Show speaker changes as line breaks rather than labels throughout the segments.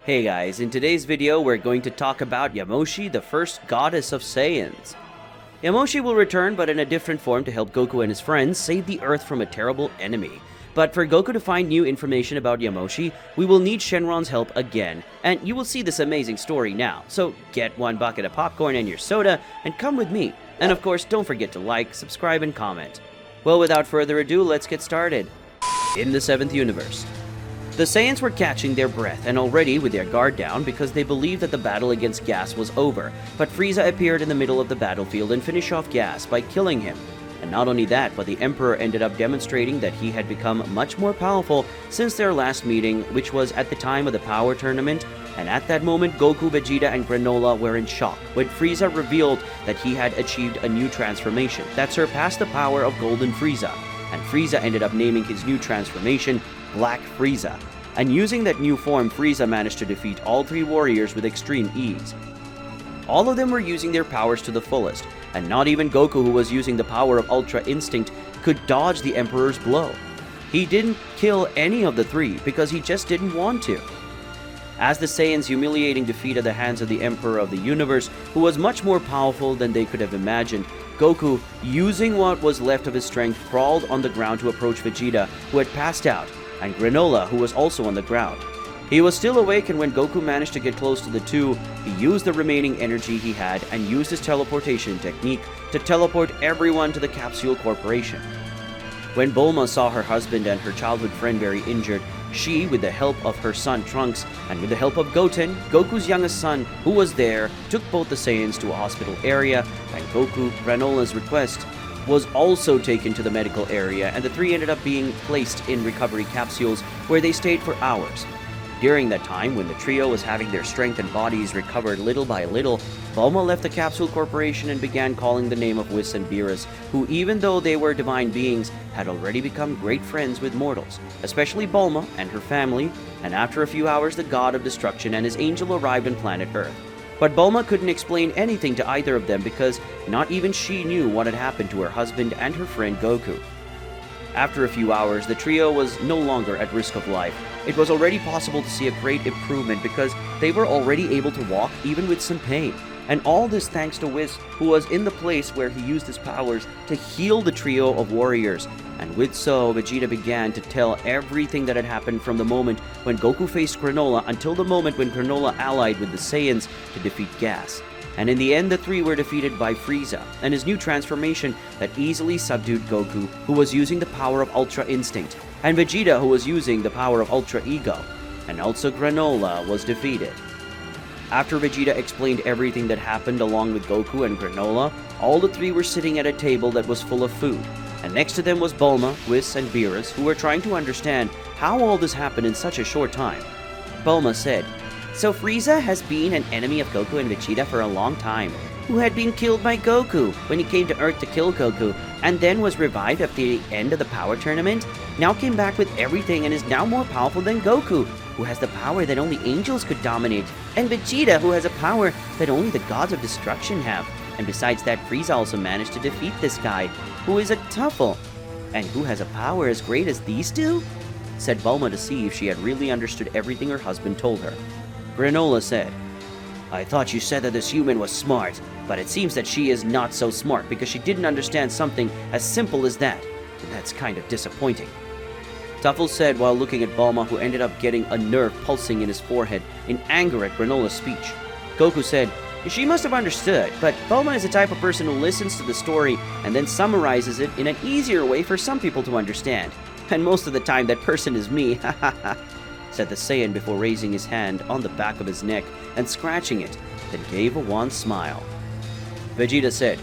Hey guys, in today's video we're going to talk about Yamoshi, the first goddess of Saiyans. Yamoshi will return but in a different form to help Goku and his friends save the Earth from a terrible enemy. But for Goku to find new information about Yamoshi, we will need Shenron's help again, and you will see this amazing story now. So get one bucket of popcorn and your soda, and come with me. And of course, don't forget to like, subscribe, and comment. Well, without further ado, let's get started. In the 7th universe, the Saiyans were catching their breath and already with their guard down because they believed that the battle against Gas was over, but Frieza appeared in the middle of the battlefield and finished off Gas by killing him. And not only that, but the Emperor ended up demonstrating that he had become much more powerful since their last meeting, which was at the time of the Power Tournament, and at that moment Goku, Vegeta, and Granola were in shock when Frieza revealed that he had achieved a new transformation that surpassed the power of Golden Frieza, and Frieza ended up naming his new transformation Black Frieza. And using that new form, Frieza managed to defeat all three warriors with extreme ease. All of them were using their powers to the fullest, and not even Goku, who was using the power of Ultra Instinct, could dodge the Emperor's blow. He didn't kill any of the three because he just didn't want to. As the Saiyans' humiliating defeat at the hands of the Emperor of the Universe, who was much more powerful than they could have imagined, Goku, using what was left of his strength, crawled on the ground to approach Vegeta, who had passed out, and Granola, who was also on the ground. He was still awake, and when Goku managed to get close to the two, he used the remaining energy he had and used his teleportation technique to teleport everyone to the Capsule Corporation. When Bulma saw her husband and her childhood friend very injured, she, with the help of her son Trunks and with the help of Goten, Goku's youngest son, who was there, took both the Saiyans to a hospital area, and Goku, Granola's request, was also taken to the medical area, and the three ended up being placed in recovery capsules where they stayed for hours. During that time, when the trio was having their strength and bodies recovered little by little, Bulma left the Capsule Corporation and began calling the name of Whis and Beerus, who, even though they were divine beings, had already become great friends with mortals, especially Bulma and her family, and after a few hours the God of Destruction and his angel arrived on planet Earth. But Bulma couldn't explain anything to either of them because not even she knew what had happened to her husband and her friend Goku. After a few hours, the trio was no longer at risk of life. It was already possible to see a great improvement because they were already able to walk even with some pain. And all this thanks to Whis, who was in the place where he used his powers to heal the trio of warriors. And with so, Vegeta began to tell everything that had happened from the moment when Goku faced Granola until the moment when Granola allied with the Saiyans to defeat Gas. And in the end, the three were defeated by Frieza and his new transformation that easily subdued Goku, who was using the power of Ultra Instinct, and Vegeta, who was using the power of Ultra Ego, and also Granola was defeated. After Vegeta explained everything that happened along with Goku and Granola, all the three were sitting at a table that was full of food, and next to them was Bulma, Whis, and Beerus, who were trying to understand how all this happened in such a short time. Bulma said, "So Frieza has been an enemy of Goku and Vegeta for a long time, who had been killed by Goku when he came to Earth to kill Goku, and then was revived after the end of the Power Tournament, now came back with everything and is now more powerful than Goku, who has the power that only angels could dominate, and Vegeta, who has a power that only the gods of destruction have. And besides that, Frieza also managed to defeat this guy, who is a Tuffle, and who has a power as great as these two?" said Bulma to see if she had really understood everything her husband told her. Granola said, "I thought you said that this human was smart, but it seems that she is not so smart because she didn't understand something as simple as that, and that's kind of disappointing." Tuffle said while looking at Bulma, who ended up getting a nerve pulsing in his forehead in anger at Granola's speech. Goku said, "She must have understood, but Bulma is the type of person who listens to the story and then summarizes it in an easier way for some people to understand. And most of the time that person is me, ha ha ha," said the Saiyan before raising his hand on the back of his neck and scratching it, then gave a wan smile. Vegeta said,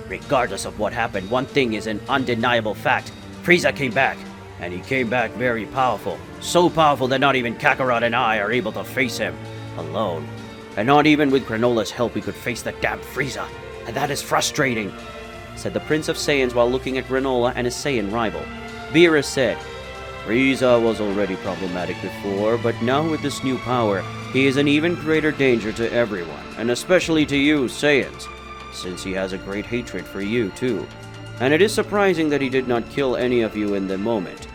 "Regardless of what happened, one thing is an undeniable fact. Frieza came back, and he came back very powerful. So powerful that not even Kakarot and I are able to face him alone. And not even with Granola's help we could face the damn Frieza, and that is frustrating," said the Prince of Saiyans while looking at Granola and his Saiyan rival. Beerus said, "Frieza was already problematic before, but now with this new power, he is an even greater danger to everyone, and especially to you, Saiyans, since he has a great hatred for you, too. And it is surprising that he did not kill any of you in the moment.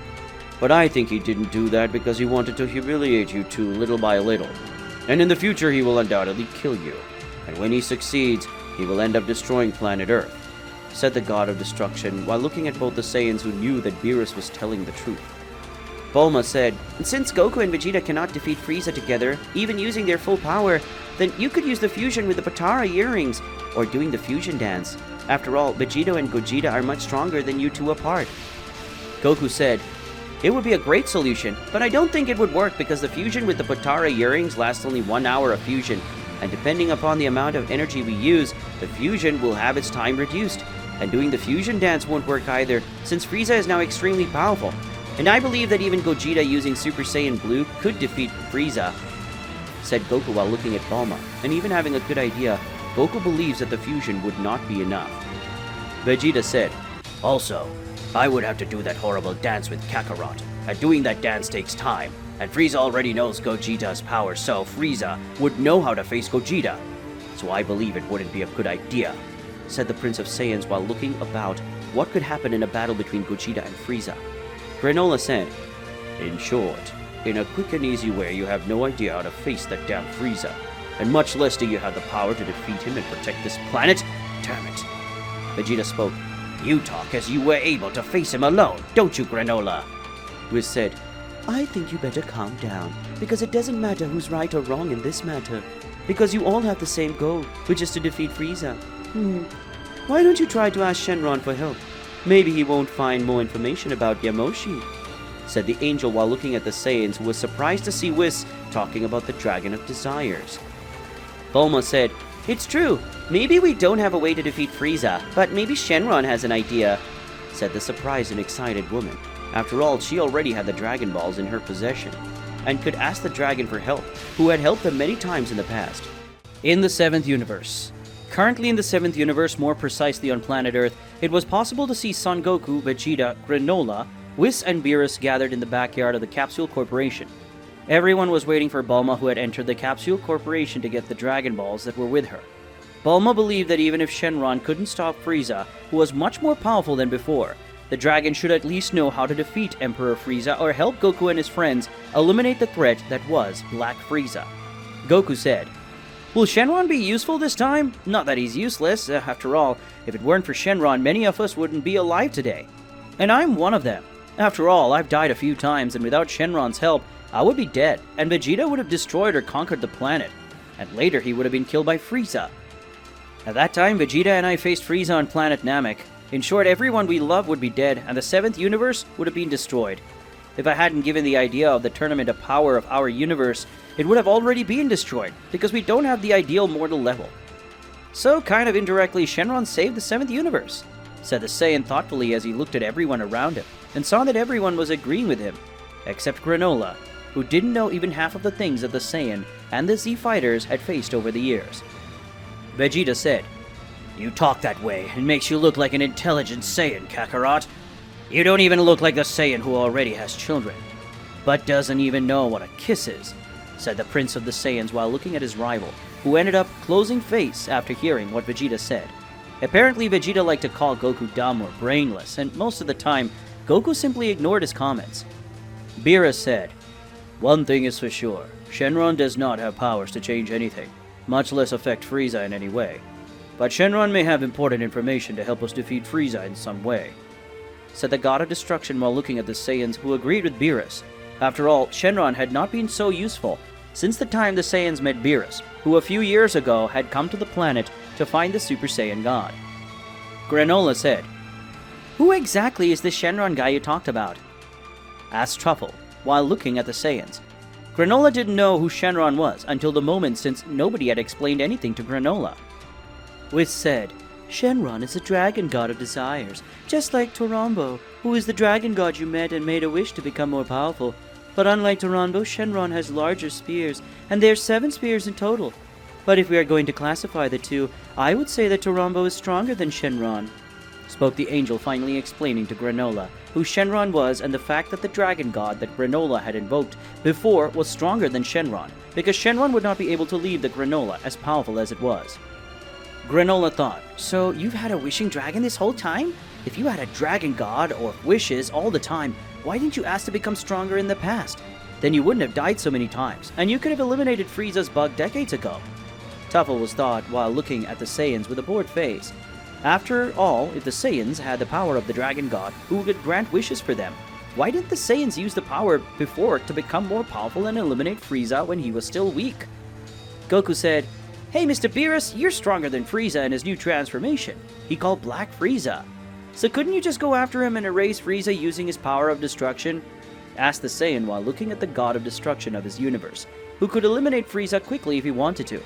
But I think he didn't do that because he wanted to humiliate you two little by little. and in the future he will undoubtedly kill you. And when he succeeds, he will end up destroying planet Earth, said the god of destruction while looking at both the Saiyans who knew that Beerus was telling the truth. Bulma said, "Since Goku and Vegeta cannot defeat Frieza together, even using their full power, then you could use the fusion with the Potara earrings, or doing the fusion dance. After all, Vegeta and Gogeta are much stronger than you two apart." Goku said, "It would be a great solution, but I don't think it would work because the fusion with the Potara earrings lasts only 1 hour of fusion, and depending upon the amount of energy we use, the fusion will have its time reduced. And doing the fusion dance won't work either, since Frieza is now extremely powerful. And I believe that even Gogeta using Super Saiyan Blue could defeat Frieza," said Goku while looking at Bulma. And even having a good idea, Goku believes that the fusion would not be enough. Vegeta said, "Also, I would have to do that horrible dance with Kakarot, and doing that dance takes time, and Frieza already knows Gogeta's power, so Frieza would know how to face Gogeta. So I believe it wouldn't be a good idea," said the Prince of Saiyans while looking about what could happen in a battle between Gogeta and Frieza. Granola said, "In short, in a quick and easy way, you have no idea how to face that damn Frieza, and much less do you have the power to defeat him and protect this planet. Damn it." Vegeta spoke, "You talk as you were able to face him alone, don't you, Granola?" Whis said, "I think you better calm down, because it doesn't matter who's right or wrong in this matter, because you all have the same goal, which is to defeat Frieza. Why don't you try to ask Shenron for help? Maybe he won't find more information about Yamoshi," said the angel while looking at the Saiyans, who was surprised to see Whis talking about the Dragon of Desires. Bulma said, "It's true. Maybe we don't have a way to defeat Frieza, but maybe Shenron has an idea," said the surprised and excited woman. After all, she already had the Dragon Balls in her possession, and could ask the dragon for help, who had helped them many times in the past. In the 7th universe. Currently in the 7th universe, more precisely on planet Earth, it was possible to see Son Goku, Vegeta, Granola, Whis, and Beerus gathered in the backyard of the Capsule Corporation. Everyone was waiting for Bulma, who had entered the Capsule Corporation to get the Dragon Balls that were with her. Bulma believed that even if Shenron couldn't stop Frieza, who was much more powerful than before, the dragon should at least know how to defeat Emperor Frieza or help Goku and his friends eliminate the threat that was Black Frieza. Goku said, "Will Shenron be useful this time? Not that he's useless. After all, if it weren't for Shenron, many of us wouldn't be alive today. And I'm one of them. After all, I've died a few times, and without Shenron's help, I would be dead, and Vegeta would have destroyed or conquered the planet. And later, he would have been killed by Frieza. At that time, Vegeta and I faced Frieza on planet Namek. In short, everyone we love would be dead, and the 7th universe would have been destroyed. If I hadn't given the idea of the Tournament of Power of our universe, it would have already been destroyed, because we don't have the ideal mortal level. So, kind of indirectly, Shenron saved the 7th universe," said the Saiyan thoughtfully as he looked at everyone around him, and saw that everyone was agreeing with him, except Granola, who didn't know even half of the things that the Saiyan and the Z fighters had faced over the years. Vegeta said, "You talk that way, it makes you look like an intelligent Saiyan, Kakarot. You don't even look like the Saiyan who already has children, but doesn't even know what a kiss is," said the Prince of the Saiyans while looking at his rival, who ended up closing face after hearing what Vegeta said. Apparently, Vegeta liked to call Goku dumb or brainless, and most of the time, Goku simply ignored his comments. Beerus said, "One thing is for sure, Shenron does not have powers to change anything, much less affect Frieza in any way. But Shenron may have important information to help us defeat Frieza in some way," said the God of Destruction while looking at the Saiyans, who agreed with Beerus. After all, Shenron had not been so useful since the time the Saiyans met Beerus, who a few years ago had come to the planet to find the Super Saiyan God. Granola said, "Who exactly is this Shenron guy you talked about?" asked Truffle, while looking at the Saiyans. Granola didn't know who Shenron was until the moment, since nobody had explained anything to Granola. Whis said, "Shenron is a dragon god of desires, just like Torambo, who is the dragon god you met and made a wish to become more powerful. But unlike Torambo, Shenron has larger spears, and there's 7 spears in total. But if we are going to classify the two, I would say that Torambo is stronger than Shenron," spoke the angel, finally explaining to Granola who Shenron was and the fact that the dragon god that Granola had invoked before was stronger than Shenron, because Shenron would not be able to leave the Granola as powerful as it was. Granola thought, "So you've had a wishing dragon this whole time? If you had a dragon god or wishes all the time, why didn't you ask to become stronger in the past? then you wouldn't have died so many times, and you could have eliminated Frieza's bug decades ago. Tuffle was thought while looking at the Saiyans with a bored face. After all, if the Saiyans had the power of the Dragon God, who could grant wishes for them, why didn't the Saiyans use the power before to become more powerful and eliminate Frieza when he was still weak? Goku said, "Hey Mr. Beerus, you're stronger than Frieza in his new transformation. He called Black Frieza. So couldn't you just go after him and erase Frieza using his power of destruction?" Asked the Saiyan while looking at the god of destruction of his universe, who could eliminate Frieza quickly if he wanted to.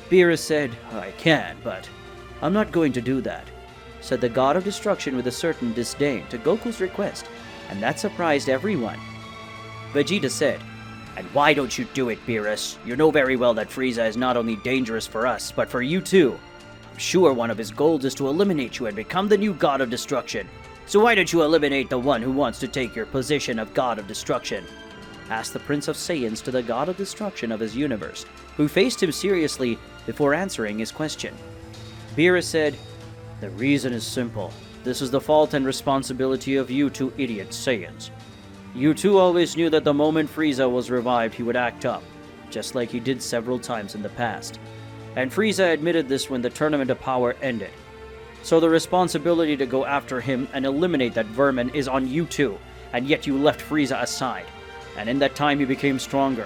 Beerus said, "I can, but I'm not going to do that," said the god of destruction with a certain disdain to Goku's request, and that surprised everyone. Vegeta said, "And why don't you do it, Beerus? You know very well that Frieza is not only dangerous for us, but for you too. I'm sure one of his goals is to eliminate you and become the new god of destruction. So why don't you eliminate the one who wants to take your position of god of destruction?" Asked the Prince of Saiyans to the god of destruction of his universe, who faced him seriously before answering his question. Beerus said, "The reason is simple. This is the fault and responsibility of you two idiot Saiyans. You two always knew that the moment Frieza was revived, he would act up, just like he did several times in the past. And Frieza admitted this when the Tournament of Power ended. So the responsibility to go after him and eliminate that vermin is on you two, and yet you left Frieza aside, and in that time he became stronger.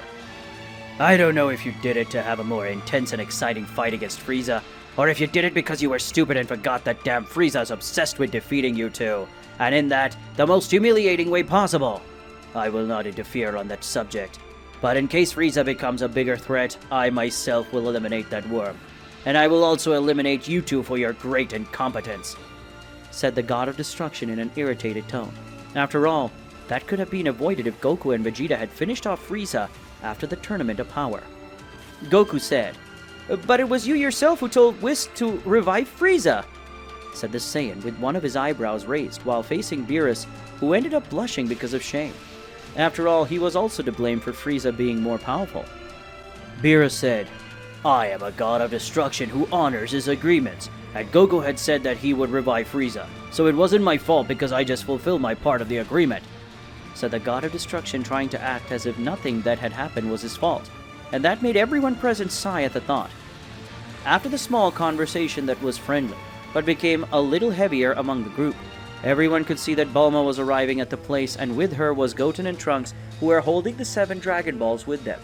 I don't know if you did it to have a more intense and exciting fight against Frieza, or if you did it because you were stupid and forgot that damn Frieza's obsessed with defeating you two, and in that, the most humiliating way possible. I will not interfere on that subject, but in case Frieza becomes a bigger threat, I myself will eliminate that worm, and I will also eliminate you two for your great incompetence," said the god of destruction in an irritated tone. After all, that could have been avoided if Goku and Vegeta had finished off Frieza after the Tournament of Power. Goku said, "But it was you yourself who told Whis to revive Frieza," said the Saiyan with one of his eyebrows raised while facing Beerus, who ended up blushing because of shame. After all, he was also to blame for Frieza being more powerful. Beerus said, "I am a god of destruction who honors his agreements, and Goku had said that he would revive Frieza, so it wasn't my fault because I just fulfilled my part of the agreement," said the god of destruction, trying to act as if nothing that had happened was his fault, and that made everyone present sigh at the thought. After the small conversation that was friendly, but became a little heavier among the group, everyone could see that Bulma was arriving at the place, and with her was Goten and Trunks, who were holding the 7 Dragon Balls with them.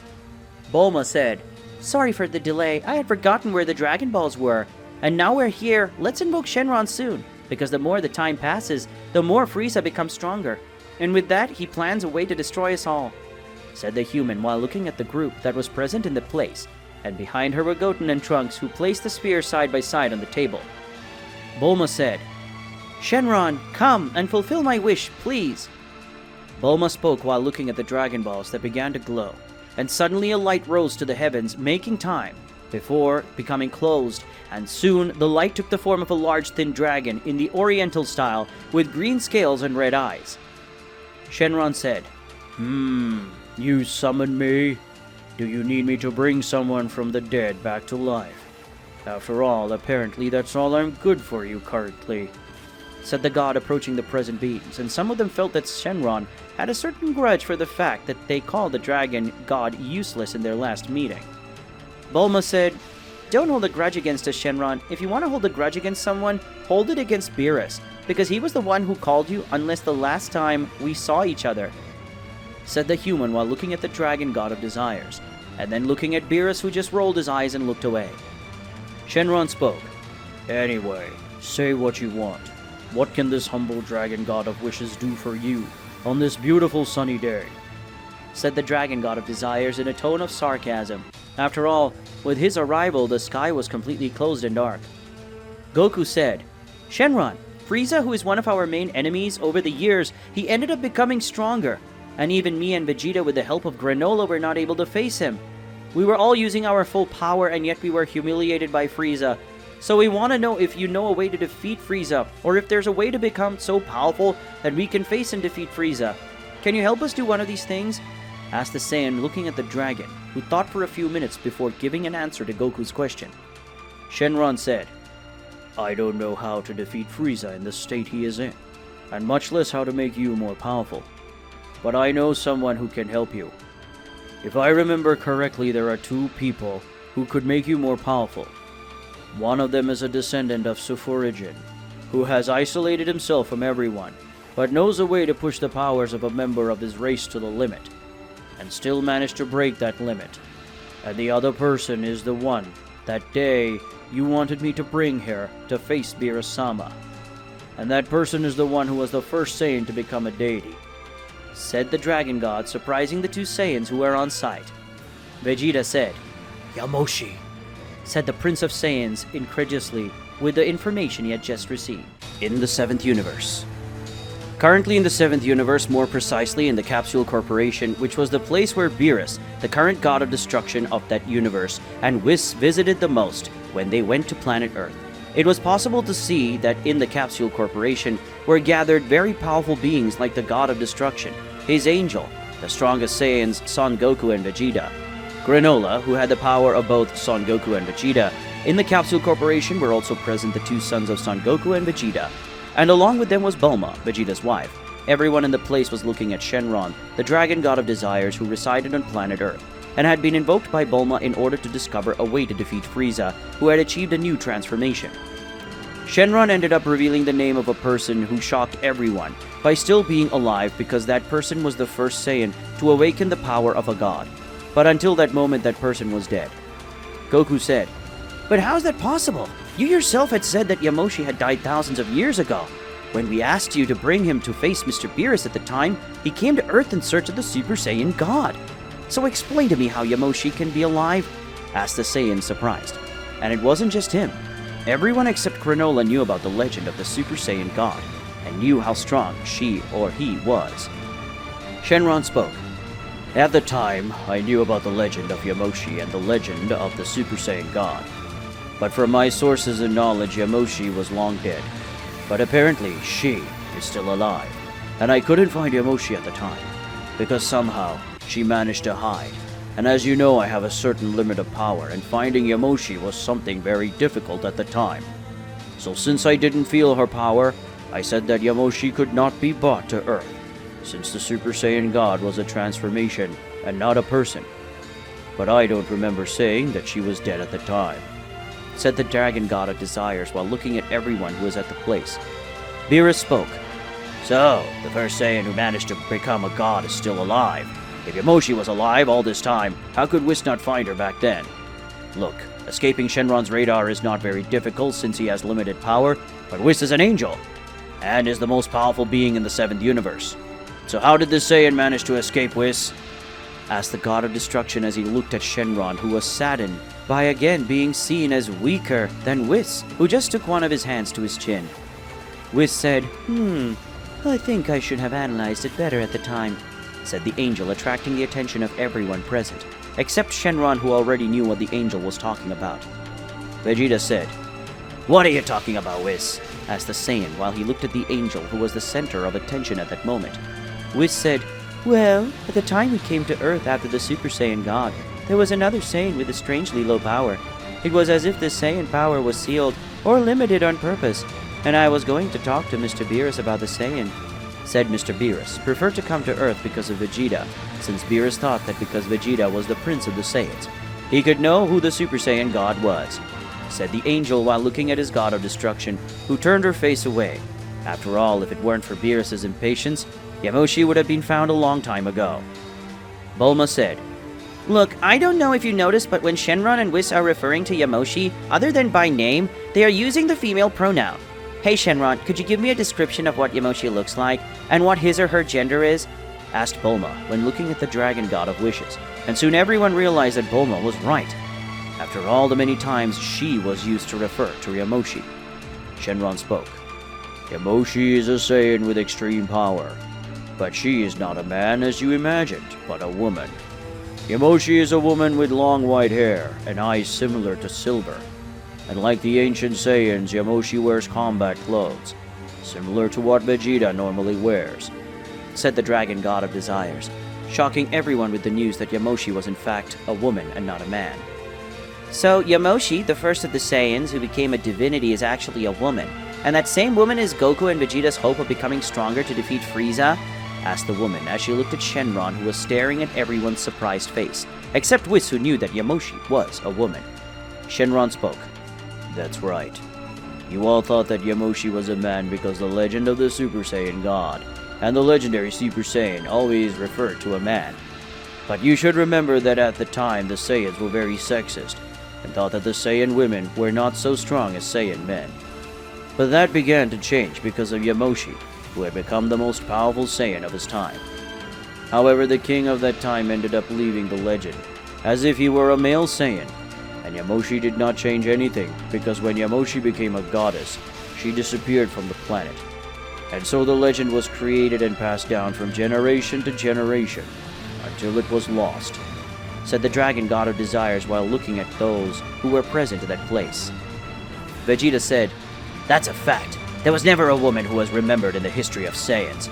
Bulma said, "Sorry for the delay, I had forgotten where the Dragon Balls were, and now we're here. Let's invoke Shenron soon, because the more the time passes, the more Frieza becomes stronger, and with that, he plans a way to destroy us all," said the human while looking at the group that was present in the place, and behind her were Goten and Trunks, who placed the spears side by side on the table. Bulma said, "Shenron, come and fulfill my wish, please." Bulma spoke while looking at the Dragon Balls that began to glow, and suddenly a light rose to the heavens, making time, before becoming closed, and soon the light took the form of a large thin dragon in the Oriental style with green scales and red eyes. Shenron said, "You summoned me? Do you need me to bring someone from the dead back to life? After all, apparently that's all I'm good for you currently," said the god, approaching the present beings, and some of them felt that Shenron had a certain grudge for the fact that they called the dragon god useless in their last meeting. Bulma said, "Don't hold a grudge against us, Shenron. If you want to hold a grudge against someone, hold it against Beerus, because he was the one who called you unless the last time we saw each other," said the human while looking at the dragon god of desires, and then looking at Beerus, who just rolled his eyes and looked away. Shenron spoke, "Anyway, say what you want. What can this humble dragon god of wishes do for you on this beautiful sunny day?" said the dragon god of desires in a tone of sarcasm. After all, with his arrival, the sky was completely closed and dark. Goku said, "Shenron, Frieza, who is one of our main enemies over the years, he ended up becoming stronger, and even me and Vegeta with the help of Granola were not able to face him. We were all using our full power, and yet we were humiliated by Frieza. So we want to know if you know a way to defeat Frieza, or if there's a way to become so powerful that we can face and defeat Frieza. Can you help us do one of these things?" asked the Saiyan, looking at the dragon, who thought for a few minutes before giving an answer to Goku's question. Shenron said, "I don't know how to defeat Frieza in the state he is in, and much less how to make you more powerful.
but I know someone who can help you. If I remember correctly, there are two people who could make you more powerful. One of them is a descendant of Sulfurigin, who has isolated himself from everyone, but knows a way to push the powers of a member of his race to the limit, and still managed to break that limit. And the other person is the one that day you wanted me to bring here to face Beerus-sama. And that person is the one who was the first Saiyan to become a deity, said the Dragon God, surprising the two Saiyans who were on site. Vegeta said,
Yamoshi,
said the Prince of Saiyans incredulously with the information he had just received.
In the 7th universe. Currently in the 7th universe, more precisely in the Capsule Corporation, which was the place where Beerus, the current god of destruction of that universe, and Whis visited the most when they went to planet Earth. It was possible to see that in the Capsule Corporation were gathered very powerful beings like the god of destruction, his angel, the strongest Saiyans Son Goku and Vegeta, Granola, who had the power of both Son Goku and Vegeta. In the Capsule Corporation were also present the two sons of Son Goku and Vegeta, and along with them was Bulma, Vegeta's wife. Everyone in the place was looking at Shenron, the dragon god of desires who resided on planet Earth, and had been invoked by Bulma in order to discover a way to defeat Frieza, who had achieved a new transformation. Shenron ended up revealing the name of a person who shocked everyone by still being alive, because that person was the first Saiyan to awaken the power of a god. But until that moment, that person was dead. Goku said,
"But how is that possible? You yourself had said that Yamoshi had died thousands of years ago. When we asked you to bring him to face Mr. Beerus at the time, he came to Earth in search of the Super Saiyan God. So explain to me how Yamoshi can be alive?" asked the Saiyan, surprised. And it wasn't just him. Everyone except Granola knew about the legend of the Super Saiyan God, and knew how strong she or he was. Shenron spoke. "At the time, I knew about the legend of Yamoshi and the legend of the Super Saiyan God. But from my sources and knowledge, Yamoshi was long dead. But apparently, she is still alive. And I couldn't find Yamoshi at the time, because somehow she managed to hide. And as you know, I have a certain limit of power, and finding Yamoshi was something very difficult at the time. So since I didn't feel her power, I said that Yamoshi could not be brought to Earth, since the Super Saiyan God was a transformation and not a person. But I don't remember saying that she was dead at the time," said the Dragon God of Desires while looking at everyone who was at the place. Beerus spoke. "So, the first Saiyan who managed to become a god is still alive. If Yamoshi was alive all this time, how could Whis not find her back then? Look, escaping Shenron's radar is not very difficult since he has limited power, but Whis is an angel, and is the most powerful being in the 7th universe. So how did this Saiyan manage to escape Whis?" asked the god of destruction as he looked at Shenron, who was saddened by again being seen as weaker than Whis, who just took one of his hands to his chin. Whis said, I think I should have analyzed it better at the time," said the angel, attracting the attention of everyone present, except Shenron, who already knew what the angel was talking about. Vegeta said, "What are you talking about, Whis?" asked the Saiyan while he looked at the angel, who was the center of attention at that moment. Whis said, "Well, at the time we came to Earth after the Super Saiyan God, there was another Saiyan with a strangely low power. It was as if this Saiyan power was sealed or limited on purpose, and I was going to talk to Mr. Beerus about the Saiyan," said Mr. Beerus, preferred to come to Earth because of Vegeta, since Beerus thought that because Vegeta was the prince of the Saiyans, he could know who the Super Saiyan God was, said the angel while looking at his god of destruction, who turned her face away. After all, if it weren't for Beerus' impatience, Yamoshi would have been found a long time ago. Bulma said, "Look, I don't know if you noticed, but when Shenron and Whis are referring to Yamoshi, other than by name, they are using the female pronoun. Hey Shenron, could you give me a description of what Yamoshi looks like, and what his or her gender is?" asked Bulma when looking at the Dragon God of Wishes, and soon everyone realized that Bulma was right. After all the many times she was used to refer to Yamoshi. Shenron spoke. "Yamoshi is a Saiyan with extreme power, but she is not a man as you imagined, but a woman. Yamoshi is a woman with long white hair and eyes similar to silver. And like the ancient Saiyans, Yamoshi wears combat clothes, similar to what Vegeta normally wears," said the Dragon God of Desires, shocking everyone with the news that Yamoshi was in fact a woman and not a man. "So Yamoshi, the first of the Saiyans who became a divinity, is actually a woman, and that same woman is Goku and Vegeta's hope of becoming stronger to defeat Frieza?" asked the woman as she looked at Shenron, who was staring at everyone's surprised face, except Whis, who knew that Yamoshi was a woman. Shenron spoke.
That's right. You all thought that Yamoshi was a man because the legend of the Super Saiyan God and the legendary Super Saiyan always referred to a man. But you should remember that at the time the Saiyans were very sexist and thought that the Saiyan women were not so strong as Saiyan men. But that began to change because of Yamoshi, who had become the most powerful Saiyan of his time. However, the king of that time ended up leaving the legend, as if he were a male Saiyan, and Yamoshi did not change anything because when Yamoshi became a goddess, she disappeared from the planet. And so the legend was created and passed down from generation to generation until it was lost,
said the Dragon God of Desires while looking at those who were present at that place. Vegeta said, "That's a fact. There was never a woman who was remembered in the history of Saiyans.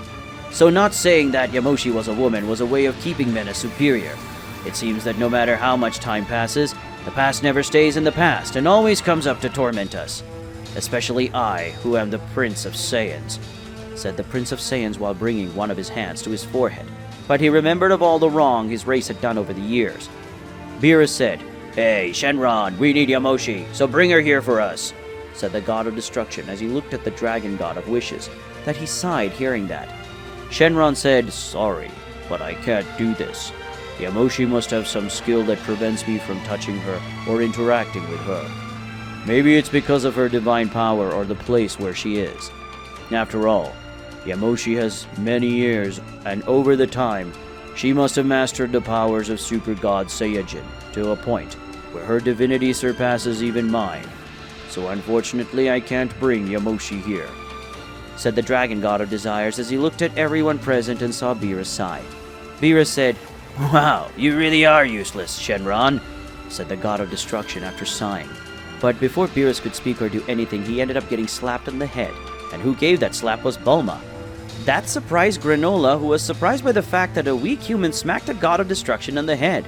So not saying that Yamoshi was a woman was a way of keeping men as superior. It seems that no matter how much time passes, the past never stays in the past and always comes up to torment us. Especially I, who am the Prince of Saiyans," said the Prince of Saiyans while bringing one of his hands to his forehead. But he remembered of all the wrong his race had done over the years. Beerus said, "Hey, Shenron, we need Yamoshi, so bring her here for us," said the God of Destruction as he looked at the Dragon God of Wishes, that he sighed hearing that. Shenron said, "Sorry, but I can't do this. Yamoshi must have some skill that prevents me from touching her or interacting with her. Maybe it's because of her divine power or the place where she is. After all, Yamoshi has many years, and over the time, she must have mastered the powers of Super God Saiyajin to a point where her divinity surpasses even mine. So unfortunately, I can't bring Yamoshi here," said the Dragon God of Desires as he looked at everyone present and saw Beerus sigh. Beerus said, "Wow, you really are useless, Shenron," said the God of Destruction after sighing. But before Beerus could speak or do anything, he ended up getting slapped on the head, and who gave that slap was Bulma. That surprised Granola, who was surprised by the fact that a weak human smacked a God of Destruction on the head.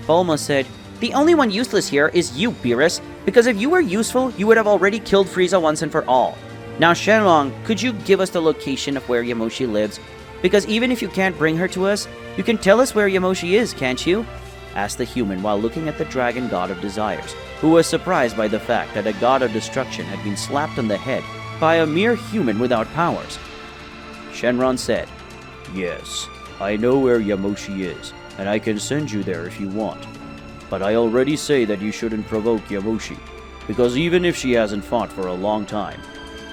Bulma said, "The only one useless here is you, Beerus, because if you were useful, you would have already killed Frieza once and for all. Now, Shenlong, could you give us the location of where Yamoshi lives? Because even if you can't bring her to us, you can tell us where Yamoshi is, can't you?" asked the human while looking at the Dragon God of Desires, who was surprised by the fact that a God of Destruction had been slapped on the head by a mere human without powers. Shenron said, "Yes, I know where Yamoshi is, and I can send you there if you want. But I already say that you shouldn't provoke Yamoshi, because even if she hasn't fought for a long time,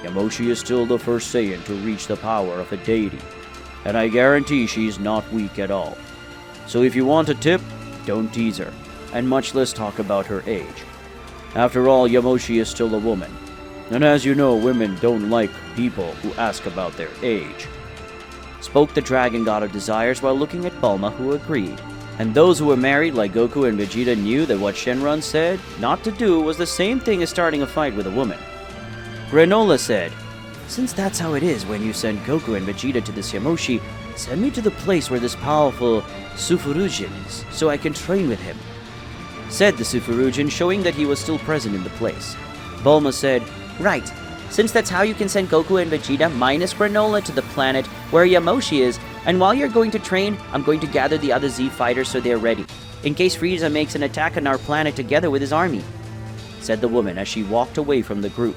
Yamoshi is still the first Saiyan to reach the power of a deity, and I guarantee she's not weak at all. So if you want a tip, don't tease her, and much less talk about her age. After all, Yamoshi is still a woman, and as you know, women don't like people who ask about their age," spoke the Dragon God of Desires while looking at Bulma, who agreed. And those who were married like Goku and Vegeta knew that what Shenron said not to do was the same thing as starting a fight with a woman. Granola said, "Since that's how it is when you send Goku and Vegeta to this Yamoshi, send me to the place where this powerful Sufurujin is, so I can train with him," said the Sufurujin, showing that he was still present in the place. Bulma said, "Right. Since that's how you can send Goku and Vegeta minus Granola to the planet where Yamoshi is, and while you're going to train, I'm going to gather the other Z fighters so they're ready, in case Frieza makes an attack on our planet together with his army," said the woman as she walked away from the group.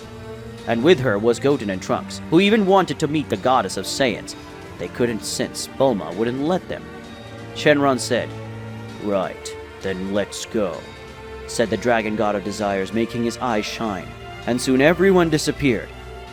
And with her was Goten and Trunks, who even wanted to meet the goddess of Saiyans. They couldn't since Bulma wouldn't let them. Shenron said, "Right, then let's go," said the Dragon God of Desires, making his eyes shine. And soon everyone disappeared,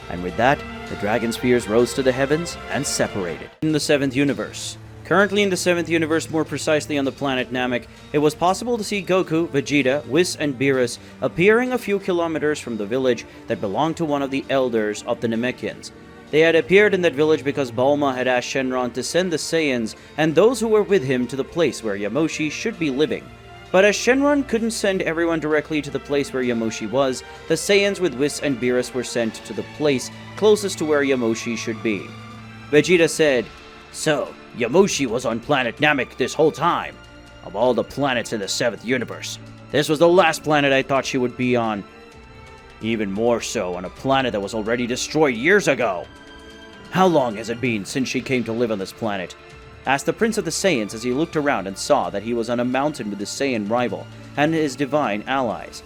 and with that, the dragon spheres rose to the heavens and separated. In the 7th universe. Currently in the 7th universe, more precisely on the planet Namek, it was possible to see Goku, Vegeta, Whis, and Beerus appearing a few kilometers from the village that belonged to one of the elders of the Namekians. They had appeared in that village because Bulma had asked Shenron to send the Saiyans and those who were with him to the place where Yamoshi should be living. But as Shenron couldn't send everyone directly to the place where Yamoshi was, the Saiyans with Whis and Beerus were sent to the place closest to where Yamoshi should be. Vegeta said, "So, Yamoshi was on planet Namek this whole time. Of all the planets in the 7th universe, this was the last planet I thought she would be on. Even more so on a planet that was already destroyed years ago.
How long has it been since she came to live on this planet? Asked the Prince of the Saiyans as he looked around and saw that he was on a mountain with his Saiyan rival and his divine allies.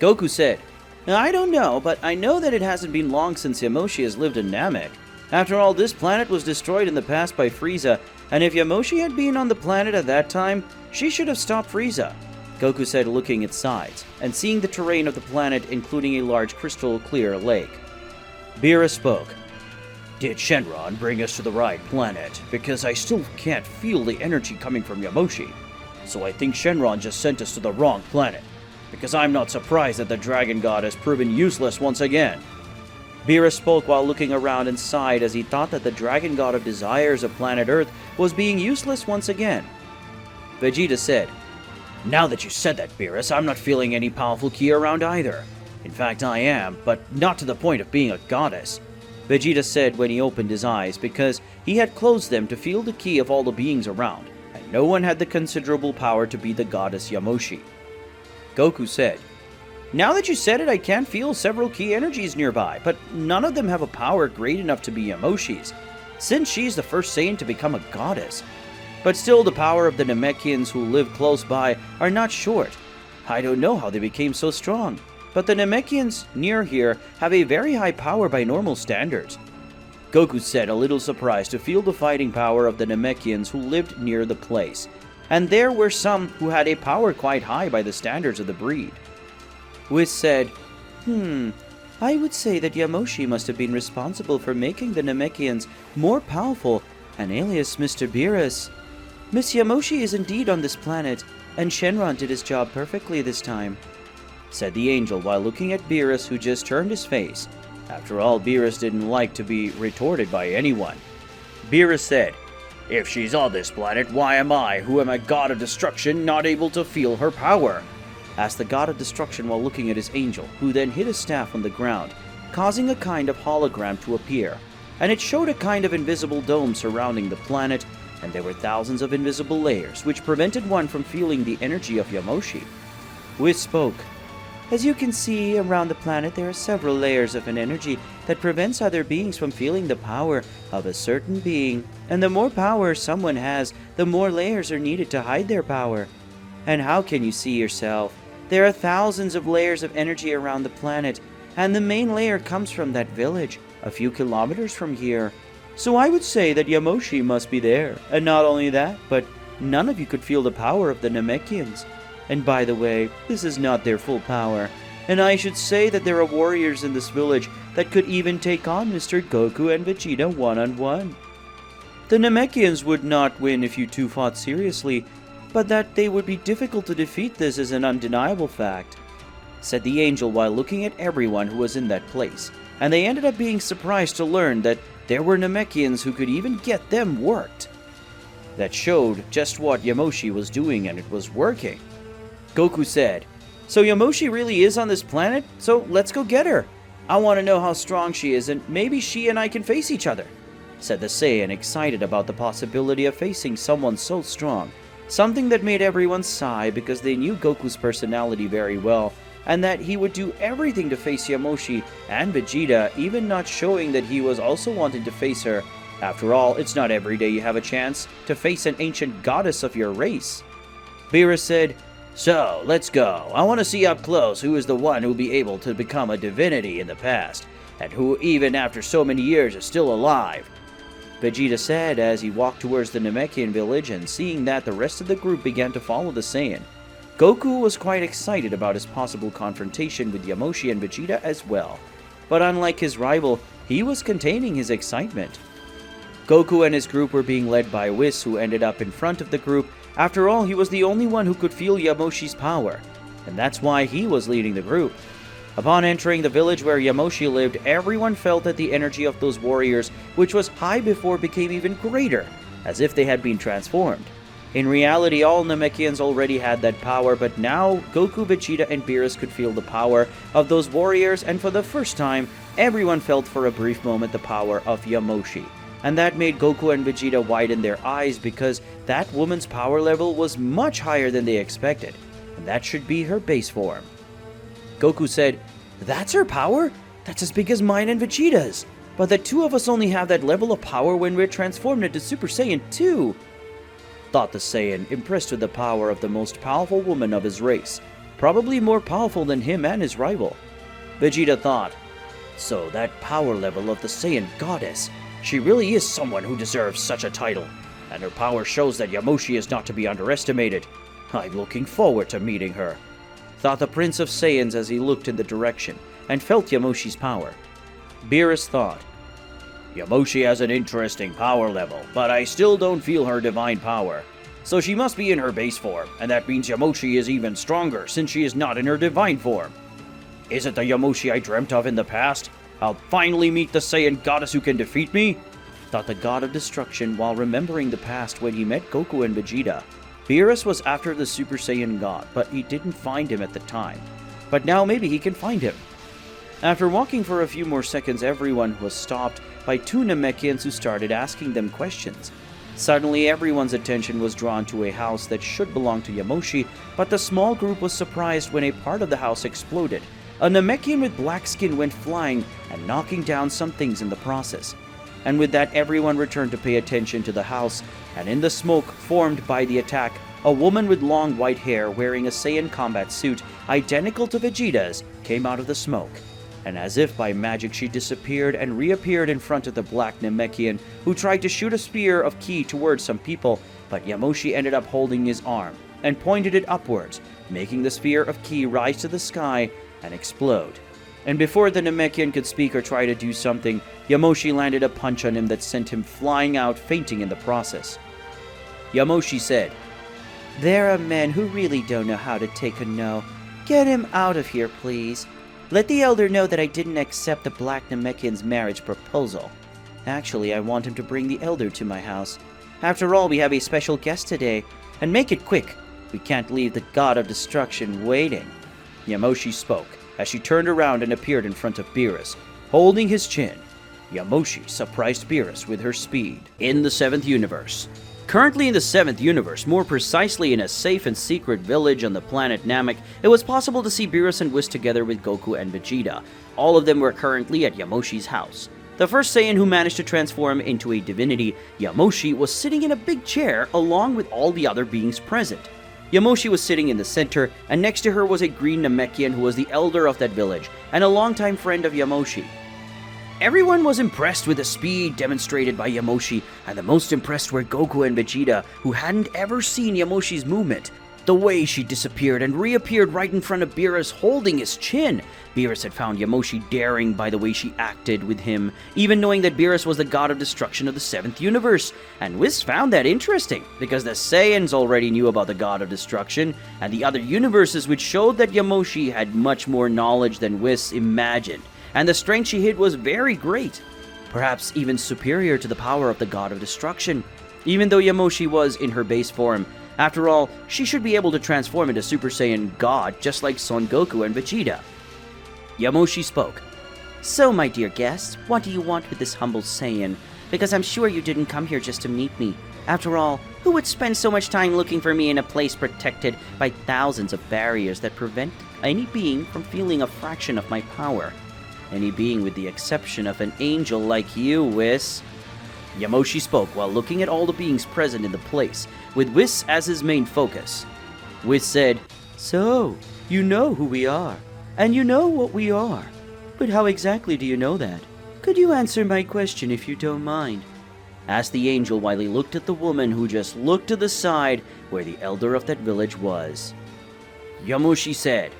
Goku said, I don't know, but I know that it hasn't been long since Yamoshi has lived in Namek. After all, this planet was destroyed in the past by Frieza, and if Yamoshi had been on the planet at that time, she should have stopped Frieza. Goku said, looking at sides and seeing the terrain of the planet, including a large crystal clear lake.
Beerus spoke. Did Shenron bring us to the right planet? Because I still can't feel the energy coming from Yamoshi. So I think Shenron just sent us to the wrong planet. Because I'm not surprised that the Dragon God has proven useless once again.
Beerus spoke while looking around and sighed as he thought that the Dragon God of Desires of planet Earth was being useless once again.
Vegeta said, Now that you said that, Beerus, I'm not feeling any powerful ki around either. In fact, I am, but not to the point of being a goddess.
Vegeta said when he opened his eyes, because he had closed them to feel the ki of all the beings around, and no one had the considerable power to be the goddess Yamoshi. Goku said, Now that you said it, I can feel several ki energies nearby, but none of them have a power great enough to be Yamoshi's, since she's the first Saiyan to become a goddess. But still, the power of the Namekians who live close by are not short. I don't know how they became so strong, but the Namekians near here have a very high power by normal standards. Goku said, a little surprised to feel the fighting power of the Namekians who lived near the place, and there were some who had a power quite high by the standards of the breed. Whis said, I would say that Yamoshi must have been responsible for making the Namekians more powerful, and alias Mr. Beerus. Miss Yamoshi is indeed on this planet, and Shenron did his job perfectly this time, said the angel while looking at Beerus, who just turned his face. After all, Beerus didn't like to be retorted by anyone.
Beerus said, If she's on this planet, why am I, who am a god of destruction, not able to feel her power?
Asked the god of destruction while looking at his angel, who then hit his staff on the ground, causing a kind of hologram to appear, and it showed a kind of invisible dome surrounding the planet, and there were thousands of invisible layers, which prevented one from feeling the energy of Yamoshi. Whis spoke. As you can see, around the planet there are several layers of an energy that prevents other beings from feeling the power of a certain being, and the more power someone has, the more layers are needed to hide their power. And how can you see yourself? There are thousands of layers of energy around the planet, and the main layer comes from that village, a few kilometers from here. So I would say that Yamoshi must be there, and not only that, but none of you could feel the power of the Namekians. And by the way, this is not their full power, and I should say that there are warriors in this village that could even take on Mr. Goku and Vegeta one-on-one. The Namekians would not win if you two fought seriously, but that they would be difficult to defeat this is an undeniable fact, said the angel while looking at everyone who was in that place, and they ended up being surprised to learn that there were Namekians who could even get them worked. That showed just what Yamoshi was doing, and it was working. Goku said, So Yamoshi really is on this planet? So let's go get her. I want to know how strong she is, and maybe she and I can face each other, said the Saiyan, excited about the possibility of facing someone so strong, something that made everyone sigh because they knew Goku's personality very well, and that he would do everything to face Yamoshi and Vegeta, even not showing that he was also wanting to face her. After all, it's not every day you have a chance to face an ancient goddess of your race. Beerus said, So, let's go. I want to see up close who is the one who will be able to become a divinity in the past, and who even after so many years is still alive. Vegeta said as he walked towards the Namekian village, and seeing that the rest of the group began to follow the Saiyan. Goku was quite excited about his possible confrontation with Yamoshi and Vegeta as well, but unlike his rival, he was containing his excitement. Goku and his group were being led by Whis, who ended up in front of the group. After all, he was the only one who could feel Yamoshi's power, and that's why he was leading the group. Upon entering the village where Yamoshi lived, everyone felt that the energy of those warriors, which was high before, became even greater, as if they had been transformed. In reality, all Namekians already had that power, but now Goku, Vegeta, and Beerus could feel the power of those warriors, and for the first time, everyone felt for a brief moment the power of Yamoshi. And that made Goku and Vegeta widen their eyes, because that woman's power level was much higher than they expected, and that should be her base form. Goku said, "That's her power? That's as big as mine and Vegeta's," but the two of us only have that level of power when we're transformed into Super Saiyan 2, thought the Saiyan, impressed with the power of the most powerful woman of his race, probably more powerful than him and his rival. Vegeta thought, so that power level of the Saiyan goddess, she really is someone who deserves such a title, and her power shows that Yamoshi is not to be underestimated. I'm looking forward to meeting her, thought the Prince of Saiyans as he looked in the direction and felt Yamoshi's power. Beerus thought, Yamoshi has an interesting power level, but I still don't feel her divine power. So she must be in her base form, and that means Yamoshi is even stronger since she is not in her divine form. Is it the Yamoshi I dreamt of in the past? I'll finally meet the Saiyan goddess who can defeat me, thought the god of destruction while remembering the past when he met Goku and Vegeta. Beerus was after the Super Saiyan god, but he didn't find him at the time. But now maybe he can find him. After walking for a few more seconds, everyone was stopped by two Namekians who started asking them questions. Suddenly, everyone's attention was drawn to a house that should belong to Yamoshi, but the small group was surprised when a part of the house exploded. A Namekian with black skin went flying and knocking down some things in the process. And with that, everyone returned to pay attention to the house, and in the smoke formed by the attack, a woman with long white hair wearing a Saiyan combat suit identical to Vegeta's came out of the smoke. And as if by magic, she disappeared and reappeared in front of the black Namekian, who tried to shoot a spear of ki towards some people, but Yamoshi ended up holding his arm and pointed it upwards, making the spear of ki rise to the sky and explode. And before the Namekian could speak or try to do something, Yamoshi landed a punch on him that sent him flying out, fainting in the process. Yamoshi said, There are men who really don't know how to take a no. Get him out of here, please. Let the elder know that I didn't accept the Black Namekian's marriage proposal. Actually, I want him to bring the elder to my house. After all, we have a special guest today, and make it quick. We can't leave the god of destruction waiting. Yamoshi spoke, as she turned around and appeared in front of Beerus, holding his chin. Yamoshi surprised Beerus with her speed. In the 7th universe. Currently in the 7th universe, more precisely in a safe and secret village on the planet Namek, it was possible to see Beerus and Whis together with Goku and Vegeta. All of them were currently at Yamoshi's house. The first Saiyan who managed to transform into a divinity, Yamoshi, was sitting in a big chair along with all the other beings present. Yamoshi was sitting in the center, and next to her was a green Namekian who was the elder of that village and a longtime friend of Yamoshi. Everyone was impressed with the speed demonstrated by Yamoshi, and the most impressed were Goku and Vegeta, who hadn't ever seen Yamoshi's movement. The way she disappeared and reappeared right in front of Beerus holding his chin. Beerus had found Yamoshi daring by the way she acted with him, even knowing that Beerus was the god of destruction of the 7th universe. And Whis found that interesting, because the Saiyans already knew about the god of destruction, and the other universes, which showed that Yamoshi had much more knowledge than Whis imagined. And the strength she hid was very great, perhaps even superior to the power of the god of destruction. Even though Yamoshi was in her base form, after all, she should be able to transform into Super Saiyan God just like Son Goku and Vegeta. Yamoshi spoke. So, my dear guest, what do you want with this humble Saiyan? Because I'm sure you didn't come here just to meet me. After all, who would spend so much time looking for me in a place protected by thousands of barriers that prevent any being from feeling a fraction of my power? Any being with the exception of an angel like you, Whis. Yamoshi spoke while looking at all the beings present in the place, with Whis as his main focus. Whis said, So, you know who we are, and you know what we are. But how exactly do you know that? Could you answer my question if you don't mind? Asked the angel while he looked at the woman who just looked to the side where the elder of that village was. Yamoshi said,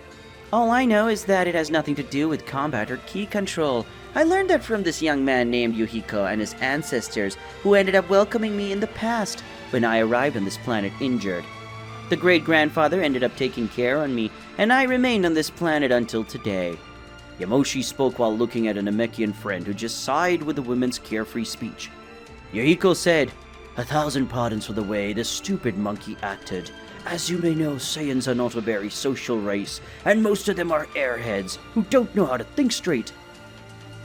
All I know is that it has nothing to do with combat or ki control. I learned that from this young man named Yuhiko and his ancestors, who ended up welcoming me in the past when I arrived on this planet injured. The great-grandfather ended up taking care on me, and I remained on this planet until today. Yamoshi spoke while looking at a Namekian friend who just sighed with the woman's carefree speech. Yuhiko said, 1,000 pardons for the way this stupid monkey acted. As you may know, Saiyans are not a very social race, and most of them are airheads who don't know how to think straight.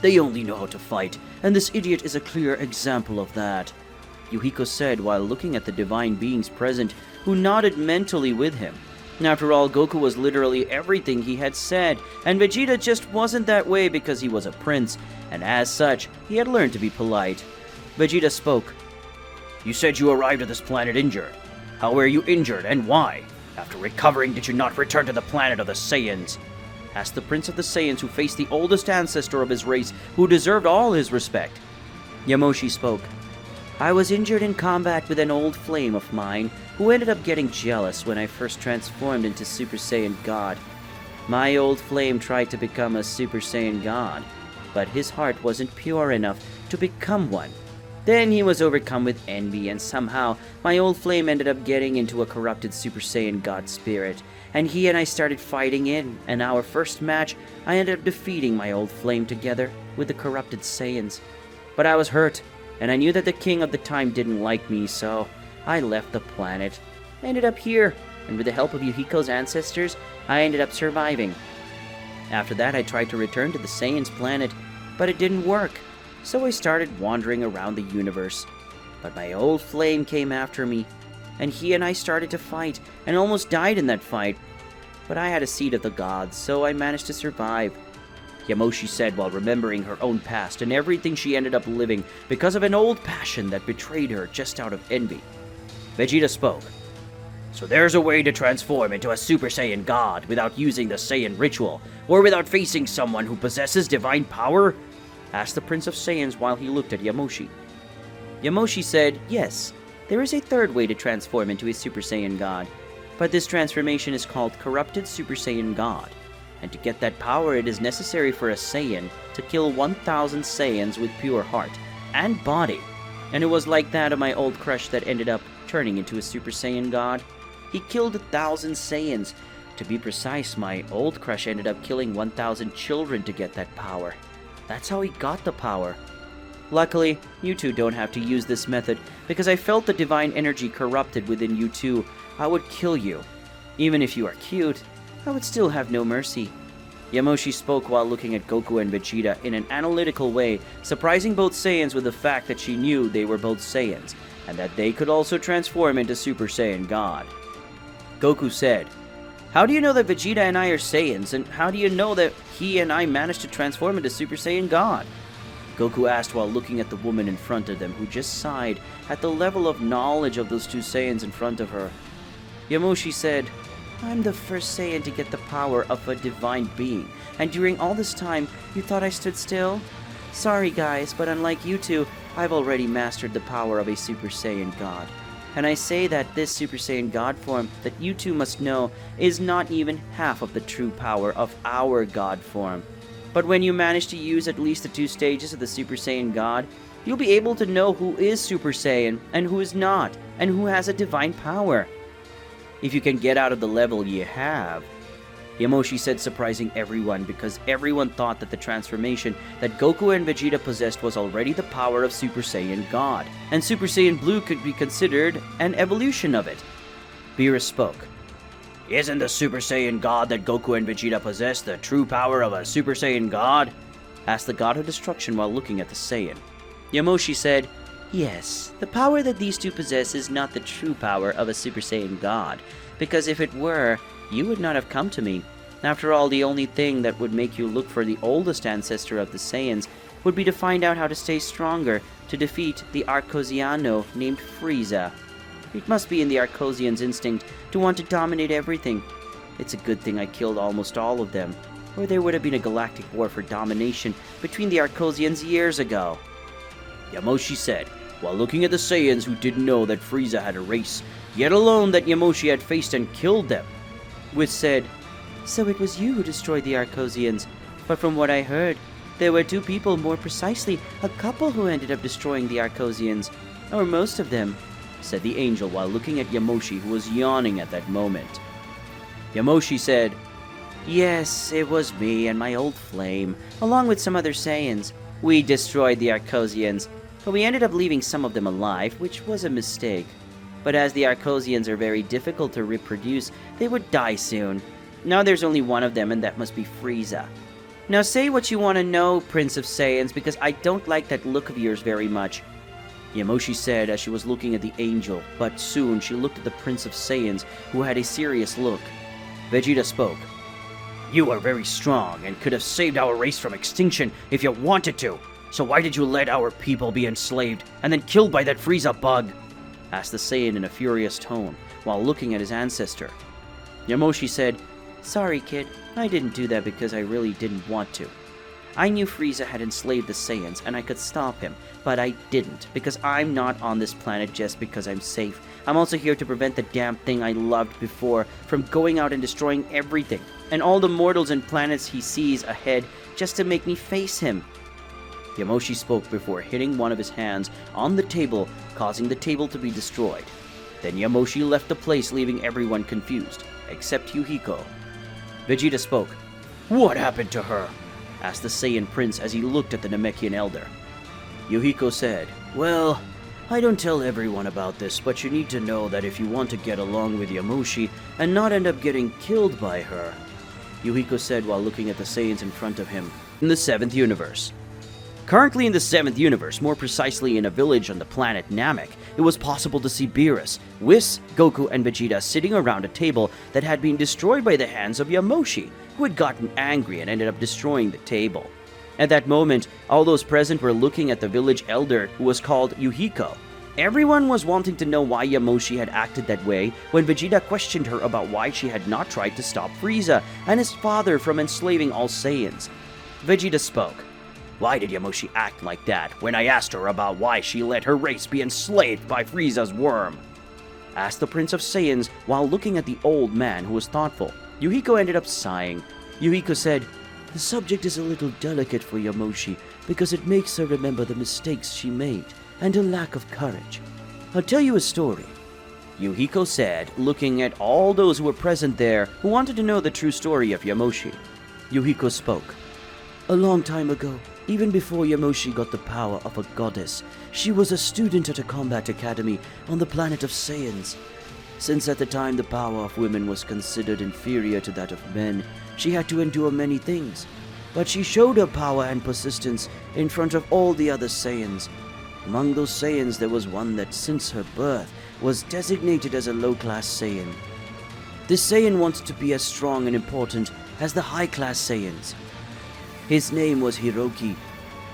They only know how to fight, and this idiot is a clear example of that. Yuhiko said while looking at the divine beings present, who nodded mentally with him.
After all, Goku was literally everything he had said, and Vegeta just wasn't that way because he was a prince, and as such, he had learned to be polite. Vegeta spoke.
You said you arrived at this planet injured. How were you injured, and why? After recovering, did you not return to the planet of the Saiyans?
Asked the Prince of the Saiyans, who faced the oldest ancestor of his race, who deserved all his respect. Yamoshi spoke. I was injured in combat with an old flame of mine, who ended up getting jealous when I first transformed into Super Saiyan God. My old flame tried to become a Super Saiyan God, but his heart wasn't pure enough to become one. Then he was overcome with envy, and somehow my old flame ended up getting into a corrupted Super Saiyan God spirit, and he and I started fighting in our first match, I ended up defeating my old flame together with the corrupted Saiyans. But I was hurt, and I knew that the king of the time didn't like me, so I left the planet. I ended up here, and with the help of Yuhiko's ancestors, I ended up surviving. After that, I tried to return to the Saiyans planet, but it didn't work. So I started wandering around the universe. But my old flame came after me, and he and I started to fight, and almost died in that fight. But I had a seed of the gods, so I managed to survive. Yamoshi said while remembering her own past and everything she ended up living because of an old passion that betrayed her just out of envy. Vegeta spoke.
So there's a way to transform into a Super Saiyan God without using the Saiyan ritual, or without facing someone who possesses divine power?
Asked the Prince of Saiyans while he looked at Yamoshi. Yamoshi said, yes, there is a third way to transform into a Super Saiyan God, but this transformation is called Corrupted Super Saiyan God, and to get that power it is necessary for a Saiyan to kill 1,000 Saiyans with pure heart and body, and it was like that of my old crush that ended up turning into a Super Saiyan God. He killed 1,000 Saiyans. To be precise, my old crush ended up killing 1,000 children to get that power. That's how he got the power. Luckily, you two don't have to use this method, because I felt the divine energy corrupted within you two. I would kill you. Even if you are cute, I would still have no mercy. Yamoshi spoke while looking at Goku and Vegeta in an analytical way, surprising both Saiyans with the fact that she knew they were both Saiyans, and that they could also transform into Super Saiyan God. Goku said, how do you know that Vegeta and I are Saiyans, and how do you know that he and I managed to transform into Super Saiyan God? Goku asked while looking at the woman in front of them, who just sighed at the level of knowledge of those two Saiyans in front of her. Yamoshi said, I'm the first Saiyan to get the power of a divine being, and during all this time, you thought I stood still? Sorry guys, but unlike you two, I've already mastered the power of a Super Saiyan God. And I say that this Super Saiyan God form that you two must know is not even half of the true power of our God form. But when you manage to use at least the 2 stages of the Super Saiyan God, you'll be able to know who is Super Saiyan and who is not, and who has a divine power. If you can get out of the level you have. Yamoshi said, surprising everyone, because everyone thought that the transformation that Goku and Vegeta possessed was already the power of Super Saiyan God, and Super Saiyan Blue could be considered an evolution of it. Beerus spoke.
Isn't the Super Saiyan God that Goku and Vegeta possess the true power of a Super Saiyan God?
Asked the God of Destruction while looking at the Saiyan. Yamoshi said, yes, the power that these two possess is not the true power of a Super Saiyan God, because if it were, you would not have come to me. After all, the only thing that would make you look for the oldest ancestor of the Saiyans would be to find out how to stay stronger to defeat the Arcosiano named Frieza. It must be in the Arcosians' instinct to want to dominate everything. It's a good thing I killed almost all of them, or there would have been a galactic war for domination between the Arcosians years ago.
Yamoshi said, while looking at the Saiyans who didn't know that Frieza had a race, yet alone that Yamoshi had faced and killed them.
Which said, so it was you who destroyed the Arcosians, but from what I heard, there were 2 people, more precisely, a couple who ended up destroying the Arcosians, or most of them, said the angel while looking at Yamoshi, who was yawning at that moment. Yamoshi said, yes, it was me and my old flame, along with some other Saiyans. We destroyed the Arcosians, but we ended up leaving some of them alive, which was a mistake. But as the Arcosians are very difficult to reproduce, they would die soon. Now there's only one of them, and that must be Frieza. Now say what you want to know, Prince of Saiyans, because I don't like that look of yours very much. Yamoshi said as she was looking at the angel, but soon she looked at the Prince of Saiyans, who had a serious look. Vegeta spoke. You are very strong and could have saved our race from extinction if you wanted to. So why did you let our people be enslaved and then killed by that Frieza bug? Asked the Saiyan in a furious tone while looking at his ancestor. Yamoshi said, Sorry, kid. I didn't do that because I really didn't want to. I knew Frieza had enslaved the Saiyans and I could stop him, but I didn't because I'm not on this planet just because I'm safe. I'm also here to prevent the damn thing I loved before from going out and destroying everything and all the mortals and planets he sees ahead just to make me face him. Yamoshi spoke before hitting one of his hands on the table, causing the table to be destroyed. Then Yamoshi left the place, leaving everyone confused, except Yuhiko. Vegeta spoke. What happened to her? Asked the Saiyan Prince as he looked at the Namekian Elder. Yuhiko said, Well, I don't tell everyone about this, but you need to know that if you want to get along with Yamoshi and not end up getting killed by her, Yuhiko said while looking at the Saiyans in front of him. In the 7th universe. Currently in the 7th universe, more precisely in a village on the planet Namek, it was possible to see Beerus, Whis, Goku, and Vegeta sitting around a table that had been destroyed by the hands of Yamoshi, who had gotten angry and ended up destroying the table. At that moment, all those present were looking at the village elder, who was called Yuhiko. Everyone was wanting to know why Yamoshi had acted that way when Vegeta questioned her about why she had not tried to stop Frieza and his father from enslaving all Saiyans. Vegeta spoke. Why did Yamoshi act like that when I asked her about why she let her race be enslaved by Frieza's worm? Asked the Prince of Saiyans while looking at the old man who was thoughtful. Yuhiko ended up sighing. Yuhiko said, The subject is a little delicate for Yamoshi because it makes her remember the mistakes she made and her lack of courage. I'll tell you a story. Yuhiko said, looking at all those who were present there who wanted to know the true story of Yamoshi. Yuhiko spoke. A long time ago, even before Yamoshi got the power of a goddess, she was a student at a combat academy on the planet of Saiyans. Since at the time the power of women was considered inferior to that of men, she had to endure many things. But she showed her power and persistence in front of all the other Saiyans. Among those Saiyans, there was one that, since her birth, was designated as a low-class Saiyan. This Saiyan wanted to be as strong and important as the high-class Saiyans. His name was Hiroki.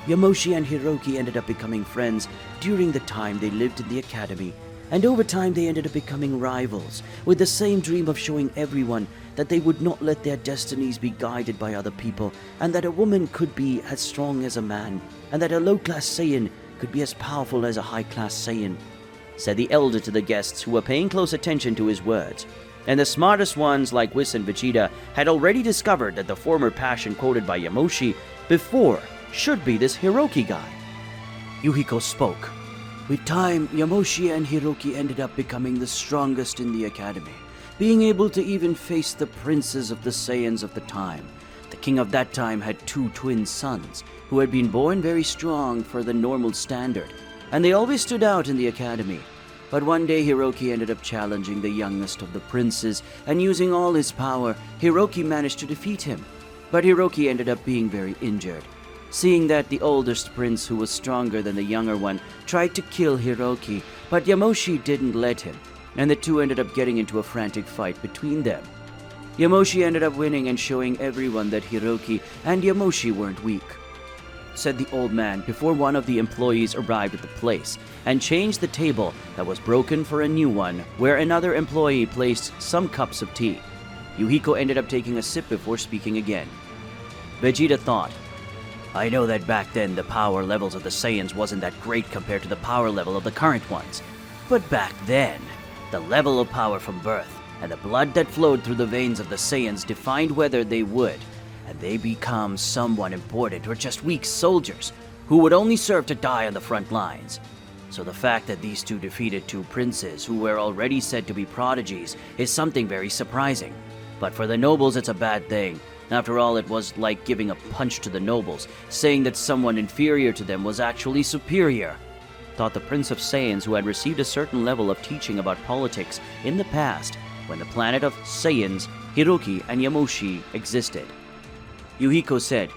Yamoshi and Hiroki ended up becoming friends during the time they lived in the academy, and over time they ended up becoming rivals, with the same dream of showing everyone that they would not let their destinies be guided by other people, and that a woman could be as strong as a man, and that a low-class Saiyan could be as powerful as a high-class Saiyan, said the elder to the guests who were paying close attention to his words. And the smartest ones like Whis and Vegeta had already discovered that the former passion quoted by Yamoshi before should be this Hiroki guy. Yuhiko spoke. With time, Yamoshi and Hiroki ended up becoming the strongest in the academy, being able to even face the princes of the Saiyans of the time. The king of that time had 2 twin sons, who had been born very strong for the normal standard, and they always stood out in the academy. But one day Hiroki ended up challenging the youngest of the princes, and using all his power, Hiroki managed to defeat him. But Hiroki ended up being very injured. Seeing that, the oldest prince, who was stronger than the younger one, tried to kill Hiroki, but Yamoshi didn't let him, and the two ended up getting into a frantic fight between them. Yamoshi ended up winning and showing everyone that Hiroki and Yamoshi weren't weak, said the old man before one of the employees arrived at the place and changed the table that was broken for a new one, where another employee placed some cups of tea. Yuhiko ended up taking a sip before speaking again. Vegeta thought, I know that back then the power levels of the Saiyans wasn't that great compared to the power level of the current ones. But back then, the level of power from birth and the blood that flowed through the veins of the Saiyans defined whether they would, and they become someone important or just weak soldiers who would only serve to die on the front lines. So the fact that these two defeated 2 princes who were already said to be prodigies is something very surprising. But for the nobles, it's a bad thing. After all, it was like giving a punch to the nobles, saying that someone inferior to them was actually superior, thought the Prince of Saiyans, who had received a certain level of teaching about politics in the past when the planet of Saiyans, Hiroki, and Yamoshi existed. Yuhiko said,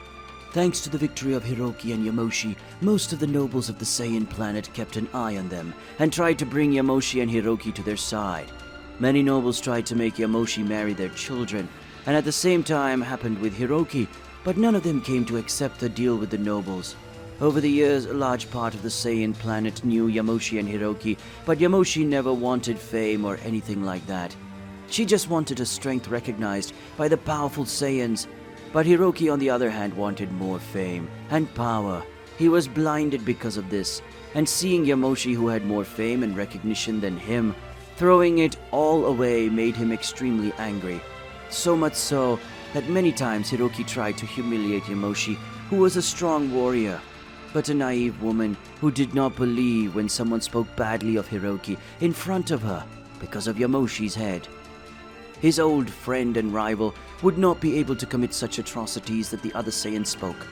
Thanks to the victory of Hiroki and Yamoshi, most of the nobles of the Saiyan planet kept an eye on them and tried to bring Yamoshi and Hiroki to their side.
Many nobles tried to make Yamoshi marry their children, and at the same time happened with Hiroki, but none of them came to accept the deal with the nobles. Over the years, a large part of the Saiyan planet knew Yamoshi and Hiroki, but Yamoshi never wanted fame or anything like that. She just wanted her strength recognized by the powerful Saiyans. But Hiroki, on the other hand, wanted more fame and power. He was blinded because of this, and seeing Yamoshi, who had more fame and recognition than him, throwing it all away made him extremely angry. So much so that many times Hiroki tried to humiliate Yamoshi, who was a strong warrior, but a naive woman who did not believe when someone spoke badly of Hiroki in front of her because of Yamoshi's head. His old friend and rival would not be able to commit such atrocities that the other Saiyans spoke,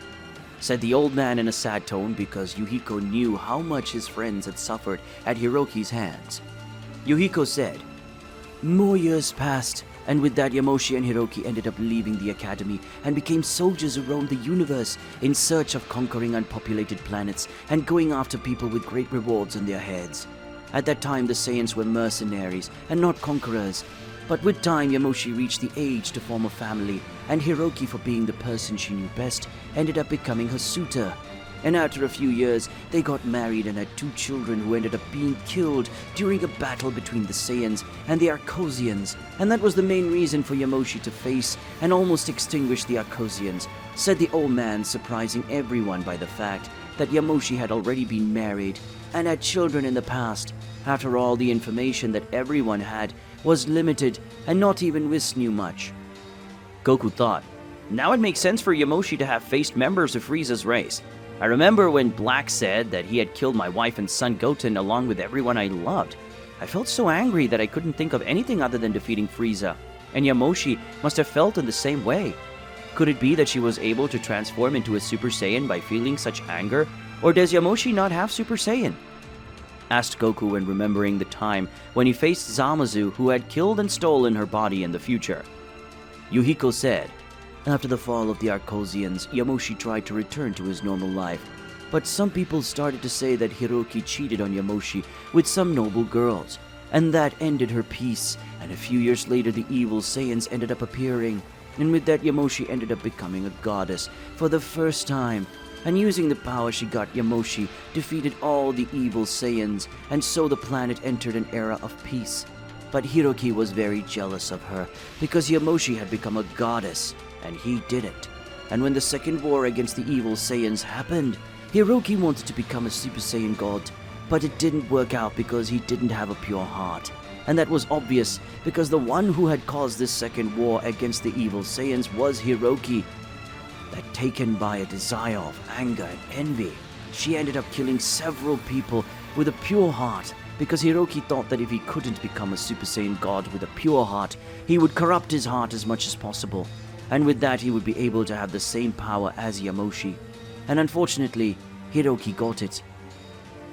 said the old man in a sad tone, because Yuhiko knew how much his friends had suffered at Hiroki's hands. Yuhiko said, "More years passed, and with that Yamoshi and Hiroki ended up leaving the academy and became soldiers who roamed the universe in search of conquering unpopulated planets and going after people with great rewards on their heads. At that time, the Saiyans were mercenaries and not conquerors. But with time, Yamoshi reached the age to form a family, and Hiroki, for being the person she knew best, ended up becoming her suitor. And after a few years, they got married and had 2 children who ended up being killed during a battle between the Saiyans and the Arcosians. And that was the main reason for Yamoshi to face and almost extinguish the Arcosians," said the old man, surprising everyone by the fact that Yamoshi had already been married and had children in the past. After all, the information that everyone had was limited, and not even Whis knew much.
Goku thought, now it makes sense for Yamoshi to have faced members of Frieza's race. I remember when Black said that he had killed my wife and son Goten along with everyone I loved. I felt so angry that I couldn't think of anything other than defeating Frieza, and Yamoshi must have felt in the same way. Could it be that she was able to transform into a Super Saiyan by feeling such anger, or does Yamoshi not have Super Saiyan? Asked Goku when remembering the time when he faced Zamasu, who had killed and stolen her body in the future.
Yuhiko said, "After the fall of the Arcosians, Yamoshi tried to return to his normal life, but some people started to say that Hiroki cheated on Yamoshi with some noble girls, and that ended her peace, and a few years later the evil Saiyans ended up appearing, and with that Yamoshi ended up becoming a goddess for the first time. And using the power she got, Yamoshi defeated all the evil Saiyans, and so the planet entered an era of peace. But Hiroki was very jealous of her, because Yamoshi had become a goddess, and he didn't. And when the second war against the evil Saiyans happened, Hiroki wanted to become a Super Saiyan god, but it didn't work out because he didn't have a pure heart. And that was obvious, because the one who had caused this second war against the evil Saiyans was Hiroki. That taken by a desire of anger and envy, she ended up killing several people with a pure heart, because Hiroki thought that if he couldn't become a Super Saiyan god with a pure heart, he would corrupt his heart as much as possible, and with that he would be able to have the same power as Yamoshi. And unfortunately, Hiroki got it.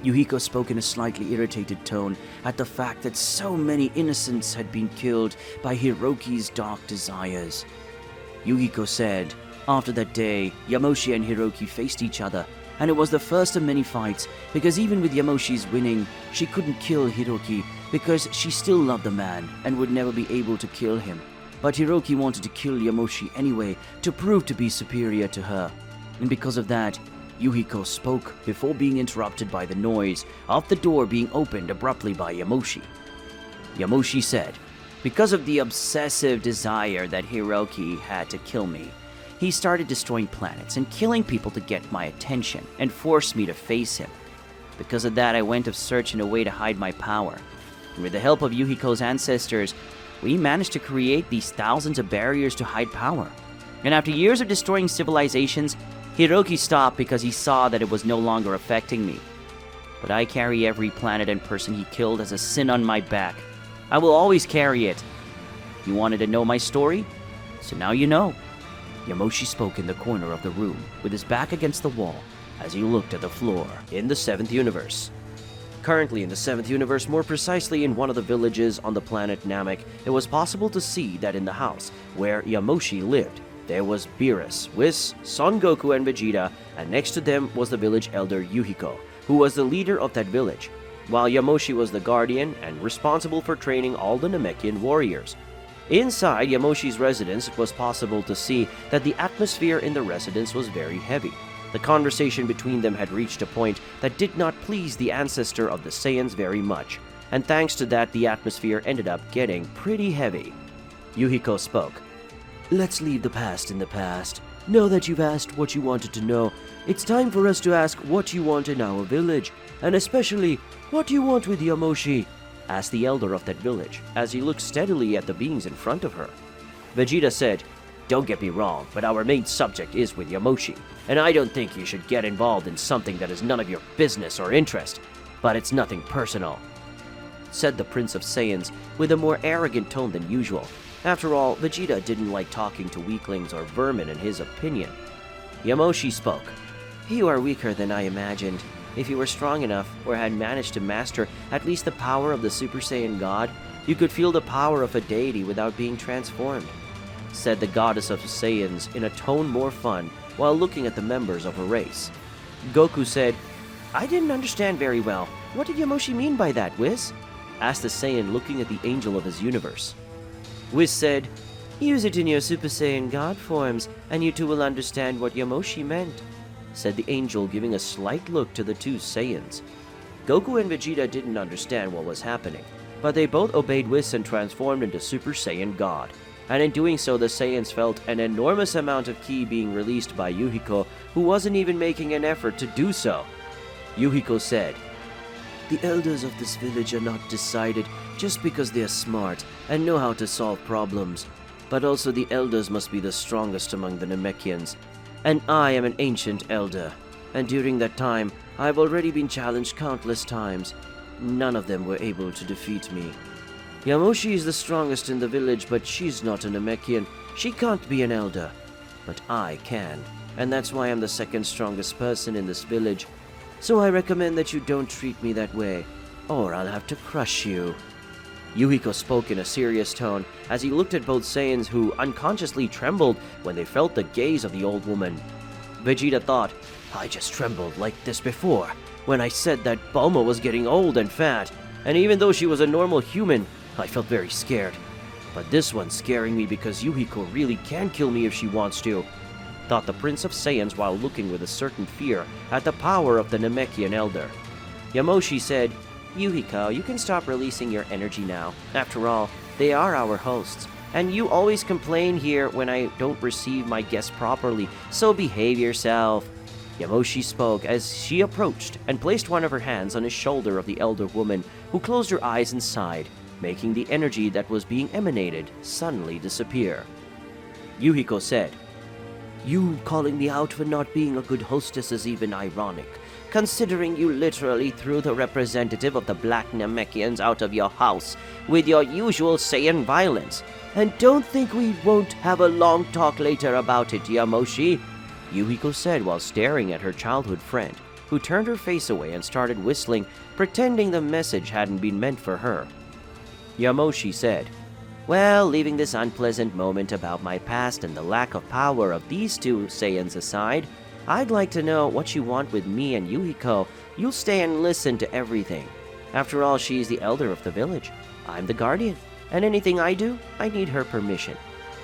Yuhiko spoke in a slightly irritated tone at the fact that so many innocents had been killed by Hiroki's dark desires. Yuhiko said, after that day, Yamoshi and Hiroki faced each other, and it was the first of many fights, because even with Yamoshi's winning, she couldn't kill Hiroki because she still loved the man and would never be able to kill him. But Hiroki wanted to kill Yamoshi anyway to prove to be superior to her, and because of that, Yuhiko spoke before being interrupted by the noise of the door being opened abruptly by Yamoshi. Yamoshi said, "Because of the obsessive desire that Hiroki had to kill me, he started destroying planets and killing people to get my attention and forced me to face him. Because of that, I went of search in a way to hide my power. And with the help of Yuhiko's ancestors, we managed to create these thousands of barriers to hide power. And after years of destroying civilizations, Hiroki stopped because he saw that it was no longer affecting me. But I carry every planet and person he killed as a sin on my back. I will always carry it. You wanted to know my story? So now you know." Yamoshi spoke in the corner of the room, with his back against the wall, as he looked at the floor.
In the 7th universe. Currently in the 7th universe, more precisely in one of the villages on the planet Namek, it was possible to see that in the house where Yamoshi lived, there was Beerus, Whis, Son Goku, and Vegeta, and next to them was the village elder Yuhiko, who was the leader of that village. while Yamoshi was the guardian and responsible for training all the Namekian warriors. Inside Yamoshi's residence, it was possible to see that the atmosphere in the residence was very heavy. The conversation between them had reached a point that did not please the ancestor of the Saiyans very much, and thanks to that the atmosphere ended up getting pretty heavy. Yuhiko spoke.
Let's leave the past in the past. Now that you've asked what you wanted to know, it's time for us to ask what you want in our village, and especially, what do you want with Yamoshi?
Asked the elder of that village, as he looked steadily at the beings in front of her. Vegeta said, "Don't get me wrong, but our main subject is with Yamoshi, and I don't think you should get involved in something that is none of your business or interest, but it's nothing personal," said the Prince of Saiyans with a more arrogant tone than usual. After all, Vegeta didn't like talking to weaklings or vermin in his opinion. Yamoshi spoke.
You are weaker than I imagined. If you were strong enough, or had managed to master at least the power of the Super Saiyan God, you could feel the power of a deity without being transformed, said the goddess of Saiyans in a tone more fun while looking at the members of her race.
Goku said,
I didn't understand very well. What did Yamoshi mean by that, Whis?
Asked the Saiyan looking at the angel of his universe.
Whis said, Use it in your Super Saiyan God forms, and you two will understand what Yamoshi meant, said the angel, giving a slight look to the two Saiyans.
Goku and Vegeta didn't understand what was happening, but they both obeyed Whis and transformed into Super Saiyan God. And in doing so, the Saiyans felt an enormous amount of ki being released by Yuhiko, who wasn't even making an effort to do so. Yuhiko said,
The elders of this village are not decided just because they are smart and know how to solve problems, but also the elders must be the strongest among the Namekians. And I am an ancient elder, and during that time, I have already been challenged countless times. None of them were able to defeat me. Yamoshi is the strongest in the village, but she's not a Namekian. She can't be an elder. But I can, and that's why I'm the second strongest person in this village. So I recommend that you don't treat me that way, or I'll have to crush you.
Yuhiko spoke in a serious tone as he looked at both Saiyans, who unconsciously trembled when they felt the gaze of the old woman. Vegeta thought, I just trembled like this before, when I said that Bulma was getting old and fat, and even though she was a normal human, I felt very scared. But this one's scaring me because Yuhiko really can kill me if she wants to, thought the Prince of Saiyans while looking with a certain fear at the power of the Namekian elder. Yamoshi said, Yuhiko, you can stop releasing your energy now. After all, they are our hosts, and you always complain here when I don't receive my guests properly, so behave yourself. Yamoshi spoke as she approached and placed one of her hands on the shoulder of the elder woman, who closed her eyes and sighed, making the energy that was being emanated suddenly disappear. Yuhiko said, You calling me out for not being a good hostess is even ironic, considering you literally threw the representative of the Black Namekians out of your house with your usual Saiyan violence. And don't think we won't have a long talk later about it, Yamoshi, Yuhiko said while staring at her childhood friend, who turned her face away and started whistling, pretending the message hadn't been meant for her. Yamoshi said, Well, leaving this unpleasant moment about my past and the lack of power of these two Saiyans aside, I'd like to know what you want with me and Yuhiko. You'll stay and listen to everything. After all, she's the elder of the village. I'm the guardian, and anything I do, I need her permission.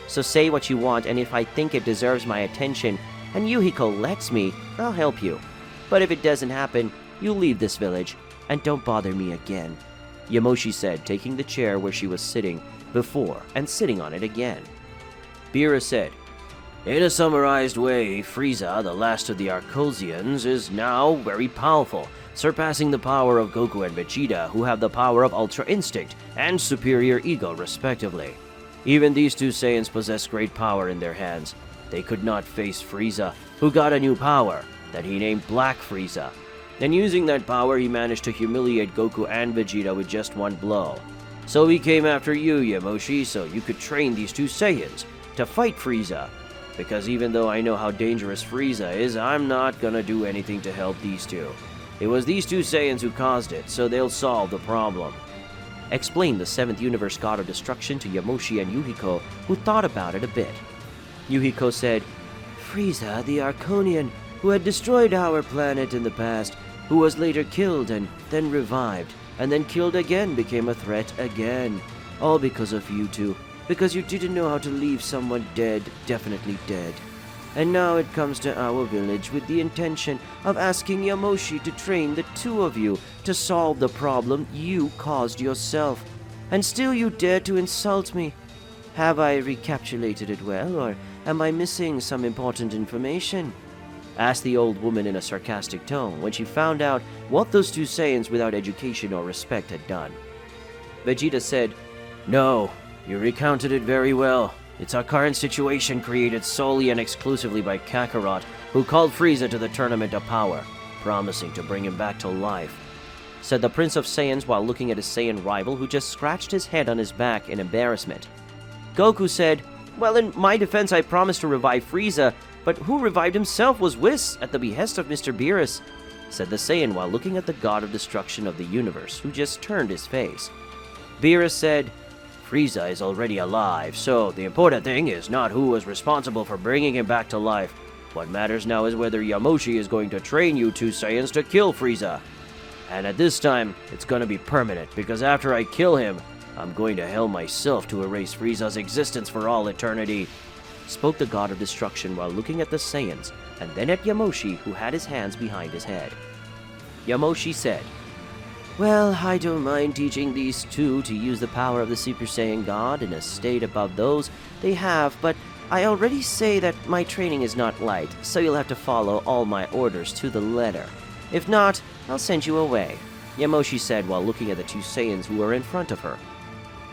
So say what you want, and if I think it deserves my attention, and Yuhiko lets me, I'll help you. But if it doesn't happen, you'll leave this village, and don't bother me again, Yamoshi said, taking the chair where she was sitting before and sitting on it again. Beerus said, In a summarized way, Frieza, the last of the Arcosians, is now very powerful, surpassing the power of Goku and Vegeta, who have the power of Ultra Instinct and Superior Ego, respectively. Even these two Saiyans possess great power in their hands. They could not face Frieza, who got a new power that he named Black Frieza. And using that power, he managed to humiliate Goku and Vegeta with just one blow. So he came after you, Yamoshi, so you could train these two Saiyans to fight Frieza. Because even though I know how dangerous Frieza is, I'm not gonna do anything to help these two. It was these two Saiyans who caused it, so they'll solve the problem. Explained the 7th Universe God of Destruction to Yamoshi and Yuhiko, who thought about it a bit. Yuhiko said, Frieza, the Arconian, who had destroyed our planet in the past,
who was later killed and then revived, and then killed again, became a threat again. All because of you two. Because you didn't know how to leave someone dead, definitely dead. And now it comes to our village with the intention of asking Yamoshi to train the two of you to solve the problem you caused yourself. And still you dare to insult me. Have I recapitulated it well, or am I missing some important information? Asked the old woman in a sarcastic tone when she found out what those two Saiyans without education or respect had done. Vegeta said, "No, you recounted it very well. It's our current situation created solely and exclusively by Kakarot, who called Frieza to the Tournament of Power, promising to bring him back to life," said the Prince of Saiyans while looking at his Saiyan rival who just scratched his head on his back in embarrassment. Goku said, "Well, in my defense I promised to revive Frieza, but who revived himself was Whis at the behest of Mr. Beerus," said the Saiyan while looking at the god of destruction of the universe who just turned his face. Beerus said, "Frieza is already alive, so the important thing is not who was responsible for bringing him back to life. What matters now is whether Yamoshi is going to train you two Saiyans to kill Frieza. And at this time, it's gonna be permanent, because after I kill him, I'm going to hell myself to erase Frieza's existence for all eternity," spoke the god of destruction while looking at the Saiyans, and then at Yamoshi, who had his hands behind his head. Yamoshi said, "Well, I don't mind teaching these two to use the power of the Super Saiyan God in a state above those they have, but I already say that my training is not light, so you'll have to follow all my orders to the letter. If not, I'll send you away," Yamoshi said while looking at the two Saiyans who were in front of her.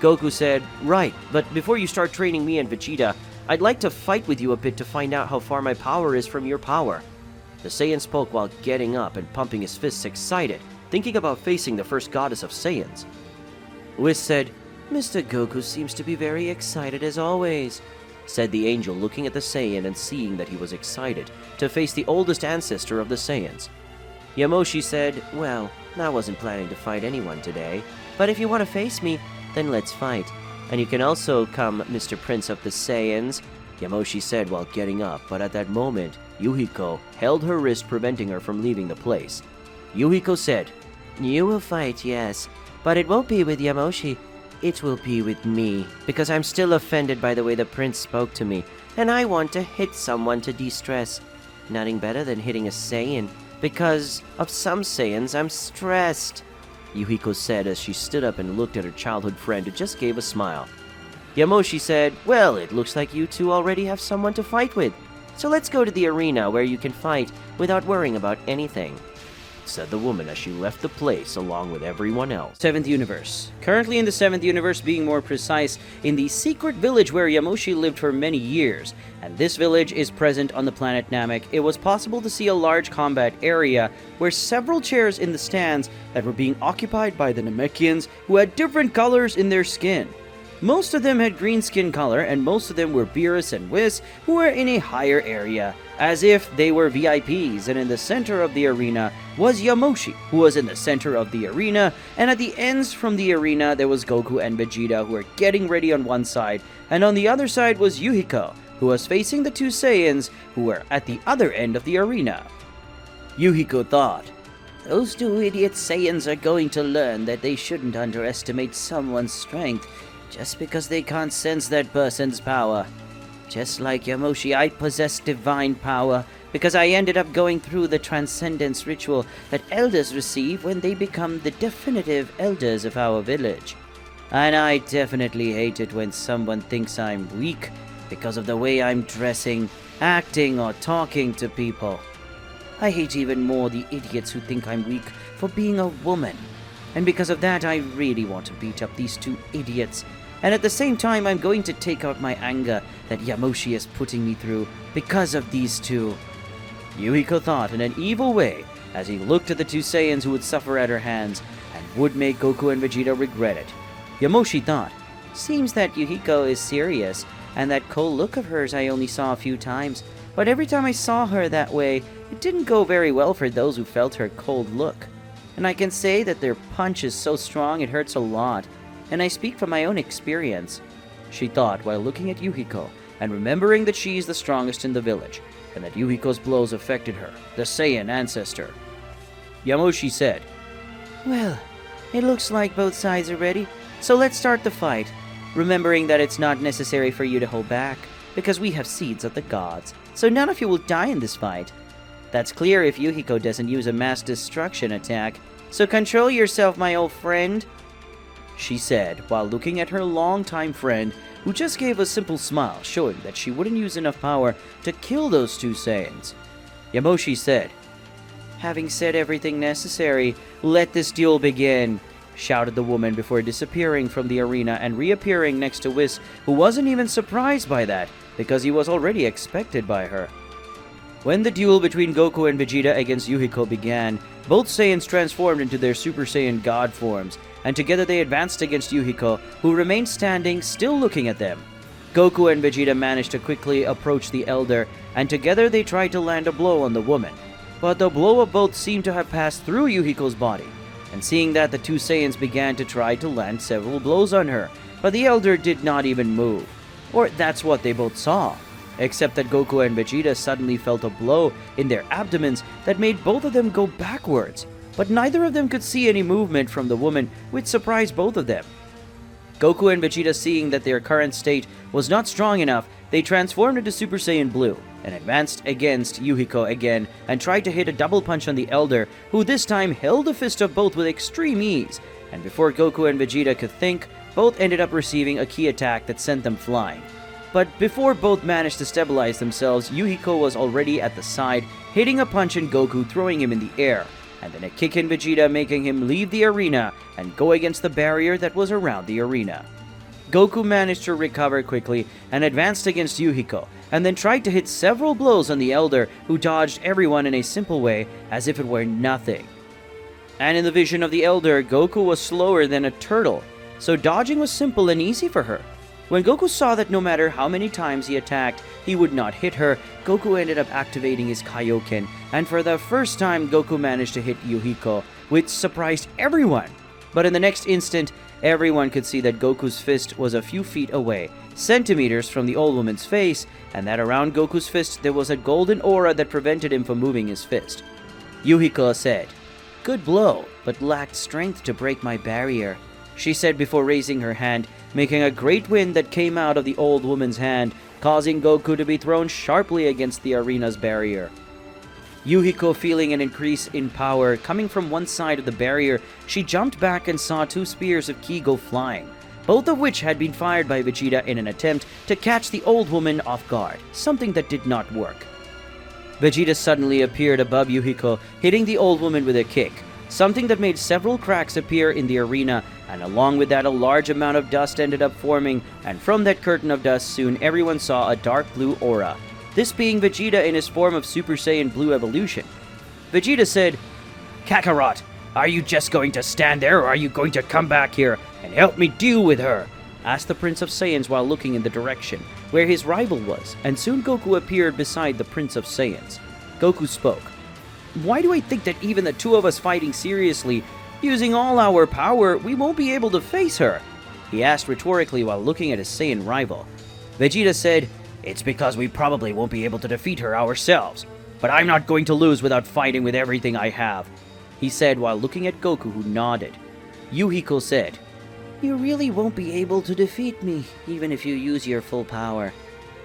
Goku said, "Right, but before you start training me and Vegeta, I'd like to fight with you a bit to find out how far my power is from your power." The Saiyan spoke while getting up and pumping his fists excited, thinking about facing the first goddess of Saiyans. Whis said, "Mr. Goku seems to be very excited as always," said the angel looking at the Saiyan and seeing that he was excited to face the oldest ancestor of the Saiyans. Yamoshi said, "Well, I wasn't planning to fight anyone today, but if you want to face me, then let's fight. And you can also come, Mr. Prince of the Saiyans," Yamoshi said while getting up, but at that moment, Yuhiko held her wrist preventing her from leaving the place. Yuhiko said, "You will fight, yes, but it won't be with Yamoshi. It will be with me, because I'm still offended by the way the prince spoke to me, and I want to hit someone to de-stress. Nothing better than hitting a Saiyan, because of some Saiyans I'm stressed," Yuhiko said as she stood up and looked at her childhood friend who just gave a smile. Yamoshi said, "Well, it looks like you two already have someone to fight with, so let's go to the arena where you can fight without worrying about anything," said the woman as she left the place along with everyone else. 7th Universe. Currently in the 7th Universe, being more precise, in the secret village where Yamoshi lived for many years, and this village is present on the planet Namek, it was possible to see a large combat area where several chairs in the stands that were being occupied by the Namekians who had different colors in their skin. Most of them had green skin color, and most of them were Beerus and Whis, who were in a higher area, as if they were VIPs, and in the center of the arena was Yamoshi, who was in the center of the arena, and at the ends from the arena there was Goku and Vegeta, who were getting ready on one side, and on the other side was Yuhiko, who was facing the two Saiyans, who were at the other end of the arena. Yuhiko thought, "Those two idiot Saiyans are going to learn that they shouldn't underestimate someone's strength, just because they can't sense that person's power. Just like Yamoshi, I possess divine power, because I ended up going through the transcendence ritual that elders receive when they become the definitive elders of our village. And I definitely hate it when someone thinks I'm weak because of the way I'm dressing, acting, or talking to people. I hate even more the idiots who think I'm weak for being a woman. And because of that, I really want to beat up these two idiots. And at the same time, I'm going to take out my anger that Yamoshi is putting me through because of these two," Yuhiko thought in an evil way as he looked at the two Saiyans who would suffer at her hands and would make Goku and Vegeta regret it. Yamoshi thought, "Seems that Yuhiko is serious, and that cold look of hers I only saw a few times, but every time I saw her that way, it didn't go very well for those who felt her cold look. And I can say that their punch is so strong it hurts a lot, and I speak from my own experience," she thought while looking at Yuhiko and remembering that she is the strongest in the village, and that Yuhiko's blows affected her, the Saiyan ancestor.
Yamoshi said,
Well, it looks like both sides are ready, so let's start the fight, remembering that it's not necessary for you to hold back, because we have seeds of the gods, so none of you will die in this fight. That's clear if Yuhiko doesn't use a mass destruction attack, so control yourself, my old friend, she said, while looking at her longtime friend, who just gave a simple smile, showing that she wouldn't use enough power to kill those two Saiyans.
Yamoshi said,
Having said everything necessary, let this duel begin, shouted the woman before disappearing from the arena and reappearing next to Whis, who wasn't even surprised by that, because he was already expected by her. When the duel between Goku and Vegeta against Yuhiko began, both Saiyans transformed into their Super Saiyan God forms, and together they advanced against Yuhiko, who remained standing, still looking at them. Goku and Vegeta managed to quickly approach the Elder, and together they tried to land a blow on the woman. But the blow of both seemed to have passed through Yuhiko's body, and seeing that, the two Saiyans began to try to land several blows on her, but the Elder did not even move. Or that's what they both saw. Except that Goku and Vegeta suddenly felt a blow in their abdomens that made both of them go backwards, but neither of them could see any movement from the woman, which surprised both of them. Goku and Vegeta, seeing that their current state was not strong enough, they transformed into Super Saiyan Blue and advanced against Yuhiko again and tried to hit a double punch on the Elder, who this time held a fist of both with extreme ease, and before Goku and Vegeta could think, both ended up receiving a key attack that sent them flying. But before both managed to stabilize themselves, Yuhiko was already at the side, hitting a punch in Goku, throwing him in the air, and then a kick in Vegeta, making him leave the arena and go against the barrier that was around the arena. Goku managed to recover quickly and advanced against Yuhiko, and then tried to hit several blows on the Elder, who dodged everyone in a simple way as if it were nothing. And in the vision of the Elder, Goku was slower than a turtle, so dodging was simple and easy for her. When Goku saw that no matter how many times he attacked, he would not hit her, Goku ended up activating his Kaioken, and for the first time Goku managed to hit Yuhiko, which surprised everyone. But in the next instant, everyone could see that Goku's fist was a few feet away, centimeters from the old woman's face, and that around Goku's fist there was a golden aura that prevented him from moving his fist. Yuhiko said, "Good blow, but lacked strength to break my barrier," she said before raising her hand, making a great wind that came out of the old woman's hand, causing Goku to be thrown sharply against the arena's barrier. Yuhiko, feeling an increase in power coming from one side of the barrier, she jumped back and saw two spears of ki go flying, both of which had been fired by Vegeta in an attempt to catch the old woman off guard, something that did not work. Vegeta suddenly appeared above Yuhiko, hitting the old woman with a kick, something that made several cracks appear in the arena, and along with that a large amount of dust ended up forming, and from that curtain of dust soon everyone saw a dark blue aura, this being Vegeta in his form of Super Saiyan Blue evolution. Vegeta said, "Kakarot, are you just going to stand there, or are you going to come back here and help me deal with her?" asked the Prince of Saiyans while looking in the direction where his rival was, and soon Goku appeared beside the Prince of Saiyans. Goku spoke. "Why do I think that even the two of us fighting seriously, using all our power, we won't be able to face her?" he asked rhetorically while looking at his Saiyan rival. Vegeta said, "It's because we probably won't be able to defeat her ourselves, but I'm not going to lose without fighting with everything I have," he said while looking at Goku, who nodded. Yuhiko said, "You really won't be able to defeat me, even if you use your full power.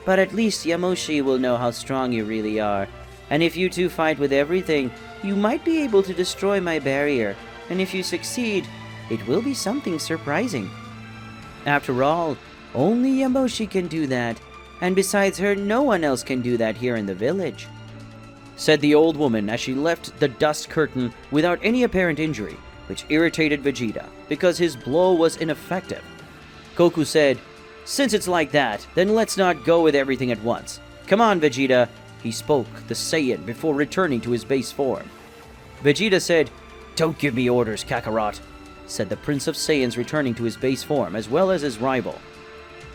But at least Yamoshi will know how strong you really are. And if you two fight with everything, you might be able to destroy my barrier. And if you succeed, it will be something surprising. After all, only Yamoshi can do that. And besides her, no one else can do that here in the village," said the old woman as she left the dust curtain without any apparent injury, which irritated Vegeta, because his blow was ineffective. Goku said, "Since it's like that, then let's not go with everything at once. Come on, Vegeta," he spoke, the Saiyan, before returning to his base form. Vegeta said, "Don't give me orders, Kakarot," said the Prince of Saiyans, returning to his base form, as well as his rival.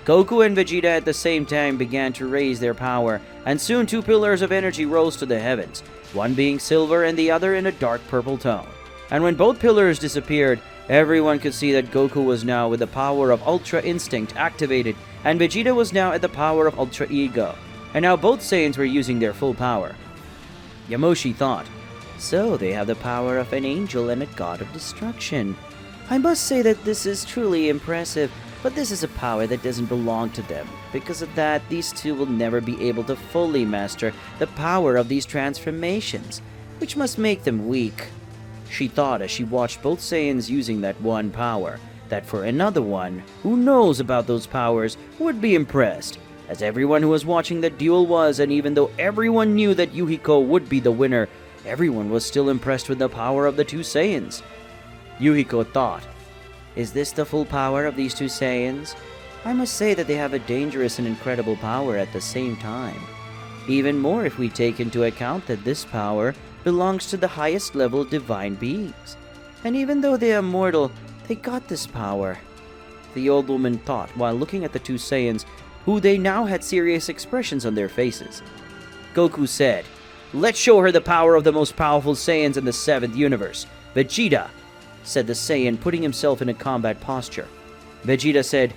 Goku and Vegeta at the same time began to raise their power, and soon two pillars of energy rose to the heavens, one being silver and the other in a dark purple tone. And when both pillars disappeared, everyone could see that Goku was now with the power of Ultra Instinct activated, and Vegeta was now at the power of Ultra Ego, and now both Saiyans were using their full power. Yamoshi thought, So they have the power of an angel and a god of destruction. I must say that this is truly impressive, but this is a power that doesn't belong to them. Because of that, these two will never be able to fully master the power of these transformations, which must make them weak. She thought as she watched both Saiyans using that one power, that for another one, who knows about those powers, would be impressed, as everyone who was watching the duel was, and even though everyone knew that Yuhiko would be the winner, everyone was still impressed with the power of the two Saiyans. Yuhiko thought, is this the full power of these two Saiyans? I must say that they have a dangerous and incredible power at the same time. Even more if we take into account that this power belongs to the highest level divine beings. And even though they are mortal, they got this power. The old woman thought while looking at the two Saiyans, who they now had serious expressions on their faces. Goku said, "Let's show her the power of the most powerful Saiyans in the 7th universe. Vegeta," said the Saiyan, putting himself in a combat posture. Vegeta said,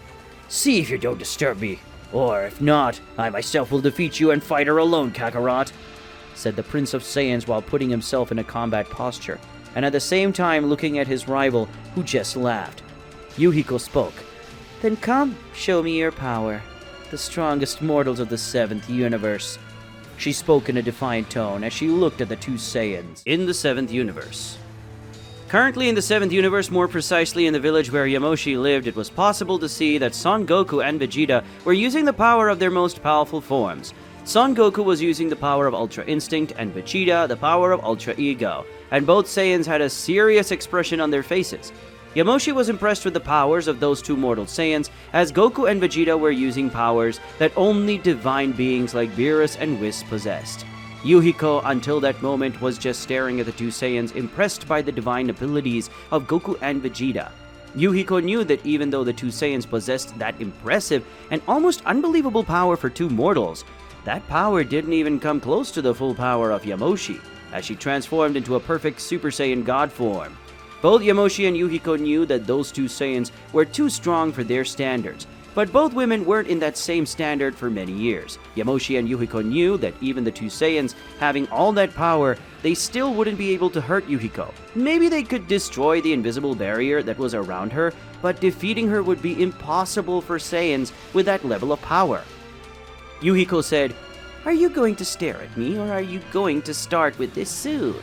"See if you don't disturb me, or if not, I myself will defeat you and fight her alone, Kakarot," said the Prince of Saiyans while putting himself in a combat posture, and at the same time looking at his rival, who just laughed. Yuhiko spoke, "Then come, show me your power, the strongest mortals of the 7th universe." She spoke in a defiant tone as she looked at the two Saiyans.
In the 7th universe. Currently in the 7th universe, more precisely in the village where Yamoshi lived, it was possible to see that Son Goku and Vegeta were using the power of their most powerful forms. Son Goku was using the power of Ultra Instinct and Vegeta the power of Ultra Ego, and both Saiyans had a serious expression on their faces. Yamoshi was impressed with the powers of those two mortal Saiyans, as Goku and Vegeta were using powers that only divine beings like Beerus and Whis possessed. Yuhiko, until that moment, was just staring at the two Saiyans, impressed by the divine abilities of Goku and Vegeta. Yuhiko knew that even though the two Saiyans possessed that impressive and almost unbelievable power for two mortals, that power didn't even come close to the full power of Yamoshi, as she transformed into a perfect Super Saiyan God form. Both Yamoshi and Yuhiko knew that those two Saiyans were too strong for their standards, but both women weren't in that same standard for many years. Yamoshi and Yuhiko knew that even the two Saiyans having all that power, they still wouldn't be able to hurt Yuhiko. Maybe they could destroy the invisible barrier that was around her, but defeating her would be impossible for Saiyans with that level of power. Yuhiko said, "Are you going to stare at me, or are you going to start with this soon?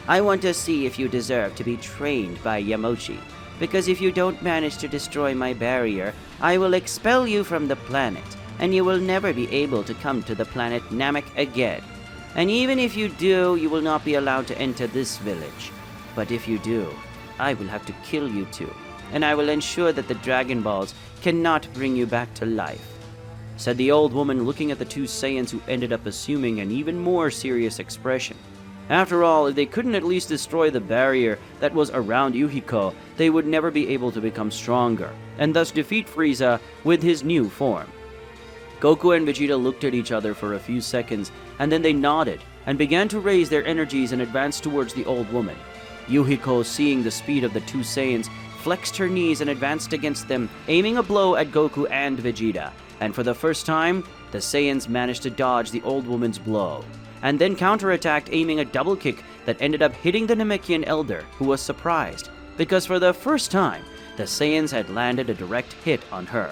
I want to see if you deserve to be trained by Yamoshi. Because if you don't manage to destroy my barrier, I will expel you from the planet, and you will never be able to come to the planet Namek again. And even if you do, you will not be allowed to enter this village. But if you do, I will have to kill you too, and I will ensure that the Dragon Balls cannot bring you back to life," said the old woman, looking at the two Saiyans, who ended up assuming an even more serious expression. After all, if they couldn't at least destroy the barrier that was around Yuhiko, they would never be able to become stronger, and thus defeat Frieza with his new form. Goku and Vegeta looked at each other for a few seconds, and then they nodded, and began to raise their energies and advance towards the old woman. Yuhiko, seeing the speed of the two Saiyans, flexed her knees and advanced against them, aiming a blow at Goku and Vegeta, and for the first time, the Saiyans managed to dodge the old woman's blow, and then counterattacked, aiming a double kick that ended up hitting the Namekian elder, who was surprised, because for the first time, the Saiyans had landed a direct hit on her.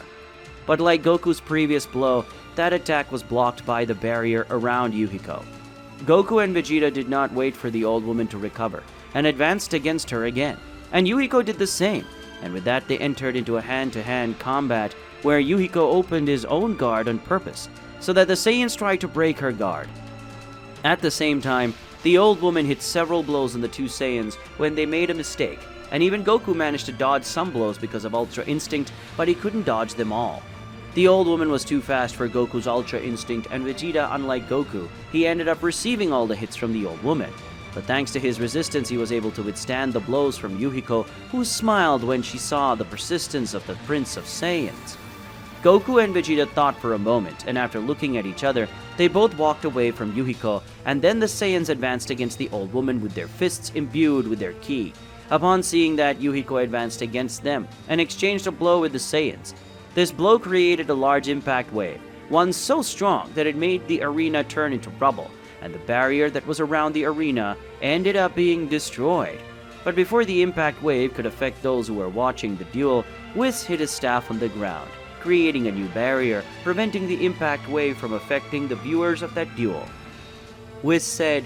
But like Goku's previous blow, that attack was blocked by the barrier around Yuhiko. Goku and Vegeta did not wait for the old woman to recover, and advanced against her again, and Yuhiko did the same, and with that they entered into a hand-to-hand combat where Yuhiko opened his own guard on purpose, so that the Saiyans tried to break her guard. At the same time, the old woman hit several blows on the two Saiyans when they made a mistake, and even Goku managed to dodge some blows because of Ultra Instinct, but he couldn't dodge them all. The old woman was too fast for Goku's Ultra Instinct, and Vegeta, unlike Goku, he ended up receiving all the hits from the old woman. But thanks to his resistance, he was able to withstand the blows from Yuhiko, who smiled when she saw the persistence of the Prince of Saiyans. Goku and Vegeta thought for a moment, and after looking at each other, they both walked away from Yuhiko, and then the Saiyans advanced against the old woman with their fists imbued with their ki. Upon seeing that, Yuhiko advanced against them, and exchanged a blow with the Saiyans. This blow created a large impact wave, one so strong that it made the arena turn into rubble,
and the barrier that was around the arena ended up being destroyed. But before the impact wave could affect those who were watching the duel, Whis hit his staff on the ground, creating a new barrier, preventing the impact wave from affecting the viewers of that duel. Whis said,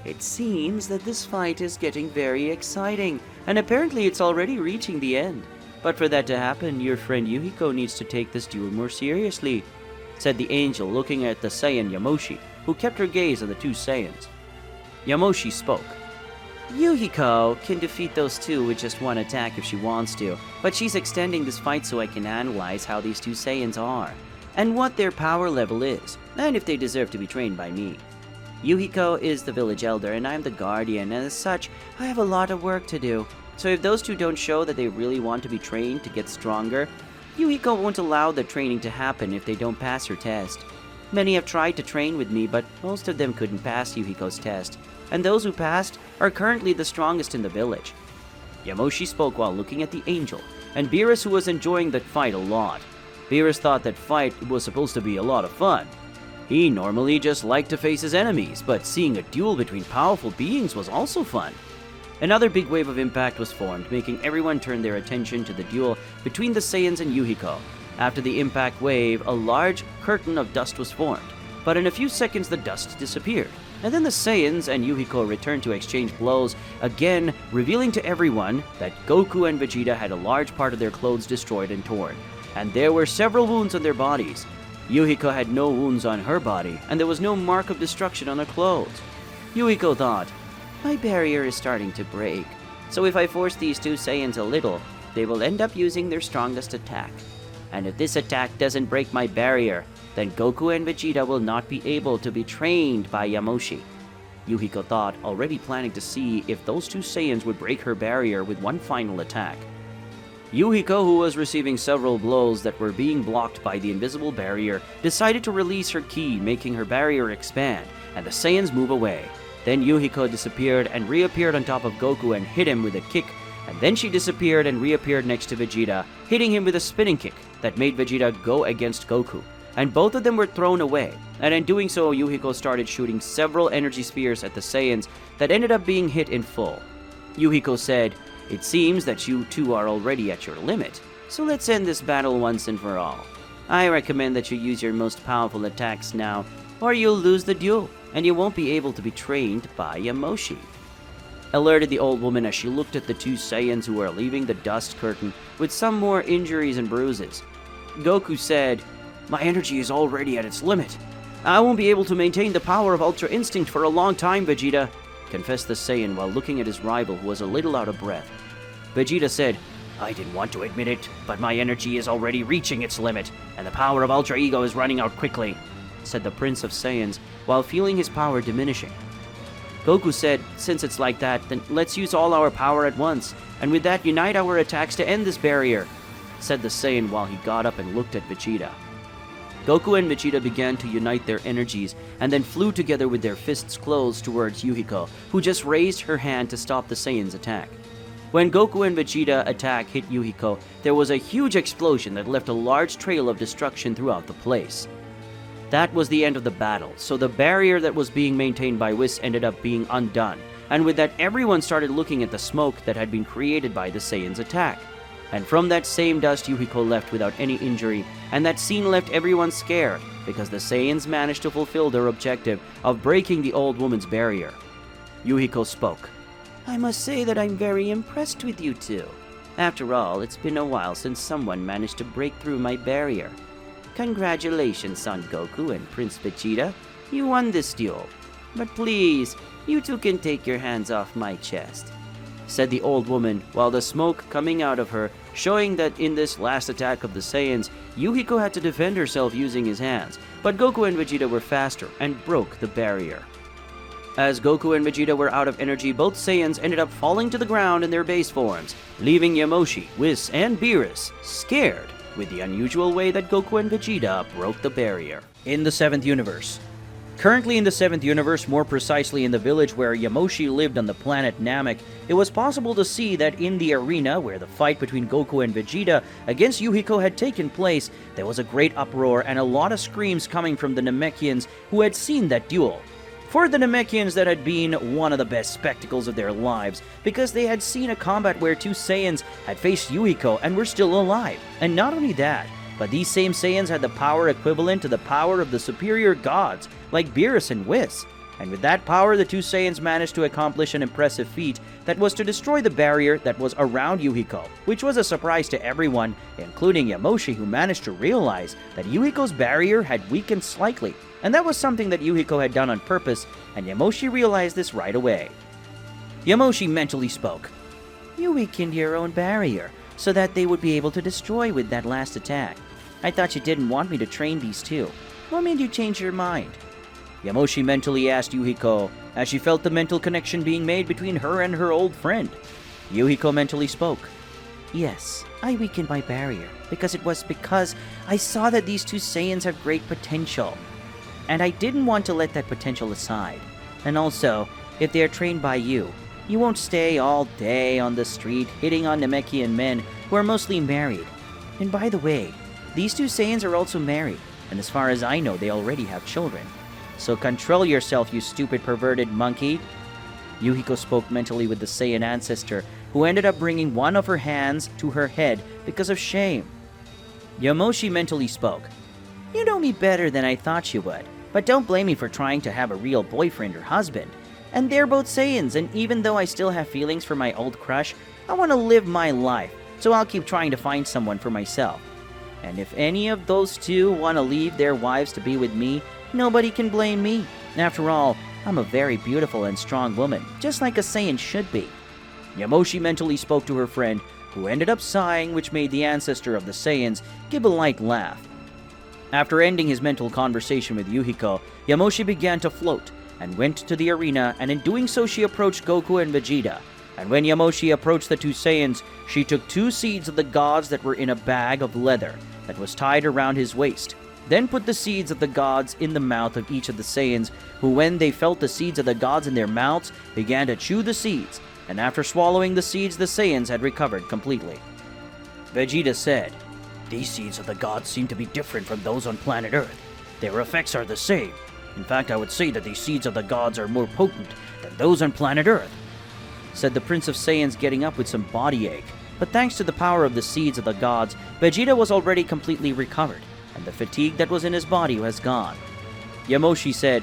"It seems that this fight is getting very exciting, and apparently it's already reaching the end. But for that to happen, your friend Yuhiko needs to take this duel more seriously," said the angel, looking at the Saiyan Yamoshi, who kept her gaze on the two Saiyans. Yamoshi spoke. "Yuhiko can defeat those two with just one attack if she wants to, but she's extending this fight so I can analyze how these two Saiyans are, and what their power level is, and if they deserve to be trained by me. Yuhiko is the village elder, and I'm the guardian, and as such, I have a lot of work to do. So if those two don't show that they really want to be trained to get stronger, Yuhiko won't allow the training to happen if they don't pass her test. Many have tried to train with me, but most of them couldn't pass Yuhiko's test, and those who passed are currently the strongest in the village." Yamoshi spoke while looking at the angel, and Beerus, who was enjoying the fight a lot. Beerus thought that fight was supposed to be a lot of fun. He normally just liked to face his enemies, but seeing a duel between powerful beings was also fun. Another big wave of impact was formed, making everyone turn their attention to the duel between the Saiyans and Yuhiko. After the impact wave, a large curtain of dust was formed, but in a few seconds the dust disappeared, and then the Saiyans and Yuhiko returned to exchange blows, again revealing to everyone that Goku and Vegeta had a large part of their clothes destroyed and torn, and there were several wounds on their bodies. Yuhiko had no wounds on her body, and there was no mark of destruction on her clothes. Yuhiko thought, "My barrier is starting to break, so if I force these two Saiyans a little, they will end up using their strongest attack. And if this attack doesn't break my barrier, then Goku and Vegeta will not be able to be trained by Yamoshi." Yuhiko thought, already planning to see if those two Saiyans would break her barrier with one final attack. Yuhiko, who was receiving several blows that were being blocked by the invisible barrier, decided to release her ki, making her barrier expand, and the Saiyans move away. Then Yuhiko disappeared and reappeared on top of Goku and hit him with a kick, and then she disappeared and reappeared next to Vegeta, hitting him with a spinning kick that made Vegeta go against Goku, and both of them were thrown away, and in doing so, Yuhiko started shooting several energy spheres at the Saiyans that ended up being hit in full. Yuhiko said, "It seems that you two are already at your limit, so let's end this battle once and for all. I recommend that you use your most powerful attacks now, or you'll lose the duel, and you won't be able to be trained by Yamoshi," alerted the old woman as she looked at the two Saiyans who were leaving the dust curtain with some more injuries and bruises. Goku said, "My energy is already at its limit. I won't be able to maintain the power of Ultra Instinct for a long time, Vegeta," confessed the Saiyan while looking at his rival who was a little out of breath. Vegeta said, "I didn't want to admit it, but my energy is already reaching its limit, and the power of Ultra Ego is running out quickly," said the Prince of Saiyans while feeling his power diminishing. Goku said, "Since it's like that, then let's use all our power at once, and with that unite our attacks to end this barrier," said the Saiyan while he got up and looked at Vegeta. Goku and Vegeta began to unite their energies and then flew together with their fists closed towards Yuhiko, who just raised her hand to stop the Saiyan's attack. When Goku and Vegeta attack hit Yuhiko, there was a huge explosion that left a large trail of destruction throughout the place. That was the end of the battle, so the barrier that was being maintained by Whis ended up being undone, and with that everyone started looking at the smoke that had been created by the Saiyan's attack. And from that same dust, Yuhiko left without any injury, and that scene left everyone scared, because the Saiyans managed to fulfill their objective of breaking the old woman's barrier. Yuhiko spoke. "I must say that I'm very impressed with you two. After all, it's been a while since someone managed to break through my barrier. Congratulations, Son Goku and Prince Vegeta. You won this duel. But please, you two can take your hands off my chest," said the old woman, while the smoke coming out of her, showing that in this last attack of the Saiyans, Yuhiko had to defend herself using his hands, but Goku and Vegeta were faster and broke the barrier. As Goku and Vegeta were out of energy, both Saiyans ended up falling to the ground in their base forms, leaving Yamoshi, Whis, and Beerus scared with the unusual way that Goku and Vegeta broke the barrier. In the 7th universe. Currently in the 7th universe, more precisely in the village where Yamoshi lived on the planet Namek, it was possible to see that in the arena where the fight between Goku and Vegeta against Yuhiko had taken place, there was a great uproar and a lot of screams coming from the Namekians who had seen that duel. For the Namekians, that had been one of the best spectacles of their lives, because they had seen a combat where two Saiyans had faced Yuhiko and were still alive. And not only that, but these same Saiyans had the power equivalent to the power of the superior gods, like Beerus and Whis. And with that power, the two Saiyans managed to accomplish an impressive feat that was to destroy the barrier that was around Yuhiko, which was a surprise to everyone, including Yamoshi, who managed to realize that Yuhiko's barrier had weakened slightly, and that was something that Yuhiko had done on purpose, and Yamoshi realized this right away. Yamoshi mentally spoke. "You weakened your own barrier, so that they would be able to destroy with that last attack. I thought you didn't want me to train these two. What made you change your mind?" Yamoshi mentally asked Yuhiko, as she felt the mental connection being made between her and her old friend. Yuhiko mentally spoke. "Yes, I weakened my barrier, because I saw that these two Saiyans have great potential. And I didn't want to let that potential aside. And also, if they are trained by you, you won't stay all day on the street hitting on Namekian men who are mostly married. And by the way, these two Saiyans are also married, and as far as I know, they already have children. So control yourself, you stupid perverted monkey." Yuhiko spoke mentally with the Saiyan ancestor, who ended up bringing one of her hands to her head because of shame. Yamoshi mentally spoke. "You know me better than I thought you would, but don't blame me for trying to have a real boyfriend or husband. And they're both Saiyans, and even though I still have feelings for my old crush, I want to live my life, so I'll keep trying to find someone for myself. And if any of those two want to leave their wives to be with me, nobody can blame me. After all, I'm a very beautiful and strong woman, just like a Saiyan should be." Yamoshi mentally spoke to her friend, who ended up sighing, which made the ancestor of the Saiyans give a light laugh. After ending his mental conversation with Yuhiko, Yamoshi began to float, and went to the arena, and in doing so she approached Goku and Vegeta. And when Yamoshi approached the two Saiyans, she took 2 seeds of the gods that were in a bag of leather that was tied around his waist, then put the seeds of the gods in the mouth of each of the Saiyans, who when they felt the seeds of the gods in their mouths, began to chew the seeds, and after swallowing the seeds, the Saiyans had recovered completely. Vegeta said, "These seeds of the gods seem to be different from those on planet Earth. Their effects are the same. In fact, I would say that these seeds of the gods are more potent than those on planet Earth," said the Prince of Saiyans, getting up with some body ache. But thanks to the power of the seeds of the gods, Vegeta was already completely recovered, and the fatigue that was in his body was gone. Yamoshi said,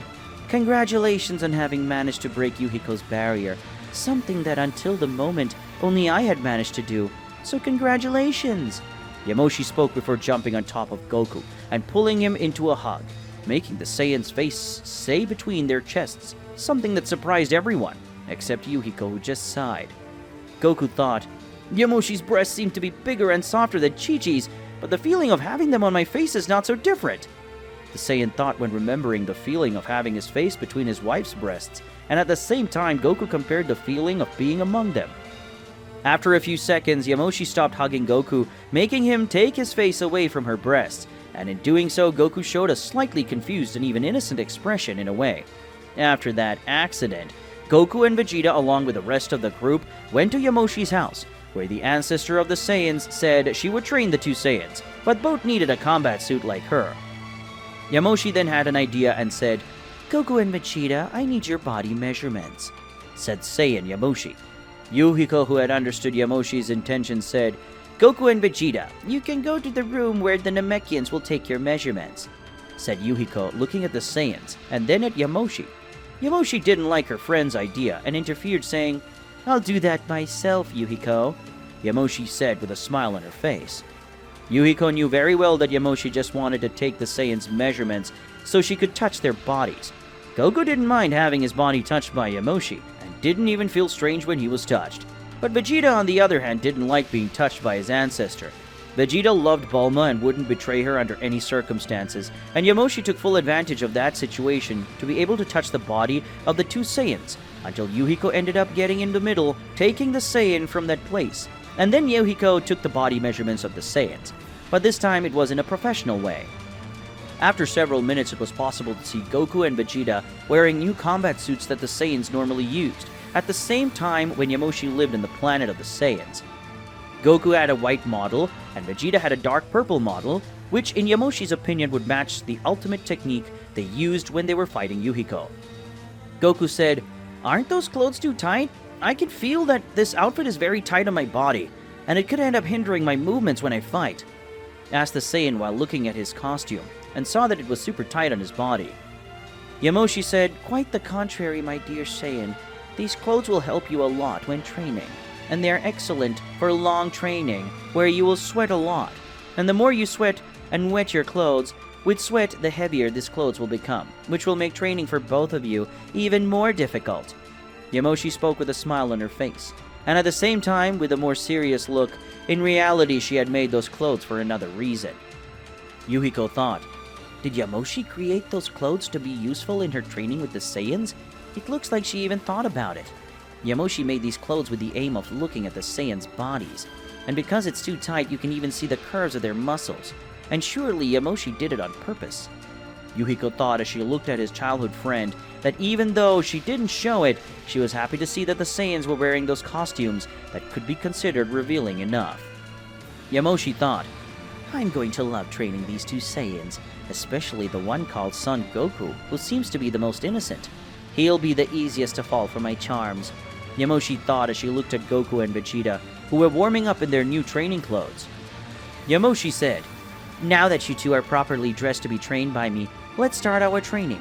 "Congratulations on having managed to break Yuhiko's barrier, something that until the moment only I had managed to do, so congratulations." Yamoshi spoke before jumping on top of Goku and pulling him into a hug, making the Saiyan's face stay between their chests, something that surprised everyone, except Yuhiko, who just sighed. Goku thought, "Yamoshi's breasts seem to be bigger and softer than Chi-Chi's, but the feeling of having them on my face is not so different." The Saiyan thought when remembering the feeling of having his face between his wife's breasts, and at the same time Goku compared the feeling of being among them. After a few seconds, Yamoshi stopped hugging Goku, making him take his face away from her breasts, and in doing so, Goku showed a slightly confused and even innocent expression in a way. After that accident, Goku and Vegeta, along with the rest of the group, went to Yamoshi's house, where the ancestor of the Saiyans said she would train the two Saiyans, but both needed a combat suit like her. Yamoshi then had an idea and said, "Goku and Vegeta, I need your body measurements," said Saiyan Yamoshi. Yuhiko, who had understood Yamoshi's intention, said, "Goku and Vegeta, you can go to the room where the Namekians will take your measurements," said Yuhiko, looking at the Saiyans, and then at Yamoshi. Yamoshi didn't like her friend's idea and interfered, saying, "I'll do that myself, Yuhiko," Yamoshi said with a smile on her face. Yuhiko knew very well that Yamoshi just wanted to take the Saiyans' measurements so she could touch their bodies. Goku didn't mind having his body touched by Yamoshi, and didn't even feel strange when he was touched. But Vegeta, on the other hand, didn't like being touched by his ancestor. Vegeta loved Bulma and wouldn't betray her under any circumstances, and Yamoshi took full advantage of that situation to be able to touch the body of the two Saiyans, until Yuhiko ended up getting in the middle, taking the Saiyan from that place. And then Yuhiko took the body measurements of the Saiyans, but this time it was in a professional way. After several minutes, it was possible to see Goku and Vegeta wearing new combat suits that the Saiyans normally used, at the same time when Yamoshi lived in the planet of the Saiyans. Goku had a white model, and Vegeta had a dark purple model, which in Yamoshi's opinion would match the ultimate technique they used when they were fighting Yuhiko. Goku said, "Aren't those clothes too tight? I can feel that this outfit is very tight on my body, and it could end up hindering my movements when I fight," asked the Saiyan while looking at his costume, and saw that it was super tight on his body. Yamoshi said, "Quite the contrary, my dear Saiyan. These clothes will help you a lot when training, and they are excellent for long training, where you will sweat a lot. And the more you sweat and wet your clothes, with sweat the heavier these clothes will become, which will make training for both of you even more difficult." Yamoshi spoke with a smile on her face, and at the same time with a more serious look. In reality, she had made those clothes for another reason. Yuhiko thought, "Did Yamoshi create those clothes to be useful in her training with the Saiyans? It looks like she even thought about it. Yamoshi made these clothes with the aim of looking at the Saiyans' bodies, and because it's too tight, you can even see the curves of their muscles. And surely Yamoshi did it on purpose." Yuhiko thought as she looked at his childhood friend that even though she didn't show it, she was happy to see that the Saiyans were wearing those costumes that could be considered revealing enough. Yamoshi thought, "I'm going to love training these two Saiyans, especially the one called Son Goku, who seems to be the most innocent. He'll be the easiest to fall for my charms," Yamoshi thought as she looked at Goku and Vegeta, who were warming up in their new training clothes. Yamoshi said, "Now that you two are properly dressed to be trained by me, let's start our training.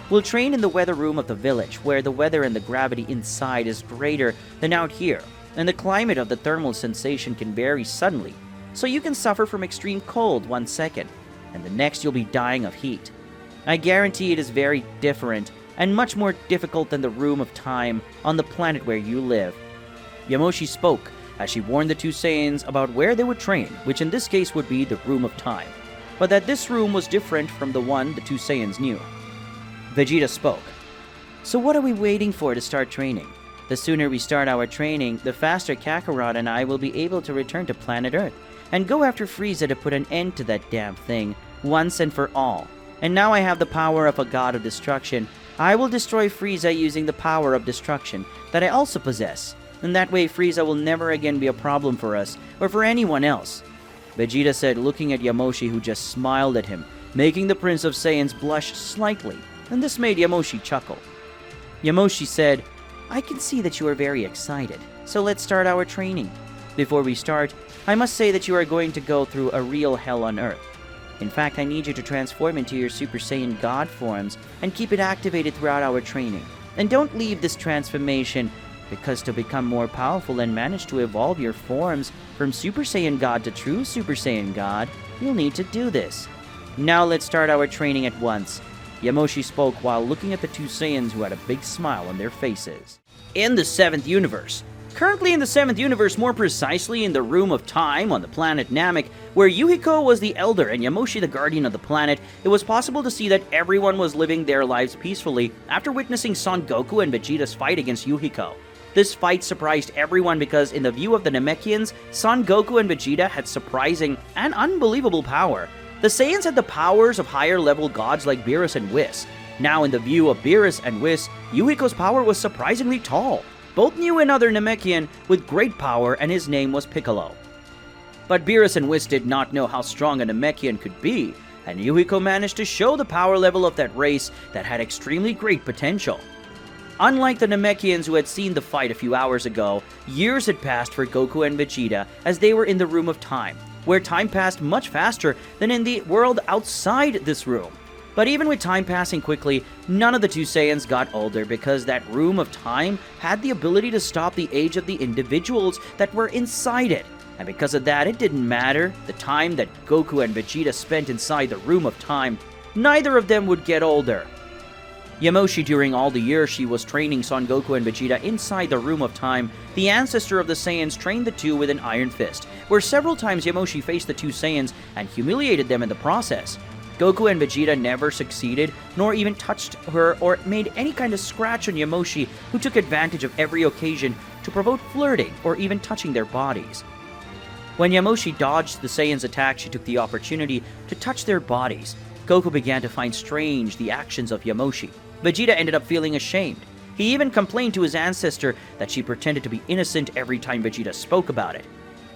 We'll train in the weather room of the village, where the weather and the gravity inside is greater than out here, and the climate of the thermal sensation can vary suddenly, so you can suffer from extreme cold 1 second, and the next you'll be dying of heat. I guarantee it is very different, and much more difficult than the room of time on the planet where you live." Yamoshi spoke as she warned the two Saiyans about where they would train, which in this case would be the room of time, but that this room was different from the one the two Saiyans knew. Vegeta spoke, "So what are we waiting for to start training? The sooner we start our training, the faster Kakarot and I will be able to return to planet Earth and go after Frieza to put an end to that damn thing once and for all. And now I have the power of a god of destruction. I will destroy Frieza using the power of destruction that I also possess, and that way Frieza will never again be a problem for us or for anyone else," Vegeta said, looking at Yamoshi, who just smiled at him, making the Prince of Saiyans blush slightly, and this made Yamoshi chuckle. Yamoshi said, "I can see that you are very excited, so let's start our training. Before we start, I must say that you are going to go through a real hell on Earth. In fact, I need you to transform into your Super Saiyan God forms and keep it activated throughout our training. And don't leave this transformation, because to become more powerful and manage to evolve your forms from Super Saiyan God to true Super Saiyan God, you'll need to do this. Now let's start our training at once," Yamoshi spoke while looking at the two Saiyans, who had a big smile on their faces. In the 7th universe. Currently in the 7th universe, more precisely in the Room of Time on the planet Namek, where Yuhiko was the Elder and Yamoshi the Guardian of the planet, it was possible to see that everyone was living their lives peacefully after witnessing Son Goku and Vegeta's fight against Yuhiko. This fight surprised everyone because in the view of the Namekians, Son Goku and Vegeta had surprising and unbelievable power. The Saiyans had the powers of higher level gods like Beerus and Whis. Now in the view of Beerus and Whis, Yuhiko's power was surprisingly tall. Both knew another Namekian with great power, and his name was Piccolo. But Beerus and Whis did not know how strong a Namekian could be, and Yuhiko managed to show the power level of that race that had extremely great potential. Unlike the Namekians who had seen the fight a few hours ago, years had passed for Goku and Vegeta as they were in the Room of Time, where time passed much faster than in the world outside this room. But even with time passing quickly, none of the two Saiyans got older because that Room of Time had the ability to stop the age of the individuals that were inside it. And because of that, it didn't matter the time that Goku and Vegeta spent inside the Room of Time, neither of them would get older. Yamoshi, during all the years she was training Son Goku and Vegeta inside the Room of Time, the ancestor of the Saiyans trained the two with an iron fist, where several times Yamoshi faced the two Saiyans and humiliated them in the process. Goku and Vegeta never succeeded, nor even touched her or made any kind of scratch on Yamoshi, who took advantage of every occasion to provoke flirting or even touching their bodies. When Yamoshi dodged the Saiyans' attack, she took the opportunity to touch their bodies. Goku began to find strange the actions of Yamoshi. Vegeta ended up feeling ashamed. He even complained to his ancestor that she pretended to be innocent every time Vegeta spoke about it.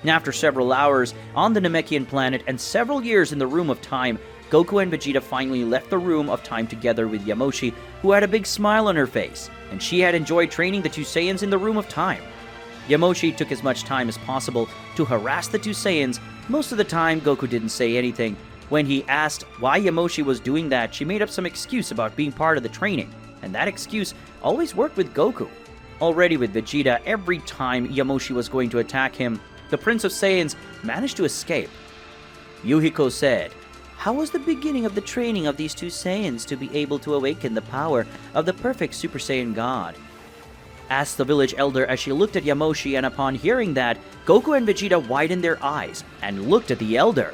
And after several hours on the Namekian planet and several years in the Room of Time,
Goku and Vegeta finally left the room of time together with Yamoshi, who had a big smile on her face, and she had enjoyed training the two Saiyans in the room of time. Yamoshi took as much time as possible to harass the two Saiyans. Most of the time, Goku didn't say anything. When he asked why Yamoshi was doing that, she made up some excuse about being part of the training, and that excuse always worked with Goku. Already with Vegeta, every time Yamoshi was going to attack him, the Prince of Saiyans managed to escape. Yuhiko said, "How was the beginning of the training of these two Saiyans to be able to awaken the power of the perfect Super Saiyan God?" asked the village elder as she looked at Yamoshi, and upon hearing that, Goku and Vegeta widened their eyes and looked at the elder.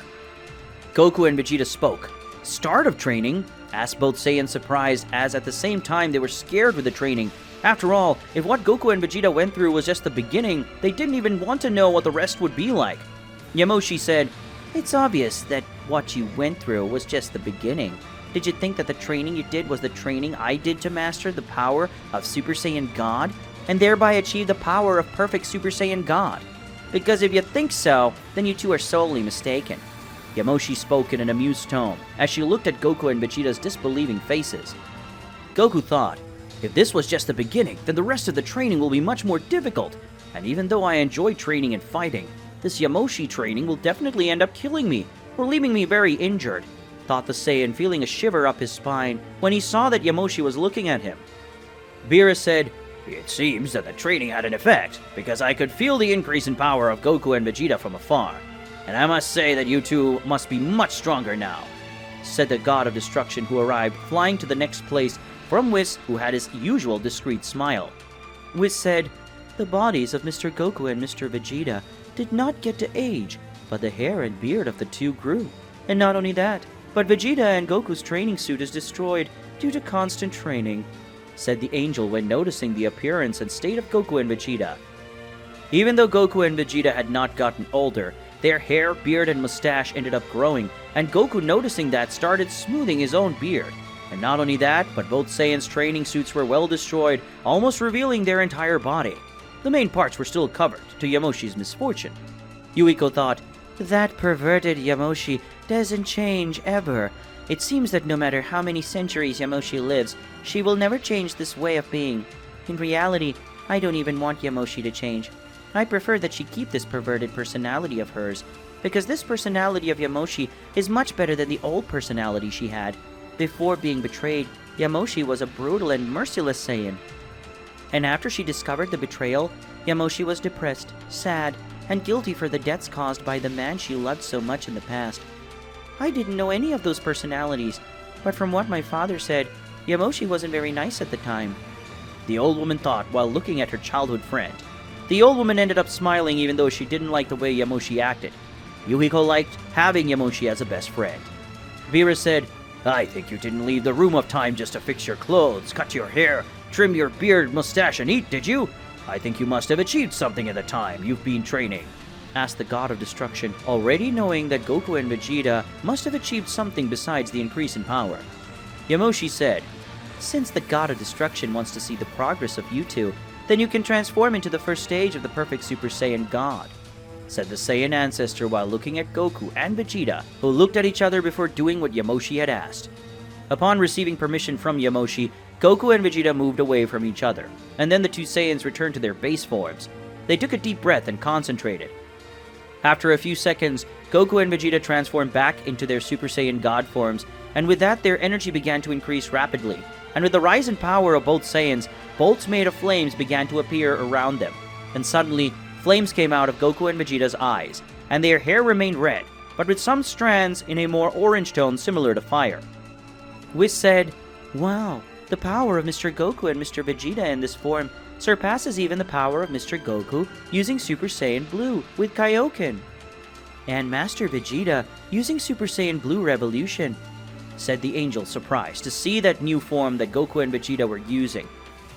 Goku and Vegeta spoke. "Start of training?" asked both Saiyans, surprised, as at the same time they were scared with the training. After all, if what Goku and Vegeta went through was just the beginning, they didn't even want to know what the rest would be like. Yamoshi said, "It's obvious that what you went through was just the beginning. Did you think that the training you did was the training I did to master the power of Super Saiyan God, and thereby achieve the power of perfect Super Saiyan God? Because if you think so, then you two are sorely mistaken." Yamoshi spoke in an amused tone, as she looked at Goku and Vegeta's disbelieving faces. Goku thought, if this was just the beginning, then the rest of the training will be much more difficult, and even though I enjoy training and fighting, this Yamoshi training will definitely end up killing me, or leaving me very injured, thought the Saiyan, feeling a shiver up his spine when he saw that Yamoshi was looking at him. Beerus said, "It seems that the training had an effect, because I could feel the increase in power of Goku and Vegeta from afar. And I must say that you two must be much stronger now," said the God of Destruction, who arrived, flying to the next place from Whis, who had his usual discreet smile. Whis said, "The bodies of Mr. Goku and Mr. Vegeta did not get to age, but the hair and beard of the two grew. And not only that, but Vegeta and Goku's training suit is destroyed due to constant training," said the angel when noticing the appearance and state of Goku and Vegeta. Even though Goku and Vegeta had not gotten older, their hair, beard, and mustache ended up growing, and Goku, noticing that, started smoothing his own beard. And not only that, but both Saiyans' training suits were well destroyed, almost revealing their entire body. The main parts were still covered, to Yamoshi's misfortune. Yuiko thought, "That perverted Yamoshi doesn't change ever. It seems that no matter how many centuries Yamoshi lives, she will never change this way of being. In reality, I don't even want Yamoshi to change. I prefer that she keep this perverted personality of hers, because this personality of Yamoshi is much better than the old personality she had. Before being betrayed, Yamoshi was a brutal and merciless Saiyan. And after she discovered the betrayal, Yamoshi was depressed, sad, and guilty for the deaths caused by the man she loved so much in the past. I didn't know any of those personalities, but from what my father said, Yamoshi wasn't very nice at the time," the old woman thought while looking at her childhood friend. The old woman ended up smiling even though she didn't like the way Yamoshi acted. Yuhiko liked having Yamoshi as a best friend. Beerus said, "I think you didn't leave the room of time just to fix your clothes, cut your hair, trim your beard, mustache, and eat, did you? I think you must have achieved something in the time you've been training," asked the God of Destruction, already knowing that Goku and Vegeta must have achieved something besides the increase in power. Yamoshi said, "Since the God of Destruction wants to see the progress of you two, then you can transform into the first stage of the perfect Super Saiyan God," said the Saiyan ancestor while looking at Goku and Vegeta, who looked at each other before doing what Yamoshi had asked. Upon receiving permission from Yamoshi, Goku and Vegeta moved away from each other, and then the two Saiyans returned to their base forms. They took a deep breath and concentrated. After a few seconds, Goku and Vegeta transformed back into their Super Saiyan God forms, and with that their energy began to increase rapidly. And with the rise in power of both Saiyans, bolts made of flames began to appear around them. And suddenly, flames came out of Goku and Vegeta's eyes, and their hair remained red, but with some strands in a more orange tone similar to fire. Whis said, "Wow, the power of Mr. Goku and Mr. Vegeta in this form surpasses even the power of Mr. Goku using Super Saiyan Blue with Kaioken. And Master Vegeta using Super Saiyan Blue Revolution," said the angel, surprised to see that new form that Goku and Vegeta were using.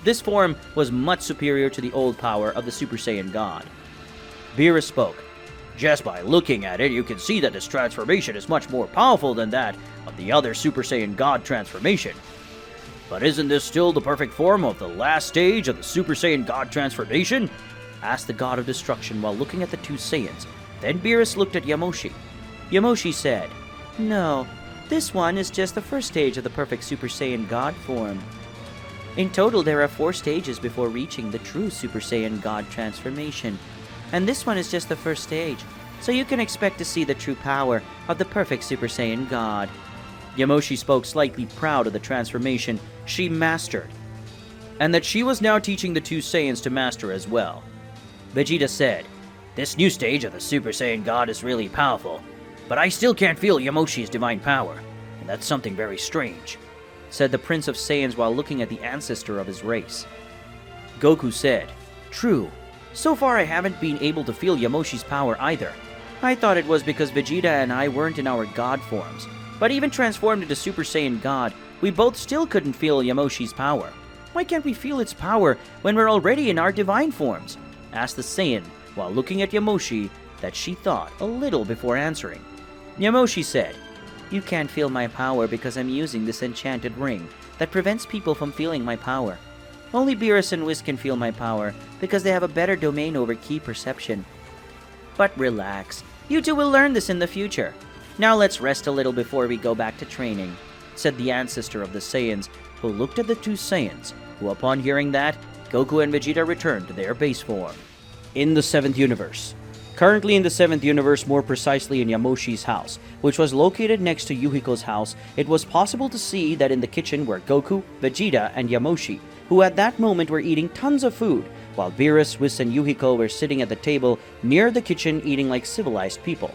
This form was much superior to the old power of the Super Saiyan God. Beerus spoke. "Just by looking at it, you can see that this transformation is much more powerful than that of the other Super Saiyan God transformation. But isn't this still the perfect form of the last stage of the Super Saiyan God transformation?" asked the God of Destruction while looking at the two Saiyans. Then Beerus looked at Yamoshi. Yamoshi said, "No,
This one is just the first stage of the perfect Super Saiyan God form. In total, there are 4 stages before reaching the true Super Saiyan God transformation, and this one is just the first stage, so you can expect to see the true power of the perfect Super Saiyan God. Yamoshi spoke slightly proud of the transformation she mastered, and that she was now teaching the 2 Saiyans to master as well. Vegeta said, "This new stage of the Super Saiyan God is really powerful, but I still can't feel Yamoshi's divine power, and that's something very strange," said the Prince of Saiyans while looking at the ancestor of his race. Goku said, "True. So far I haven't been able to feel Yamoshi's power either. I thought it was because Vegeta and I weren't in our God forms, but even transformed into Super Saiyan God, we both still couldn't feel Yamoshi's power. Why can't we feel its power when we're already in our divine forms?" asked the Saiyan while looking at Yamoshi that she thought a little before answering. Yamoshi said, "You can't feel my power because I'm using this enchanted ring that prevents people from feeling my power. Only Beerus and Whis can feel my power because they have a better domain over ki perception. But relax, you two will learn this in the future. Now let's rest a little before we go back to training," said the ancestor of the Saiyans, who looked at the 2 Saiyans, who upon hearing that, Goku and Vegeta returned to their base form. In the 7th universe. Currently in the 7th universe, more precisely in Yamoshi's house, which was located next to Yuhiko's house, it was possible to see that in the kitchen were Goku, Vegeta, and Yamoshi, who at that moment were eating tons of food, while Beerus, Whis, and Yuhiko were sitting at the table near the kitchen eating like civilized people.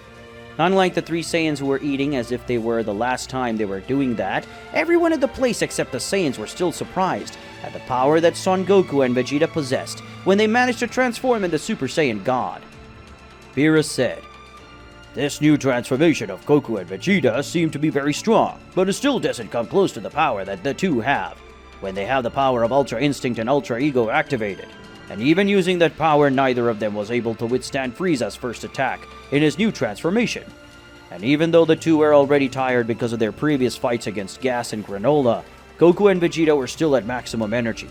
Unlike the 3 Saiyans who were eating as if they were the last time they were doing that, everyone in the place except the Saiyans were still surprised at the power that Son Goku and Vegeta possessed when they managed to transform into Super Saiyan God. Beerus said, "This new transformation of Goku and Vegeta seemed to be very strong, but it still doesn't come close to the power that the 2 have, when they have the power of Ultra Instinct and Ultra Ego activated. And even using that power, neither of them was able to withstand Frieza's first attack in his new transformation. And even though the 2 were already tired because of their previous fights against Gas and Granola, Goku and Vegeta were still at maximum energy.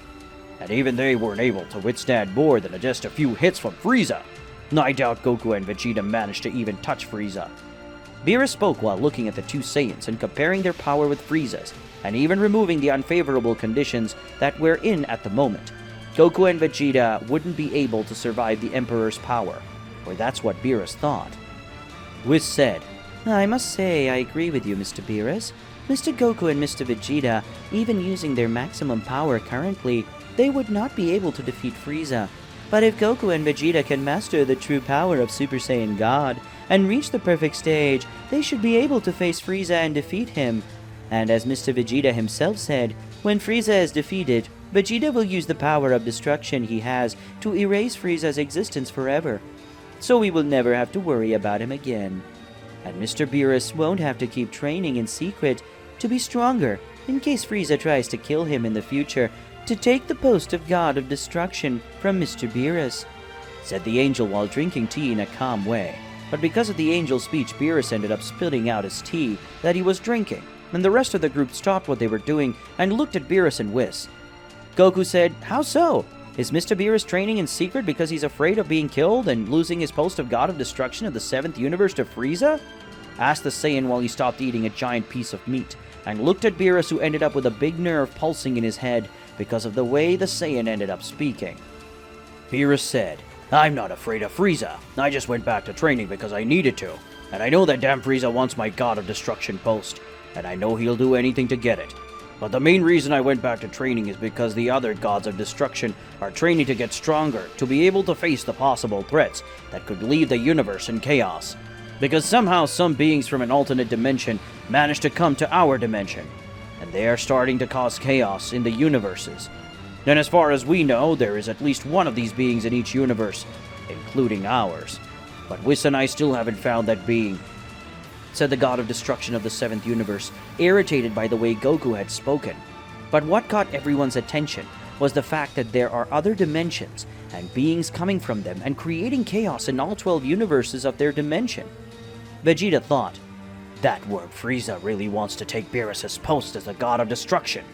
And even they weren't able to withstand more than just a few hits from Frieza. I doubt Goku and Vegeta managed to even touch Frieza." Beerus spoke while looking at the 2 Saiyans and comparing their power with Frieza's, and even removing the unfavorable conditions that we're in at the moment. Goku and Vegeta wouldn't be able to survive the Emperor's power, or that's what Beerus thought. Whis said, "I must say I agree with you, Mr. Beerus. Mr. Goku and Mr. Vegeta, even using their maximum power currently, they would not be able to defeat Frieza. But if Goku and Vegeta can master the true power of Super Saiyan God and reach the perfect stage, they should be able to face Frieza and defeat him. And as Mr. Vegeta himself said, when Frieza is defeated, Vegeta will use the power of destruction he has to erase Frieza's existence forever. So we will never have to worry about him again. And Mr. Beerus won't have to keep training in secret to be stronger in case Frieza tries to kill him in the future to take the post of God of Destruction from Mr. Beerus," said the angel while drinking tea in a calm way. But because of the angel's speech, Beerus ended up spitting out his tea that he was drinking, and the rest of the group stopped what they were doing and looked at Beerus and Whis. Goku said, "How so? Is Mr. Beerus training in secret because he's afraid of being killed and losing his post of God of Destruction of the 7th universe to Frieza?" asked the Saiyan while he stopped eating a giant piece of meat, and looked at Beerus, who ended up with a big nerve pulsing in his head because of the way the Saiyan ended up speaking. Beerus said, "I'm not afraid of Frieza. I just went back to training because I needed to. And I know that damn Frieza wants my God of Destruction post, and I know he'll do anything to get it. But the main reason I went back to training is because the other Gods of Destruction are training to get stronger to be able to face the possible threats that could leave the universe in chaos. Because somehow some beings from an alternate dimension managed to come to our dimension, and they are starting to cause chaos in the universes. And as far as we know, there is at least one of these beings in each universe, including ours. But Whis and I still haven't found that being," said the God of Destruction of the 7th universe, irritated by the way Goku had spoken. But what caught everyone's attention was the fact that there are other dimensions and beings coming from them and creating chaos in all 12 universes of their dimension. Vegeta thought, "That worm Frieza really wants to take Beerus' post as the God of Destruction.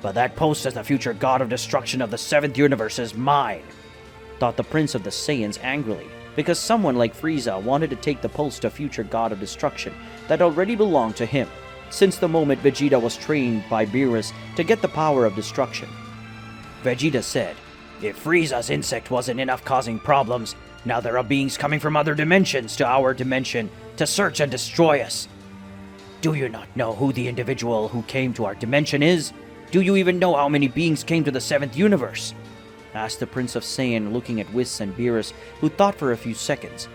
But that post as the future God of Destruction of the 7th universe is mine," thought the Prince of the Saiyans angrily, because someone like Frieza wanted to take the post of future God of Destruction that already belonged to him,
since the moment Vegeta was trained by Beerus to get the power of destruction. Vegeta said, "If Frieza's insect wasn't enough causing problems, now there are beings coming from other dimensions to our dimension to search and destroy us. Do you not know who the individual who came to our dimension is? Do you even know how many beings came to the 7th universe?" asked the Prince of Saiyan, looking at Whis and Beerus, who thought for a few seconds.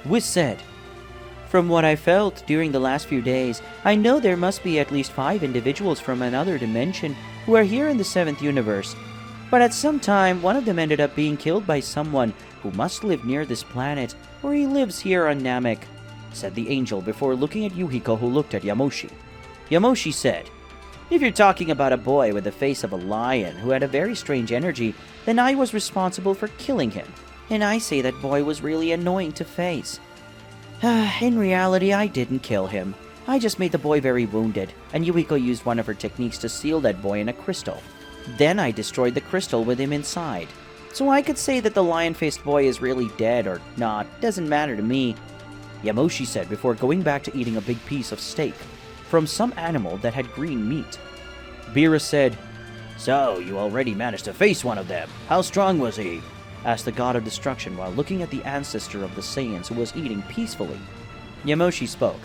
Whis said, "From what I felt during the last few days, I know there must be at least 5 individuals from another dimension who are here in the 7th universe. But at some time, one of them ended up being killed by someone who must live near this planet, or he lives here on Namek," said the angel before looking at Yuhiko, who looked at Yamoshi. Yamoshi said, "If you're talking about a boy with the face of a lion who had a very strange energy, then I was responsible for killing him. And I say that boy was really annoying to face. In reality, I didn't kill him. I just made the boy very wounded, and Yuhiko used one of her techniques to seal that boy in a crystal. Then I destroyed the crystal with him inside. So I could say that the lion-faced boy is really dead or not, doesn't matter to me," Yamoshi said before going back to eating a big piece of steak from some animal that had green meat. Beerus said, "So, you already managed to face one of them. How strong was he?" asked the God of Destruction while looking at the ancestor of the Saiyans who was eating peacefully. Yamoshi spoke.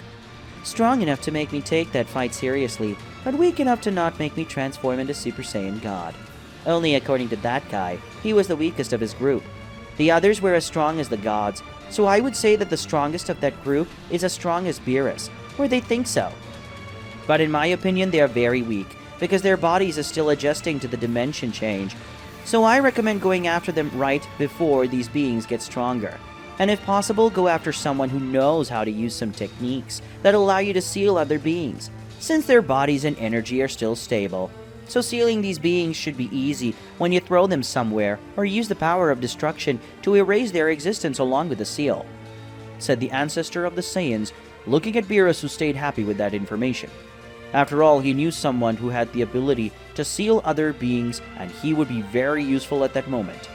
"Strong enough to make me take that fight seriously, but weak enough to not make me transform into Super Saiyan God. Only according to that guy, he was the weakest of his group. The others were as strong as the gods, so I would say that the strongest of that group is as strong as Beerus, or they think so. But in my opinion, they are very weak, because their bodies are still adjusting to the dimension change. So I recommend going after them right before these beings get stronger. And if possible, go after someone who knows how to use some techniques that allow you to seal other beings, since their bodies and energy are still stable. So sealing these beings should be easy when you throw them somewhere, or use the power of destruction to erase their existence along with the seal," said the ancestor of the Saiyans, looking at Beerus, who stayed happy with that information. After all, he knew someone who had the ability to seal other beings, and he would be very useful at that moment.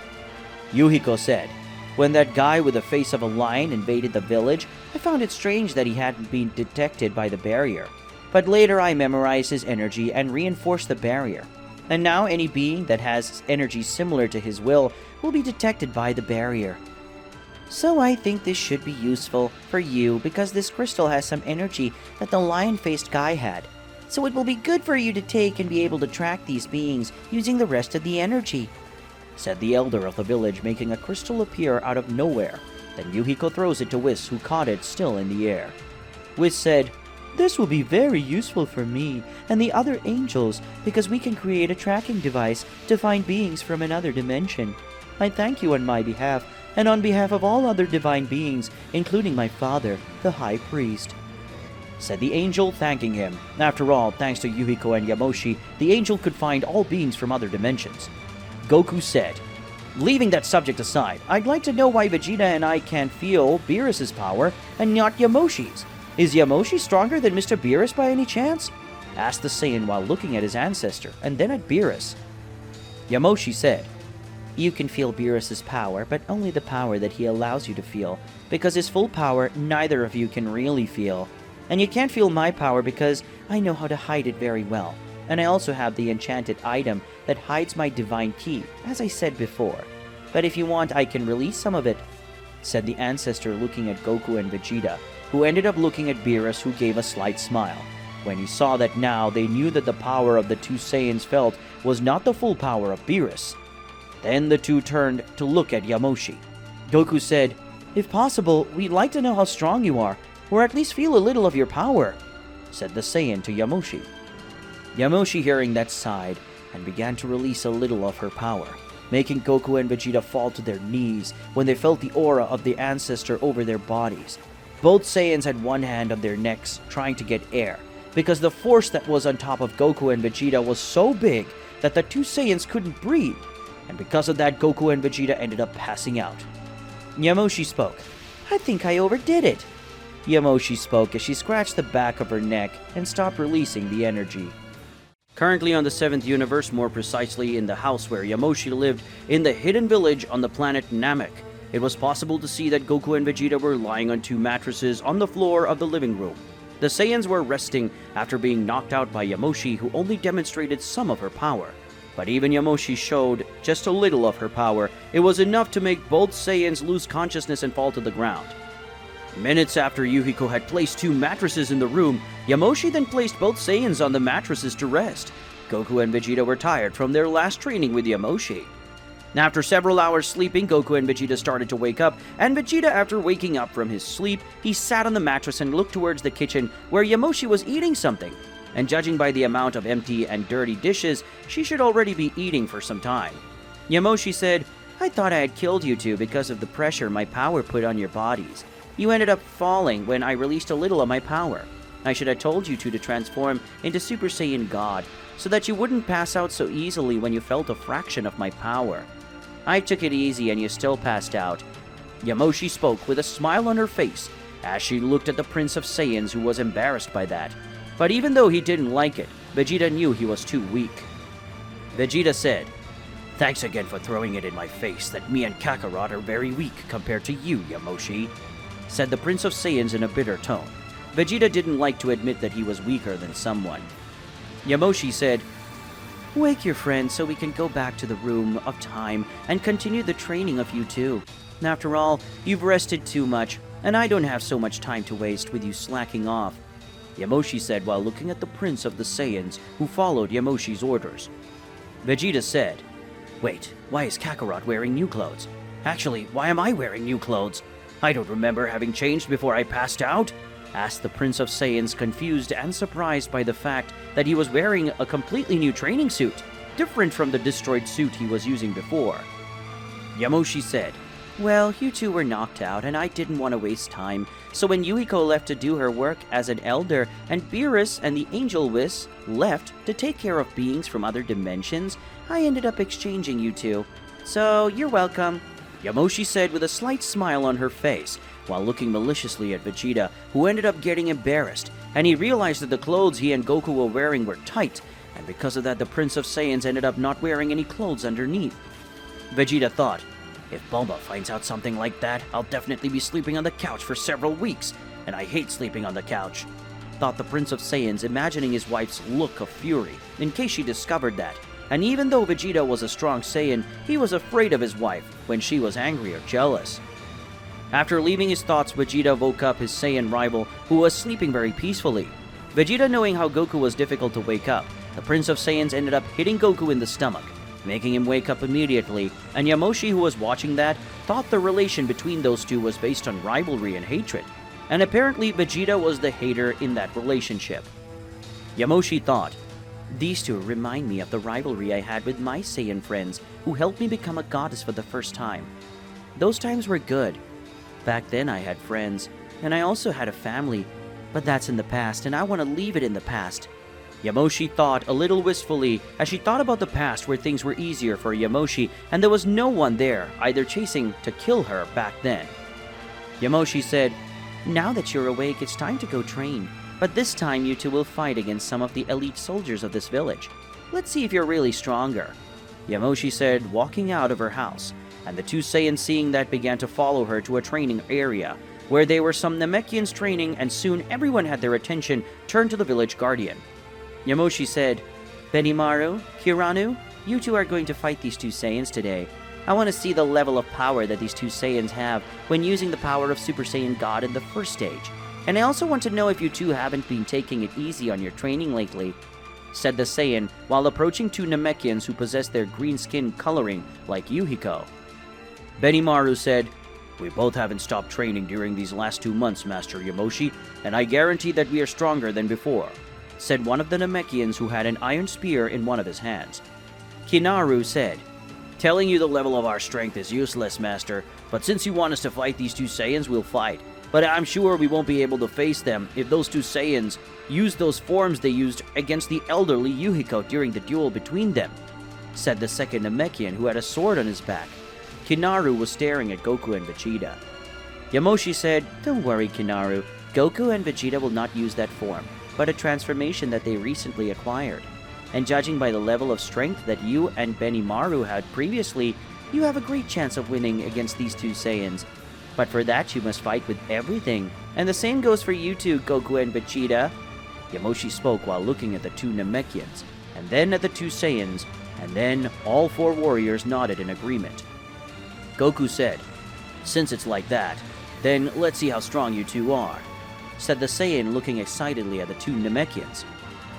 Yuhiko said, "When that guy with the face of a lion invaded the village, I found it strange that he hadn't been detected by the barrier. But later I memorized his energy and reinforced the barrier. And now any being that has energy similar to his will be detected by the barrier. So I think this should be useful for you because this crystal has some energy that the lion-faced guy had. So it will be good for you to take and be able to track these beings using the rest of the energy," said the elder of the village, making a crystal appear out of nowhere. Then Yuhiko throws it to Whis, who caught it still in the air. Whis said, "This will be very useful for me and the other angels because we can create a tracking device to find beings from another dimension. I thank you on my behalf and on behalf of all other divine beings, including my father, the High Priest," said the angel, thanking him. After all, thanks to Yuhiko and Yamoshi, the angel could find all beings from other dimensions. Goku said, "Leaving that subject aside, I'd like to know why Vegeta and I can feel Beerus' power and not Yamoshi's. Is Yamoshi stronger than Mr. Beerus by any chance?" asked the Saiyan while looking at his ancestor and then at Beerus. Yamoshi said, "You can feel Beerus' power, but only the power that he allows you to feel, because his full power neither of you can really feel. And you can't feel my power because I know how to hide it very well. And I also have the enchanted item that hides my divine ki, as I said before. But if you want, I can release some of it," said the ancestor, looking at Goku and Vegeta, who ended up looking at Beerus, who gave a slight smile when he saw that now they knew that the power of the two Saiyans felt was not the full power of Beerus. Then the two turned to look at Yamoshi. Goku said, "If possible, we'd like to know how strong you are, or at least feel a little of your power," said the Saiyan to Yamoshi. Yamoshi, hearing that, sighed and began to release a little of her power, making Goku and Vegeta fall to their knees when they felt the aura of the ancestor over their bodies. Both Saiyans had one hand on their necks trying to get air, because the force that was on top of Goku and Vegeta was so big that the two Saiyans couldn't breathe, and because of that, Goku and Vegeta ended up passing out. Yamoshi spoke. "I think I overdid it." Yamoshi spoke as she scratched the back of her neck and stopped releasing the energy. Currently on the 7th universe, more precisely in the house where Yamoshi lived in the hidden village on the planet Namek, it was possible to see that Goku and Vegeta were lying on two mattresses on the floor of the living room.
The Saiyans were resting after being knocked out by Yamoshi, who only demonstrated some of her power. But even Yamoshi showed just a little of her power. It was enough to make both Saiyans lose consciousness and fall to the ground. Minutes after Yuhiko had placed 2 mattresses in the room, Yamoshi then placed both Saiyans on the mattresses to rest. Goku and Vegeta were tired from their last training with Yamoshi. After several hours sleeping, Goku and Vegeta started to wake up, and Vegeta, after waking up from his sleep, he sat on the mattress and looked towards the kitchen where Yamoshi was eating something. And judging by the amount of empty and dirty dishes, she should already be eating for some time. Yamoshi said, "I thought I had killed you two because of the pressure my power put on your bodies. You ended up falling when I released a little of my power. I should have told you two to transform into Super Saiyan God, so that you wouldn't pass out so easily when you felt a fraction of my power. I took it easy and you still passed out." Yamoshi spoke with a smile on her face as she looked at the Prince of Saiyans, who was embarrassed by that. But even though he didn't like it, Vegeta knew he was too weak. Vegeta said, "Thanks again for throwing it in my face that me and Kakarot are very weak compared to you, Yamoshi," said the Prince of Saiyans in a bitter tone. Vegeta didn't like to admit that he was weaker than someone. Yamoshi said, "Wake your friend so we can go back to the room of time and continue the training of you two. After all, you've rested too much, and I don't have so much time to waste with you slacking off," Yamoshi said while looking at the Prince of the Saiyans, who followed Yamoshi's orders. Vegeta said, "Wait, why is Kakarot wearing new clothes? Actually, why am I wearing new clothes? I don't remember having changed before I passed out," asked the Prince of Saiyans, confused and surprised by the fact that he was wearing a completely new training suit, different from the destroyed suit he was using before. Yamoshi said, "Well, you two were knocked out and I didn't want to waste time, so when Yuhiko left to do her work as an elder and Beerus and the Angel Whis left to take care of beings from other dimensions, I ended up exchanging you two. So, you're welcome," Yamoshi said with a slight smile on her face, while looking maliciously at Vegeta, who ended up getting embarrassed, and he realized that the clothes he and Goku were wearing were tight, and because of that the Prince of Saiyans ended up not wearing any clothes underneath. Vegeta thought, "If Bulma finds out something like that, I'll definitely be sleeping on the couch for several weeks, and I hate sleeping on the couch," thought the Prince of Saiyans, imagining his wife's look of fury, in case she discovered that. And even though Vegeta was a strong Saiyan, he was afraid of his wife when she was angry or jealous. After leaving his thoughts, Vegeta woke up his Saiyan rival, who was sleeping very peacefully. Vegeta, knowing how Goku was difficult to wake up, the Prince of Saiyans ended up hitting Goku in the stomach, making him wake up immediately, and Yamoshi, who was watching that, thought the relation between those two was based on rivalry and hatred, and apparently Vegeta was the hater in that relationship. Yamoshi thought, "These two remind me of the rivalry I had with my Saiyan friends who helped me become a goddess for the first time. Those times were good. Back then I had friends, and I also had a family, but that's in the past and I want to leave it in the past." Yamoshi thought a little wistfully as she thought about the past where things were easier for Yamoshi and there was no one there either chasing to kill her back then. Yamoshi said, "Now that you're awake, it's time to go train. But this time you two will fight against some of the elite soldiers of this village. Let's see if you're really stronger," Yamoshi said, walking out of her house, and the two Saiyans, seeing that, began to follow her to a training area, where there were some Namekians training, and soon everyone had their attention turned to the village guardian. Yamoshi said, "Benimaru, Kiranu, you two are going to fight these two Saiyans today. I want to see the level of power that these two Saiyans have when using the power of Super Saiyan God in the first stage. And I also want to know if you two haven't been taking it easy on your training lately," said the Saiyan while approaching two Namekians who possessed their green skin coloring like Yuhiko. Benimaru said, "We both haven't stopped training during these last 2 months, Master Yamoshi, and I guarantee that we are stronger than before," said one of the Namekians who had an iron spear in one of his hands. Kinaru said, "Telling you the level of our strength is useless, Master, but since you want us to fight these two Saiyans, we'll fight. But I'm sure we won't be able to face them if those two Saiyans use those forms they used against the elderly Yuhiko during the duel between them," said the second Namekian, who had a sword on his back. Kinaru was staring at Goku and Vegeta. Yamoshi said, "Don't worry, Kinaru. Goku and Vegeta will not use that form, but a transformation that they recently acquired. And judging by the level of strength that you and Benimaru had previously, you have a great chance of winning against these two Saiyans.
But for that, you must fight with everything. And the same goes for you two, Goku and Vegeta.
Yamoshi spoke while looking at the two Namekians, and then at the two Saiyans, and then all four warriors nodded in agreement. Goku said, "Since it's like that, then let's see how strong you two are," said the Saiyan, looking excitedly at the two Namekians.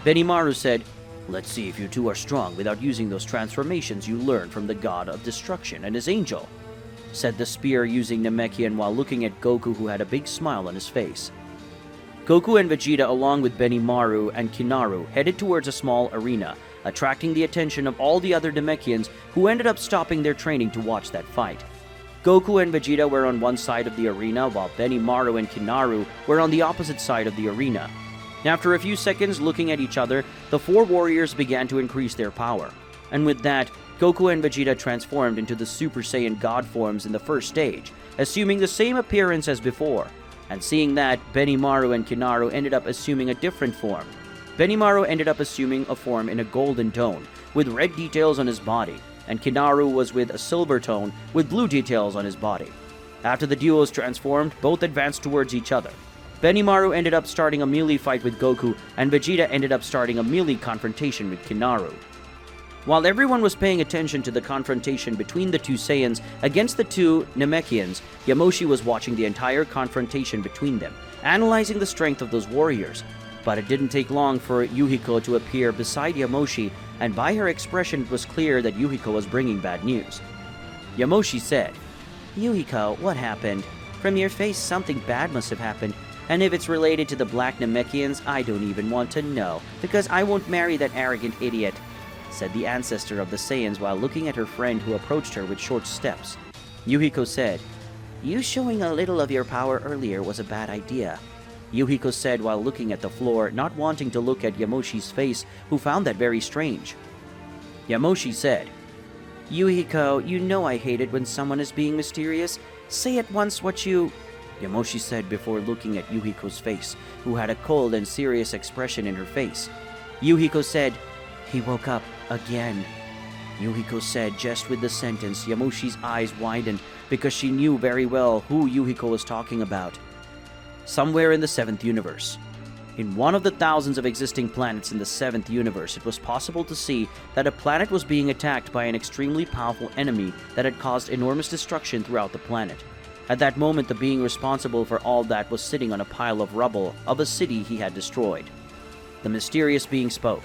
Benimaru said, "Let's see if you two are strong without using those transformations you learned from the God of Destruction and his angel," said the spear-using Namekian while looking at Goku, who had a big smile on his face. Goku and Vegeta, along with Benimaru and Kinaru, headed towards a small arena, attracting the attention of all the other Namekians, who ended up stopping their training to watch that fight. Goku and Vegeta were on one side of the arena, while Benimaru and Kinaru were on the opposite side of the arena. After a few seconds looking at each other, the four warriors began to increase their power. And with that, Goku and Vegeta transformed into the Super Saiyan God forms in the first stage, assuming the same appearance as before. And seeing that, Benimaru and Kinaru ended up assuming a different form. Benimaru ended up assuming a form in a golden tone, with red details on his body, and Kinaru was with a silver tone, with blue details on his body. After the duos transformed, both advanced towards each other. Benimaru ended up starting a melee fight with Goku, and Vegeta ended up starting a melee confrontation with Kinaru. While everyone was paying attention to the confrontation between the two Saiyans against the two Namekians, Yamoshi was watching the entire confrontation between them, analyzing the strength of those warriors. But it didn't take long for Yuhiko to appear beside Yamoshi, and by her expression it was clear that Yuhiko was bringing bad news. Yamoshi said,
Yuhiko, what happened? From your face, something bad must have happened. And if it's related to the Black Namekians, I don't even want to know, because I won't marry that arrogant idiot, said the ancestor of the Saiyans while looking at her friend, who approached her with short steps.
Yuhiko said,
You showing a little of your power earlier was a bad idea,
Yuhiko said while looking at the floor, not wanting to look at Yamoshi's face, who found that very strange. Yamoshi said,
Yuhiko, you know I hate it when someone is being mysterious. Say at once what you...
Yamoshi said before looking at Yuhiko's face, who had a cold and serious expression in her face.
Yuhiko said,
He woke up again. Yuhiko said just with the sentence. Yamoshi's eyes widened because she knew very well who Yuhiko was talking about. Somewhere in the 7th universe. In one of the thousands of existing planets in the 7th universe, it was possible to see that a planet was being attacked by an extremely powerful enemy that had caused enormous destruction throughout the planet. At that moment, the being responsible for all that was sitting on a pile of rubble of a city he had destroyed. The mysterious being spoke.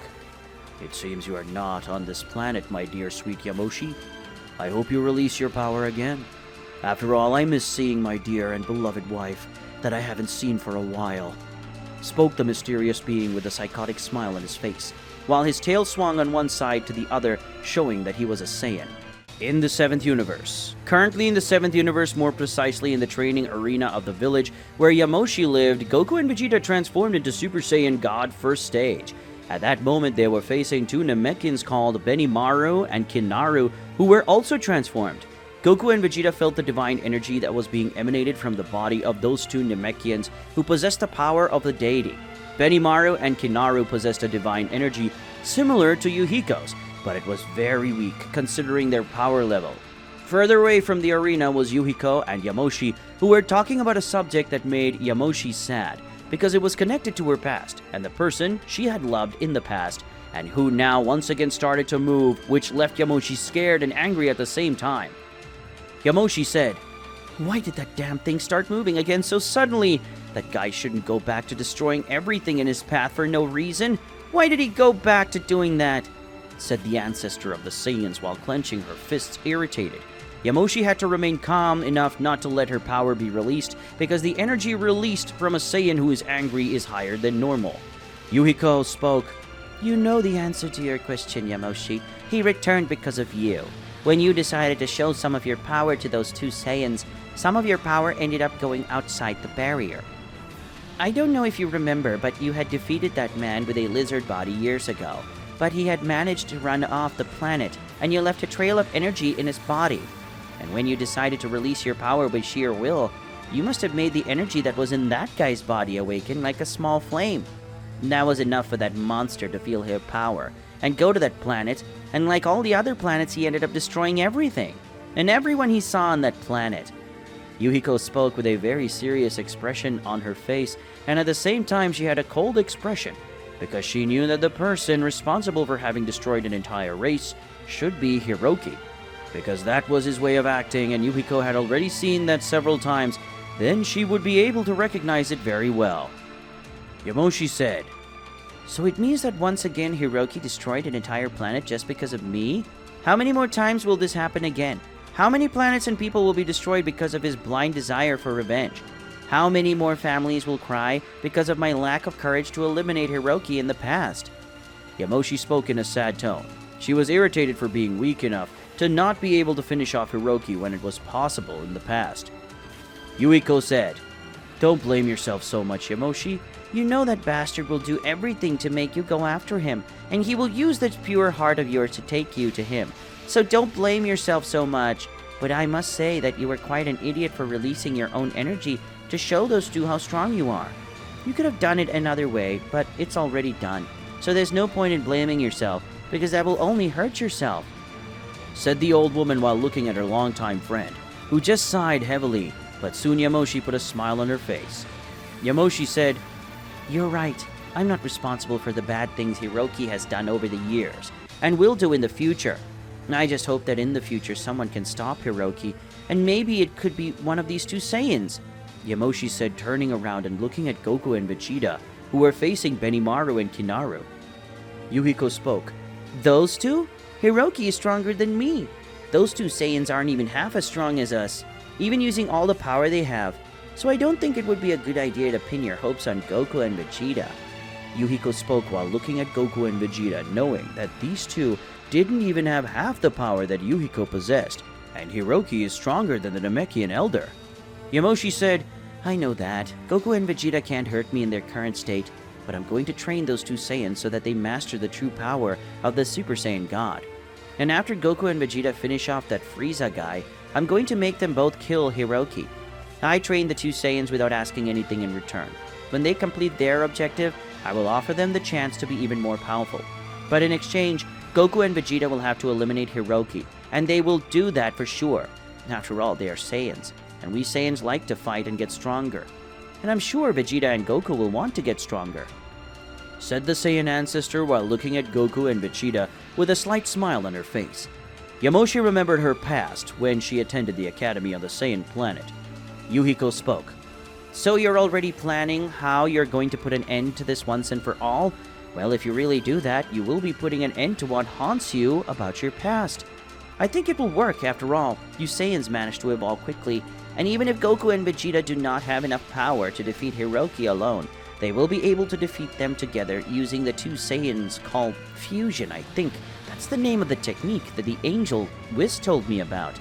"It seems you are not on this planet, my dear sweet Yamoshi. I hope you release your power again. After all, I miss seeing my dear and beloved wife that I haven't seen for a while," spoke the mysterious being with a psychotic smile on his face, while his tail swung on one side to the other, showing that he was a Saiyan. In the 7th universe. Currently in the 7th universe, more precisely in the training arena of the village where Yamoshi lived, Goku and Vegeta transformed into Super Saiyan God first stage. At that moment, they were facing two Namekians called Benimaru and Kinaru, who were also transformed. Goku and Vegeta felt the divine energy that was being emanated from the body of those two Namekians who possessed the power of the deity. Benimaru and Kinaru possessed a divine energy similar to Yuhiko's, but it was very weak considering their power level. Further away from the arena was Yuhiko and Yamoshi, who were talking about a subject that made Yamoshi sad, because it was connected to her past, and the person she had loved in the past, and who now once again started to move, which left Yamoshi scared and angry at the same time. Yamoshi said,
Why did that damn thing start moving again so suddenly? That guy shouldn't go back to destroying everything in his path for no reason. Why did he go back to doing that? Said the ancestor of the Saiyans while clenching her fists, irritated. Yamoshi had to remain calm enough not to let her power be released, because the energy released from a Saiyan who is angry is higher than normal. Yuhiko spoke.
You know the answer to your question, Yamoshi. He returned because of you. When you decided to show some of your power to those two Saiyans, some of your power ended up going outside the barrier. I don't know if you remember, but you had defeated that man with a lizard body years ago. But he had managed to run off the planet, and you left a trail of energy in his body. And when you decided to release your power by sheer will, you must have made the energy that was in that guy's body awaken like a small flame. That was enough for that monster to feel her power, and go to that planet, and like all the other planets, he ended up destroying everything, and everyone he saw on that planet.
Yuhiko spoke with a very serious expression on her face, and at the same time she had a cold expression, because she knew that the person responsible for having destroyed an entire race should be Hiroki, because that was his way of acting, and Yuhiko had already seen that several times. Then she would be able to recognize it very well. Yamoshi said,
So it means that once again Hiroki destroyed an entire planet just because of me? How many more times will this happen again? How many planets and people will be destroyed because of his blind desire for revenge? How many more families will cry because of my lack of courage to eliminate Hiroki in the past?
Yamoshi spoke in a sad tone. She was irritated for being weak enough to not be able to finish off Hiroki when it was possible in the past. Yuhiko said,
Don't blame yourself so much, Yamoshi. You know that bastard will do everything to make you go after him, and he will use that pure heart of yours to take you to him. So don't blame yourself so much. But I must say that you were quite an idiot for releasing your own energy to show those two how strong you are. You could have done it another way, but it's already done. So there's no point in blaming yourself, because that will only hurt yourself,
said the old woman while looking at her longtime friend, who just sighed heavily, but soon Yamoshi put a smile on her face. Yamoshi said,
You're right. I'm not responsible for the bad things Hiroki has done over the years, and will do in the future. I just hope that in the future someone can stop Hiroki, and maybe it could be one of these two Saiyans,
Yamoshi said, turning around and looking at Goku and Vegeta, who were facing Benimaru and Kinaru.
Yuhiko spoke. Those two? Hiroki is stronger than me. Those two Saiyans aren't even half as strong as us, even using all the power they have. So I don't think it would be a good idea to pin your hopes on Goku and Vegeta.
Yuhiko spoke while looking at Goku and Vegeta, knowing that these two didn't even have half the power that Yuhiko possessed, and Hiroki is stronger than the Namekian Elder.
Yamoshi said, I know that. Goku and Vegeta can't hurt me in their current state, but I'm going to train those two Saiyans so that they master the true power of the Super Saiyan God. And after Goku and Vegeta finish off that Frieza guy, I'm going to make them both kill Hiroki. I train the two Saiyans without asking anything in return. When they complete their objective, I will offer them the chance to be even more powerful. But in exchange, Goku and Vegeta will have to eliminate Hiroki, and they will do that for sure. After all, they are Saiyans, and we Saiyans like to fight and get stronger. And I'm sure Vegeta and Goku will want to get stronger,
said the Saiyan ancestor while looking at Goku and Vegeta with a slight smile on her face. Yamoshi remembered her past when she attended the Academy on the Saiyan planet. Yuhiko spoke.
So you're already planning how you're going to put an end to this once and for all? Well, if you really do that, you will be putting an end to what haunts you about your past. I think it will work after all. You Saiyans managed to evolve quickly, and even if Goku and Vegeta do not have enough power to defeat Hiroki alone, they will be able to defeat them together using the two Saiyans called fusion, I think. That's the name of the technique that the angel Whis told me about.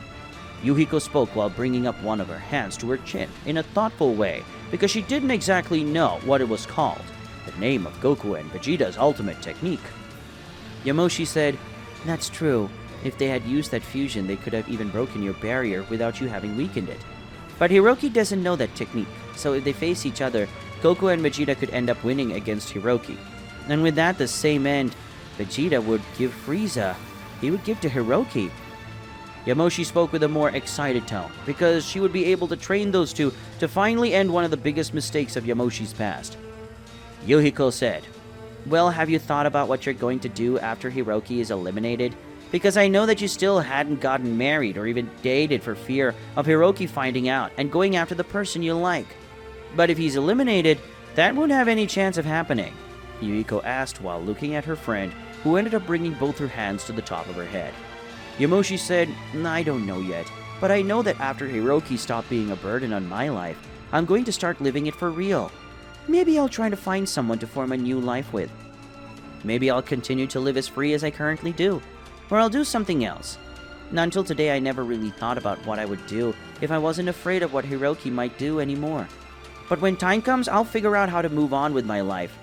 Yuhiko spoke while bringing up one of her hands to her chin in a thoughtful way, because she didn't exactly know what it was called, the name of Goku and Vegeta's ultimate technique.
Yamoshi said, That's true. If they had used that fusion, they could have even broken your barrier without you having weakened it. But Hiroki doesn't know that technique, so if they face each other, Goku and Vegeta could end up winning against Hiroki. And with that, the same end, Vegeta would give Frieza. He would give to Hiroki.
Yamoshi spoke with a more excited tone, because she would be able to train those two to finally end one of the biggest mistakes of Yamoshi's past.
Yuhiko said, Well, have you thought about what you're going to do after Hiroki is eliminated? Because I know that you still hadn't gotten married or even dated for fear of Hiroki finding out and going after the person you like.
But if he's eliminated, that won't have any chance of happening, Yuhiko asked while looking at her friend, who ended up bringing both her hands to the top of her head.
Yamoshi said, I don't know yet, but I know that after Hiroki stopped being a burden on my life, I'm going to start living it for real. Maybe I'll try to find someone to form a new life with. Maybe I'll continue to live as free as I currently do, or I'll do something else. Now, until today, I never really thought about what I would do if I wasn't afraid of what Hiroki might do anymore. But when time comes, I'll figure out how to move on with my life,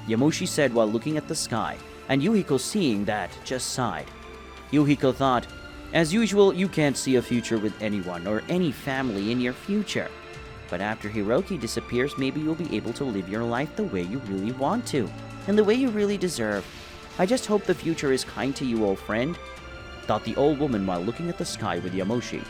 Yamoshi said while looking at the sky, and Yuhiko, seeing that, just sighed. Yuhiko thought, As usual, you can't see a future with anyone or any family in your future.
But after Hiroki disappears, maybe you'll be able to live your life the way you really want to, and the way you really deserve. I just hope the future is kind to you, old friend,
thought the old woman while looking at the sky with Yamoshi.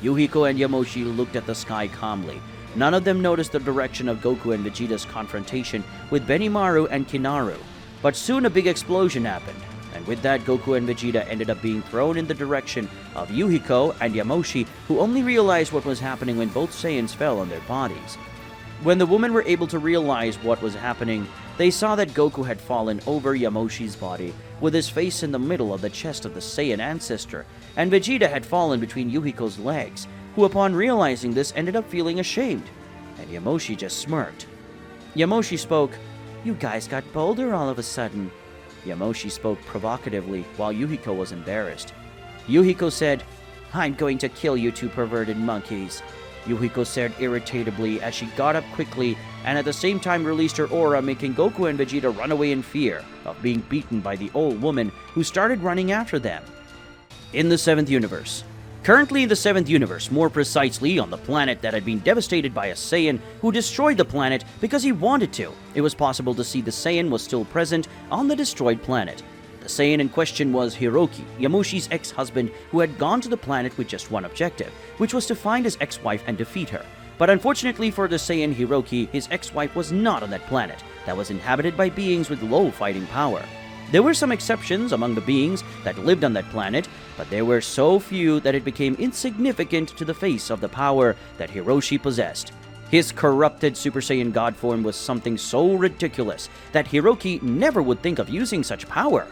Yuhiko and Yamoshi looked at the sky calmly. None of them noticed the direction of Goku and Vegeta's confrontation with Benimaru and Kinaru. But soon a big explosion happened, and with that Goku and Vegeta ended up being thrown in the direction of Yuhiko and Yamoshi, who only realized what was happening when both Saiyans fell on their bodies. When the women were able to realize what was happening, they saw that Goku had fallen over Yamoshi's body, with his face in the middle of the chest of the Saiyan ancestor, and Vegeta had fallen between Yuhiko's legs, who upon realizing this ended up feeling ashamed, and Yamoshi just smirked. Yamoshi spoke, "You guys got bolder all of a sudden." Yamoshi spoke provocatively, while Yuhiko was embarrassed. Yuhiko said, "I'm going to kill you two perverted monkeys." Yuhiko said irritably as she got up quickly and at the same time released her aura, making Goku and Vegeta run away in fear of being beaten by the old woman, who started running after them. In the 7th universe. Currently in the 7th universe, more precisely on the planet that had been devastated by a Saiyan who destroyed the planet because he wanted to, it was possible to see the Saiyan was still present on the destroyed planet. The Saiyan in question was Hiroki, Yamoshi's ex-husband, who had gone to the planet with just one objective, which was to find his ex-wife and defeat her. But unfortunately for the Saiyan Hiroki, his ex-wife was not on that planet that was inhabited by beings with low fighting power. There were some exceptions among the beings that lived on that planet, but there were so few that it became insignificant to the face of the power that Hiroshi possessed. His corrupted Super Saiyan God form was something so ridiculous that Hiroki never would think of using such power.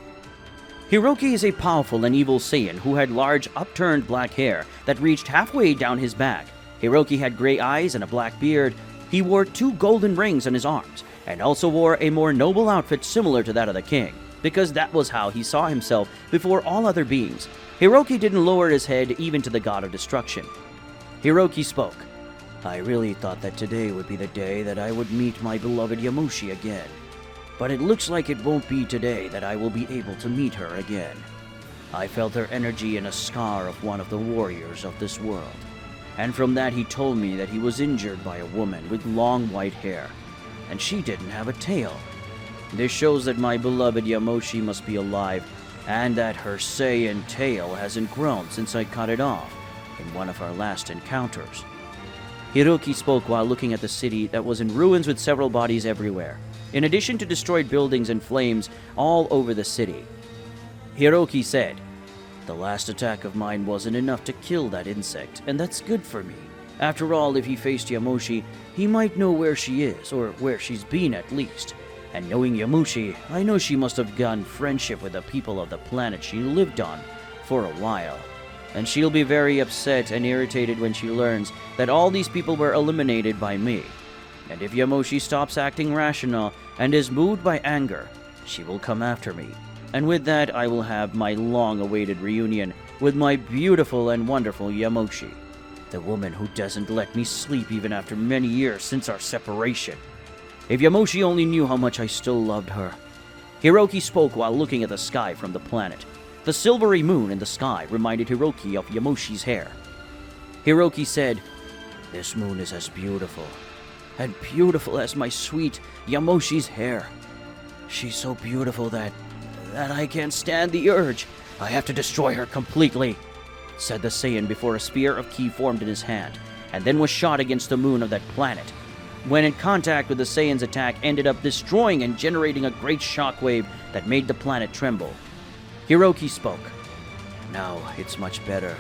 Hiroki is a powerful and evil Saiyan who had large upturned black hair that reached halfway down his back. Hiroki had gray eyes and a black beard. He wore 2 golden rings on his arms, and also wore a more noble outfit similar to that of the king, because that was how he saw himself before all other beings. Hiroki didn't lower his head even to the god of destruction. Hiroki spoke, "I really thought that today would be the day that I would meet my beloved Yamoshi again. But it looks like it won't be today that I will be able to meet her again. I felt her energy in a scar of one of the warriors of this world. And from that he told me that he was injured by a woman with long white hair, and she didn't have a tail. This shows that my beloved Yamoshi must be alive, and that her Saiyan tail hasn't grown since I cut it off in one of our last encounters." Hiroki spoke while looking at the city that was in ruins with several bodies everywhere, in addition to destroyed buildings and flames all over the city. Hiroki said, "The last attack of mine wasn't enough to kill that insect, and that's good for me. After all, if he faced Yamoshi, he might know where she is, or where she's been at least. And knowing Yamoshi, I know she must have gotten friendship with the people of the planet she lived on for a while. And she'll be very upset and irritated when she learns that all these people were eliminated by me. And if Yamoshi stops acting rational and is moved by anger, she will come after me. And with that, I will have my long-awaited reunion with my beautiful and wonderful Yamoshi, the woman who doesn't let me sleep even after many years since our separation. If Yamoshi only knew how much I still loved her." Hiroki spoke while looking at the sky from the planet. The silvery moon in the sky reminded Hiroki of Yamoshi's hair. Hiroki said, "This moon is as beautiful as my sweet Yamoshi's hair. She's so beautiful that I can't stand the urge. I have to destroy her completely," said the Saiyan before a spear of ki formed in his hand, and then was shot against the moon of that planet. When in contact with the Saiyan's attack, ended up destroying and generating a great shockwave that made the planet tremble. Hiroki spoke, "Now it's much better.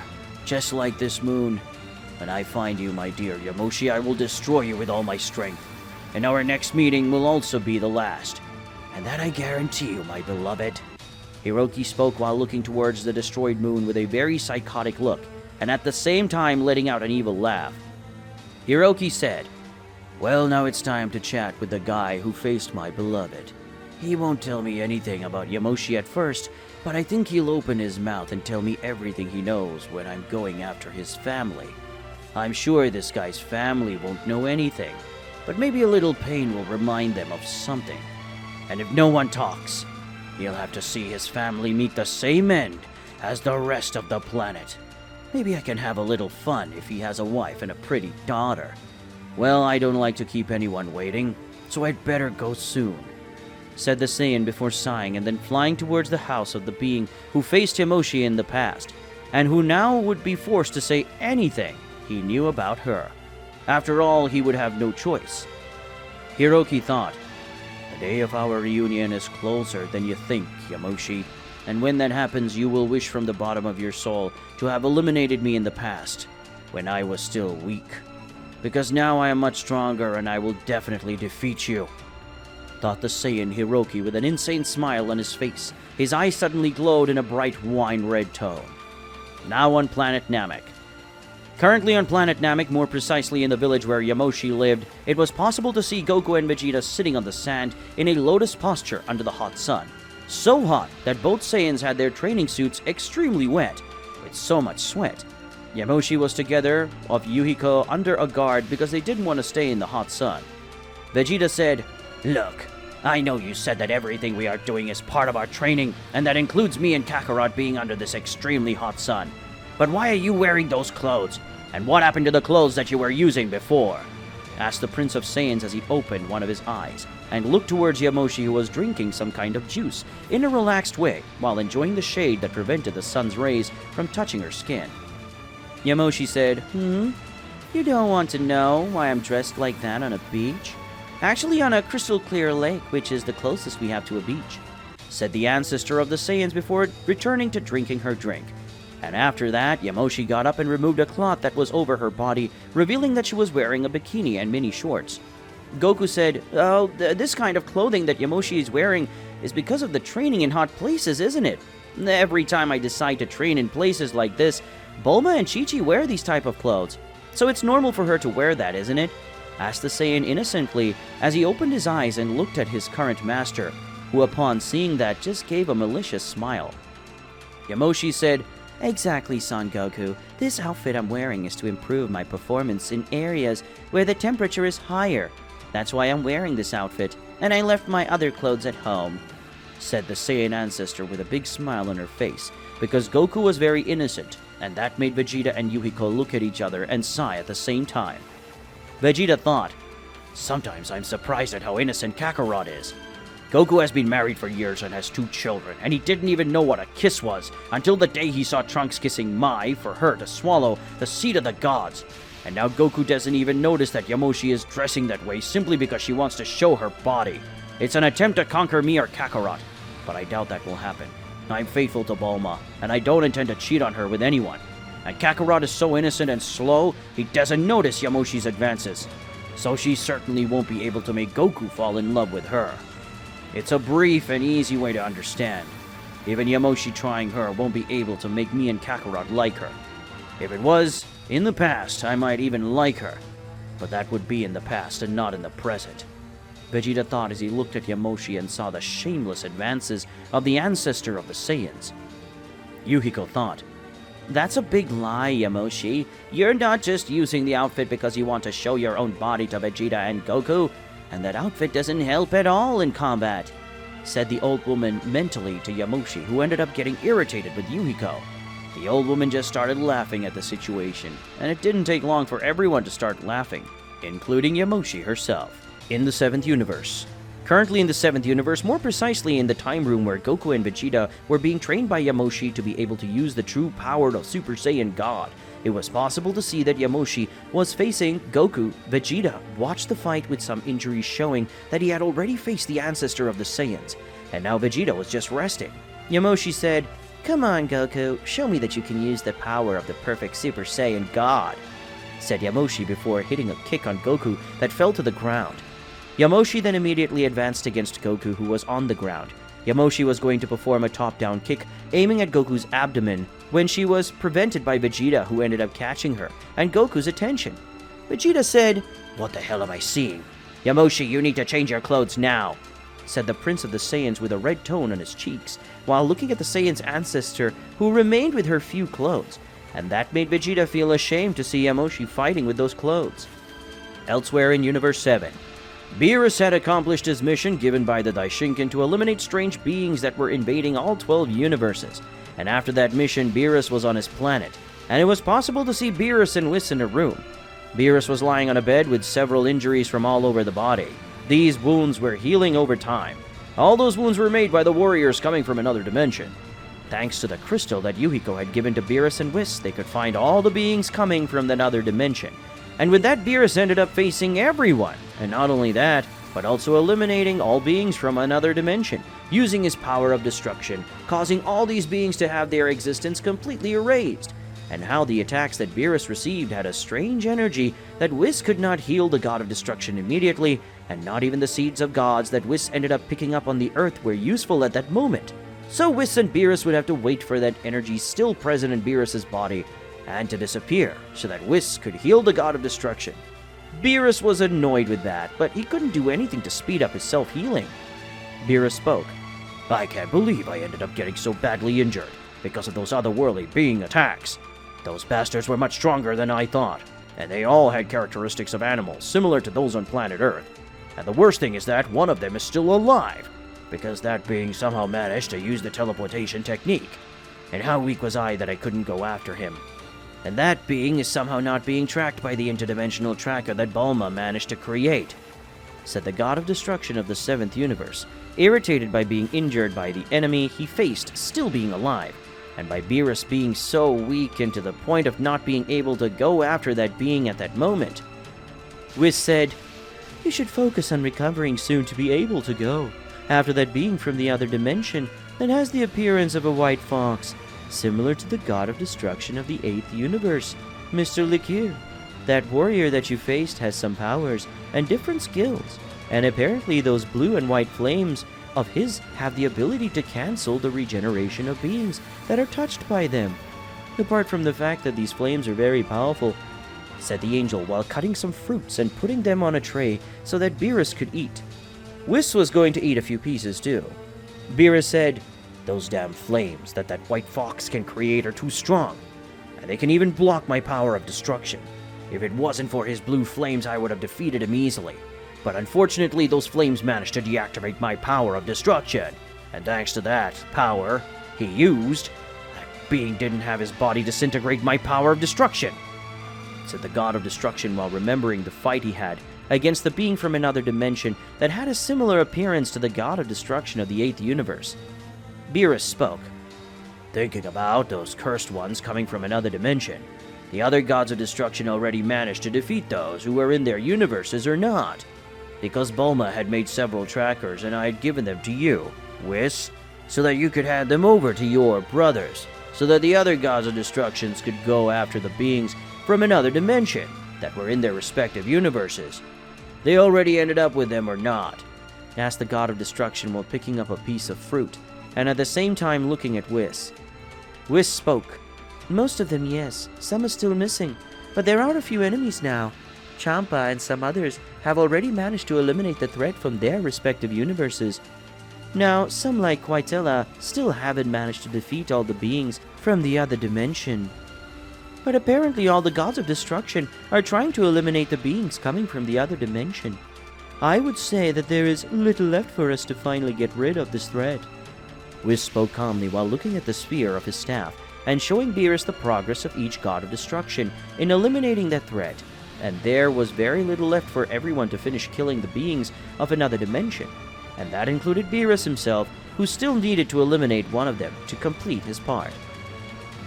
Just like this moon. When I find you, my dear Yamoshi, I will destroy you with all my strength. And our next meeting will also be the last. And that I guarantee you, my beloved." Hiroki spoke while looking towards the destroyed moon with a very psychotic look, and at the same time letting out an evil laugh. Hiroki said, "Well, now it's time to chat with the guy who faced my beloved. He won't tell me anything about Yamoshi at first, but I think he'll open his mouth and tell me everything he knows when I'm going after his family. I'm sure this guy's family won't know anything, but maybe a little pain will remind them of something. And if no one talks, he'll have to see his family meet the same end as the rest of the planet. Maybe I can have a little fun if he has a wife and a pretty daughter. Well, I don't like to keep anyone waiting, so I'd better go soon," said the Saiyan before sighing and then flying towards the house of the being who faced Yamoshi in the past. and who now would be forced to say anything he knew about her. After all, he would have no choice. Hiroki thought, "The day of our reunion is closer than you think, Yamoshi, and when that happens, you will wish from the bottom of your soul to have eliminated me in the past, when I was still weak. Because now I am much stronger and I will definitely defeat you," thought the Saiyan Hiroki with an insane smile on his face. His eyes suddenly glowed in a bright wine-red tone. Now on planet Namek. Currently on planet Namek, more precisely in the village where Yamoshi lived, it was possible to see Goku and Vegeta sitting on the sand in a lotus posture under the hot sun. So hot that both Saiyans had their training suits extremely wet, with so much sweat. Yamoshi was together of Yuhiko under a guard because they didn't want to stay in the hot sun. Vegeta said, "Look, I know you said that everything we are doing is part of our training, and that includes me and Kakarot being under this extremely hot sun. But why are you wearing those clothes? And what happened to the clothes that you were using before?" asked the Prince of Saiyans as he opened one of his eyes and looked towards Yamoshi, who was drinking some kind of juice in a relaxed way while enjoying the shade that prevented the sun's rays from touching her skin. Yamoshi said, "You don't want to know why I'm dressed like that on a beach? Actually, on a crystal clear lake, which is the closest we have to a beach," said the ancestor of the Saiyans before returning to drinking her drink. And after that, Yamoshi got up and removed a cloth that was over her body, revealing that she was wearing a bikini and mini shorts. Goku said, "Oh, this kind of clothing that Yamoshi is wearing is because of the training in hot places, isn't it? Every time I decide to train in places like this, Bulma and Chi-Chi wear these type of clothes. So it's normal for her to wear that, isn't it?" asked the Saiyan innocently as he opened his eyes and looked at his current master, who upon seeing that just gave a malicious smile. Yamoshi said, "Exactly, Son Goku. This outfit I'm wearing is to improve my performance in areas where the temperature is higher. That's why I'm wearing this outfit, and I left my other clothes at home," said the Saiyan ancestor with a big smile on her face, because Goku was very innocent, and that made Vegeta and Yuhiko look at each other and sigh at the same time. Vegeta thought, "Sometimes I'm surprised at how innocent Kakarot is. Goku has been married for years and has 2 children, and he didn't even know what a kiss was until the day he saw Trunks kissing Mai for her to swallow the seed of the gods. And now Goku doesn't even notice that Yamoshi is dressing that way simply because she wants to show her body. It's an attempt to conquer me or Kakarot, but I doubt that will happen. I'm faithful to Bulma, and I don't intend to cheat on her with anyone. And Kakarot is so innocent and slow, he doesn't notice Yamoshi's advances. So she certainly won't be able to make Goku fall in love with her. It's a brief and easy way to understand. Even Yamoshi trying her won't be able to make me and Kakarot like her. If it was, in the past, I might even like her. But that would be in the past and not in the present," Vegeta thought as he looked at Yamoshi and saw the shameless advances of the ancestor of the Saiyans. Yuhiko thought, "That's a big lie, Yamoshi. You're not just using the outfit because you want to show your own body to Vegeta and Goku, and that outfit doesn't help at all in combat," said the old woman mentally to Yamoshi, who ended up getting irritated with Yuhiko. The old woman just started laughing at the situation, and it didn't take long for everyone to start laughing, including Yamoshi herself. In the 7th universe. Currently in the 7th universe, more precisely in the time room where Goku and Vegeta were being trained by Yamoshi to be able to use the true power of Super Saiyan God, it was possible to see that Yamoshi was facing Goku. Vegeta watched the fight with some injuries showing that he had already faced the ancestor of the Saiyans, and now Vegeta was just resting. Yamoshi said, "Come on, Goku, show me that you can use the power of the perfect Super Saiyan God," said Yamoshi before hitting a kick on Goku that fell to the ground. Yamoshi then immediately advanced against Goku, who was on the ground. Yamoshi was going to perform a top-down kick, aiming at Goku's abdomen, when she was prevented by Vegeta, who ended up catching her, and Goku's attention. Vegeta said, "What the hell am I seeing? Yamoshi, you need to change your clothes now," said the Prince of the Saiyans with a red tone on his cheeks, while looking at the Saiyan's ancestor, who remained with her few clothes, and that made Vegeta feel ashamed to see Yamoshi fighting with those clothes. Elsewhere in Universe 7, Beerus had accomplished his mission given by the Daishinkan to eliminate strange beings that were invading all 12 universes, and after that mission, Beerus was on his planet, and it was possible to see Beerus and Whis in a room. Beerus was lying on a bed with several injuries from all over the body. These wounds were healing over time. All those wounds were made by the warriors coming from another dimension.
Thanks to the crystal that Yuhiko had given to Beerus and Whis, they could find all the beings coming from another dimension. And with that, Beerus ended up facing everyone. And not only that, but also eliminating all beings from another dimension, using his power of destruction, causing all these beings to have their existence completely erased. And how the attacks that Beerus received had a strange energy that Whis could not heal the god of destruction immediately, and not even the seeds of gods that Whis ended up picking up on the earth were useful at that moment. So Whis and Beerus would have to wait for that energy still present in Beerus's body and to disappear, so that Whis could heal the god of destruction. Beerus was annoyed with that, but he couldn't do anything to speed up his self-healing. Beerus spoke. I can't believe I ended up getting so badly injured because of those otherworldly being attacks. Those bastards were much stronger than I thought, and they all had characteristics of animals similar to those on planet Earth. And the worst thing is that one of them is still alive, because that being somehow managed to use the teleportation technique. And how weak was I that I couldn't go after him? And that being is somehow not being tracked by the interdimensional tracker that Bulma managed to create, said the god of destruction of the 7th universe, irritated by being injured by the enemy he faced still being alive, and by Beerus being so weak and to the point of not being able to go after that being at that moment. Whis said, You should focus on recovering soon to be able to go after that being from the other dimension that has the appearance of a white fox, similar to the god of destruction of the 8th universe, Mr. Liqueur. That warrior that you faced has some powers and different skills, and apparently those blue and white flames of his have the ability to cancel the regeneration of beings that are touched by them. Apart from the fact that these flames are very powerful, said the angel while cutting some fruits and putting them on a tray so that Beerus could eat. Whis was going to eat a few pieces too. Beerus said, Those damn flames that white fox can create are too strong, and they can even block my power of destruction. If it wasn't for his blue flames, I would have defeated him easily. But unfortunately, those flames managed to deactivate my power of destruction. And thanks to that power he used, that being didn't have his body disintegrate my power of destruction, said the god of destruction while remembering the fight he had against the being from another dimension that had a similar appearance to the god of destruction of the 8th universe. Beerus spoke. Thinking about those cursed ones coming from another dimension, the other gods of destruction already managed to defeat those who were in their universes or not, because Bulma had made several trackers and I had given them to you, Whis, so that you could hand them over to your brothers, so that the other gods of destructions could go after the beings from another dimension that were in their respective universes. They already ended up with them or not? Asked the god of destruction while picking up a piece of fruit, and at the same time looking at Whis. Whis spoke. Most of them, yes. Some are still missing, but there are a few enemies now. Champa and some others have already managed to eliminate the threat from their respective universes. Now, some like Quaitella still haven't managed to defeat all the beings from the other dimension. But apparently all the gods of destruction are trying to eliminate the beings coming from the other dimension. I would say that there is little left for us to finally get rid of this threat. Whis spoke calmly while looking at the sphere of his staff and showing Beerus the progress of each god of destruction in eliminating that threat, and there was very little left for everyone to finish killing the beings of another dimension, and that included Beerus himself, who still needed to eliminate one of them to complete his part.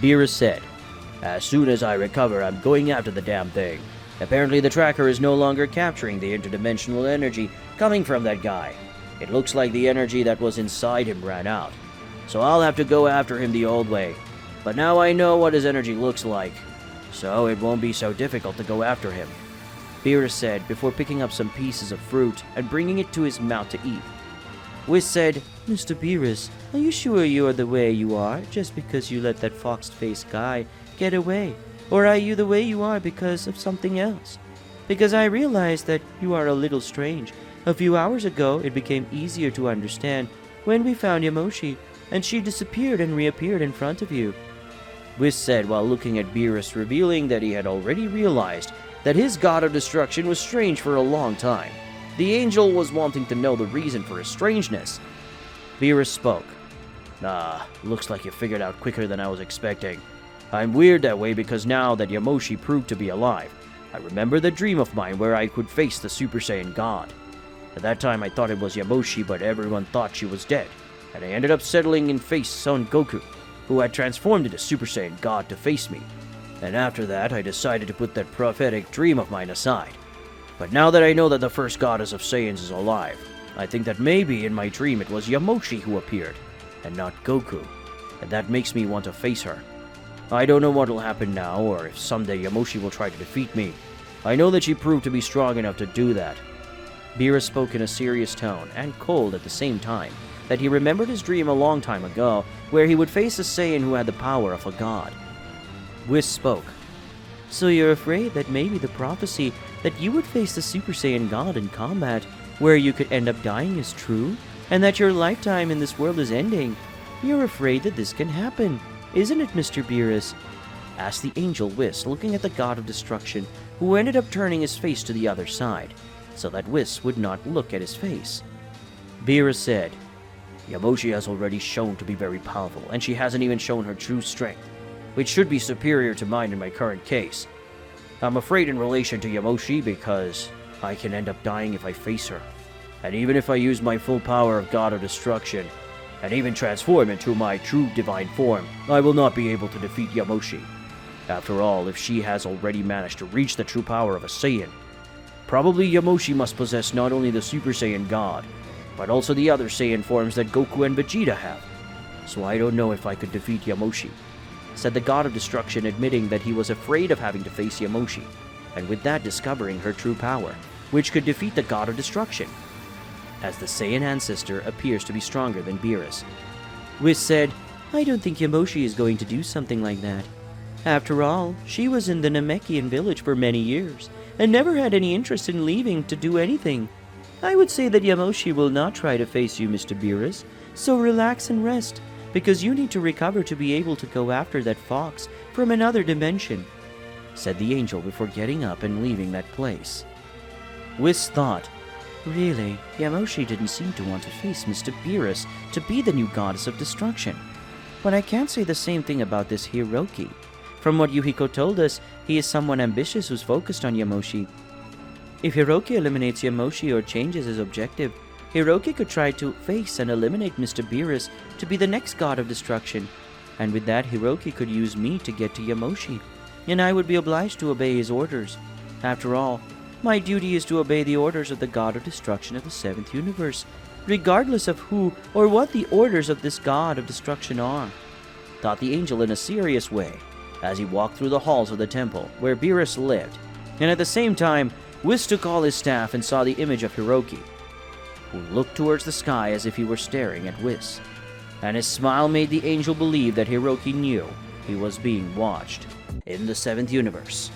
Beerus said, As soon as I recover, I'm going after the damn thing. Apparently the tracker is no longer capturing the interdimensional energy coming from that guy. It looks like the energy that was inside him ran out, so I'll have to go after him the old way. But now I know what his energy looks like, so it won't be so difficult to go after him, Beerus said before picking up some pieces of fruit and bringing it to his mouth to eat. Whis said, Mr. Beerus, are you sure you are the way you are just because you let that fox-faced guy get away? Or are you the way you are because of something else? Because I realize that you are a little strange. A few hours ago, it became easier to understand when we found Yamoshi, and she disappeared and reappeared in front of you, Whis said while looking at Beerus, revealing that he had already realized that his god of destruction was strange for a long time. The angel was wanting to know the reason for his strangeness. Beerus spoke. Looks like you figured out quicker than I was expecting. I'm weird that way because now that Yamoshi proved to be alive, I remember the dream of mine where I could face the Super Saiyan God. At that time I thought it was Yamoshi, but everyone thought she was dead, and I ended up settling in face on Goku.
who had transformed into Super Saiyan God to face me. And after that, I decided to put that prophetic dream of mine aside. But now that I know that the first goddess of Saiyans is alive, I think that maybe in my dream it was Yamoshi who appeared, and not Goku, and that makes me want to face her. I don't know what will happen now, or if someday Yamoshi will try to defeat me. I know that she proved to be strong enough to do that. Beerus spoke in a serious tone, and cold at the same time, that he remembered his dream a long time ago, where he would face a Saiyan who had the power of a god. Whis spoke.
So you're afraid that maybe the prophecy that you would face the Super Saiyan God in combat, where you could end up dying, is true, and that your lifetime in this world is ending? You're afraid that this can happen, isn't it, Mr. Beerus? Asked the angel Whis, looking at the god of destruction, who ended up turning his face to the other side, so that Whis would not look at his face.
Beerus said, Yamoshi has already shown to be very powerful, and she hasn't even shown her true strength, which should be superior to mine in my current case. I'm afraid in relation to Yamoshi because I can end up dying if I face her. And even if I use my full power of God of Destruction, and even transform into my true divine form, I will not be able to defeat Yamoshi. After all, if she has already managed to reach the true power of a Saiyan, probably Yamoshi must possess not only the Super Saiyan God, but also the other Saiyan forms that Goku and Vegeta have. So I don't know if I could defeat Yamoshi, said the God of Destruction, admitting that he was afraid of having to face Yamoshi, and with that discovering her true power, which could defeat the God of Destruction, as the Saiyan ancestor appears to be stronger than Beerus.
Whis said, I don't think Yamoshi is going to do something like that. After all, she was in the Namekian village for many years, and never had any interest in leaving to do anything. I would say that Yamoshi will not try to face you, Mr. Beerus, so relax and rest, because you need to recover to be able to go after that fox from another dimension, said the angel before getting up and leaving that place.
Whis thought,
Really, Yamoshi didn't seem to want to face Mr. Beerus to be the new goddess of destruction. But I can't say the same thing about this Hiroki. From what Yuhiko told us, he is someone ambitious who's focused on Yamoshi. If Hiroki eliminates Yamoshi or changes his objective, Hiroki could try to face and eliminate Mr. Beerus to be the next god of destruction, and with that Hiroki could use me to get to Yamoshi, and I would be obliged to obey his orders. After all, my duty is to obey the orders of the god of destruction of the 7th universe, regardless of who or what the orders of this god of destruction are, thought the angel in a serious way, as he walked through the halls of the temple where Beerus lived, and at the same time, Whis took all his staff and saw the image of Hiroki, who looked towards the sky as if he were staring at Whis, and his smile made the angel believe that Hiroki knew he was being watched. In the 7th universe,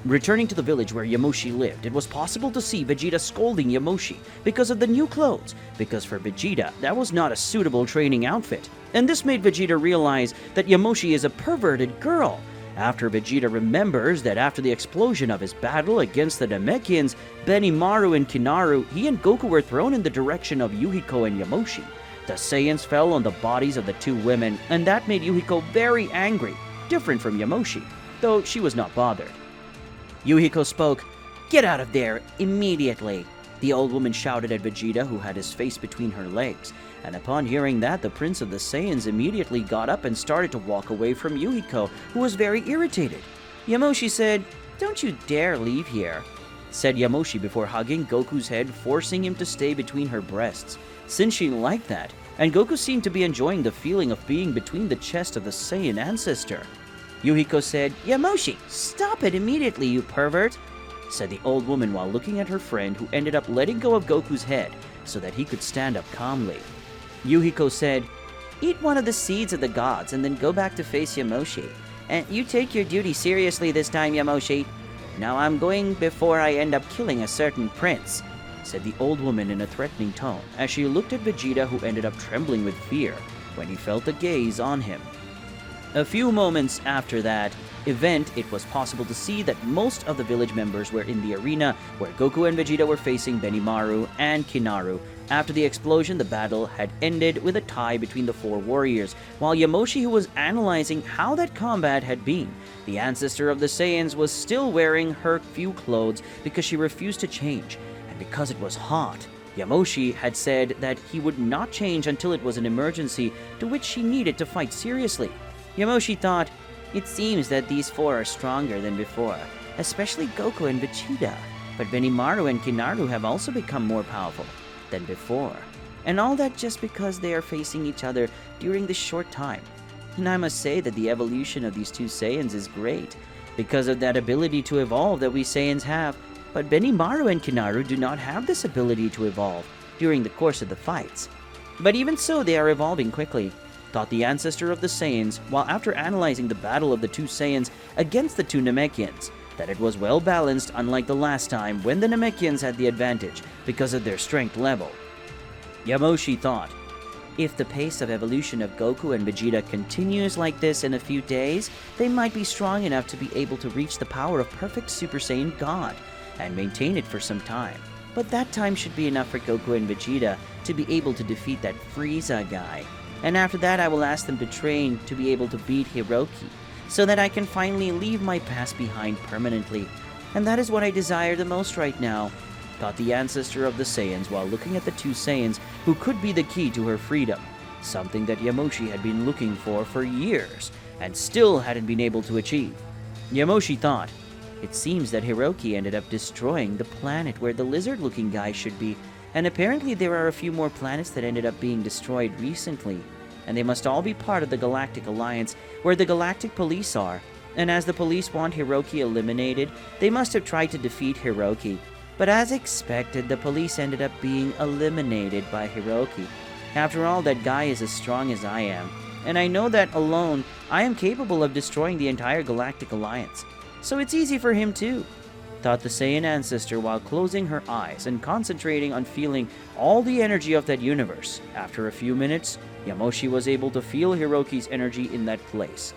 returning to the village where Yamoshi lived, it was possible to see Vegeta scolding Yamoshi because of the new clothes, because for Vegeta, that was not a suitable training outfit. And this made Vegeta realize that Yamoshi is a perverted girl. After Vegeta remembers that after the explosion of his battle against the Namekians, Benimaru and Kinaru, he and Goku were thrown in the direction of Yuhiko and Yamoshi. The Saiyans fell on the bodies of the two women, and that made Yuhiko very angry, different from Yamoshi, though she was not bothered. Yuhiko spoke, "Get out of there, immediately!" The old woman shouted at Vegeta, who had his face between her legs, and upon hearing that, the Prince of the Saiyans immediately got up and started to walk away from Yuhiko, who was very irritated. Yamoshi said, "Don't you dare leave here," said Yamoshi before hugging Goku's head, forcing him to stay between her breasts, since she liked that, and Goku seemed to be enjoying the feeling of being between the chest of the Saiyan ancestor. Yuhiko said, "Yamoshi, stop it immediately, you pervert," said the old woman while looking at her friend, who ended up letting go of Goku's head so that he could stand up calmly. Yuhiko said, "Eat one of the seeds of the gods and then go back to face Yamoshi. And you take your duty seriously this time, Yamoshi. Now I'm going before I end up killing a certain prince," said the old woman in a threatening tone as she looked at Vegeta, who ended up trembling with fear when he felt the gaze on him. A few moments after that event, it was possible to see that most of the village members were in the arena where Goku and Vegeta were facing Benimaru and Kinaru. After the explosion, the battle had ended with a tie between the four warriors, while Yamoshi, who was analyzing how that combat had been, the ancestor of the Saiyans, was still wearing her few clothes because she refused to change, and because it was hot. Yamoshi had said that he would not change until it was an emergency to which she needed to fight seriously.
Yamoshi thought, it seems that these four are stronger than before, especially Goku and Vegeta, but Benimaru and Kinaru have also become more powerful than before. And all that just because they are facing each other during this short time. And I must say that the evolution of these two Saiyans is great, because of that ability to evolve that we Saiyans have, but Benimaru and Kinaru do not have this ability to evolve during the course of the fights. But even so, they are evolving quickly, thought the ancestor of the Saiyans, while after analyzing the battle of the two Saiyans against the two Namekians, that it was well balanced, unlike the last time when the Namekians had the advantage because of their strength level. Yamoshi thought, if the pace of evolution of Goku and Vegeta continues like this in a few days, they might be strong enough to be able to reach the power of perfect Super Saiyan God and maintain it for some time. But that time should be enough for Goku and Vegeta to be able to defeat that Frieza guy. And after that, I will ask them to train to be able to beat Hiroki, so that I can finally leave my past behind permanently. And that is what I desire the most right now, thought the ancestor of the Saiyans while looking at the two Saiyans who could be the key to her freedom, something that Yamoshi had been looking for years and still hadn't been able to achieve. Yamoshi thought, it seems that Hiroki ended up destroying the planet where the lizard-looking guy should be, and apparently there are a few more planets that ended up being destroyed recently, and they must all be part of the Galactic Alliance where the Galactic Police are, and as the police want Hiroki eliminated, they must have tried to defeat Hiroki. But as expected, the police ended up being eliminated by Hiroki. After all, that guy is as strong as I am, and I know that alone, I am capable of destroying the entire Galactic Alliance. So it's easy for him too, thought the Saiyan ancestor while closing her eyes and concentrating on feeling all the energy of that universe. After a few minutes, Yamoshi was able to feel Hiroki's energy in that place.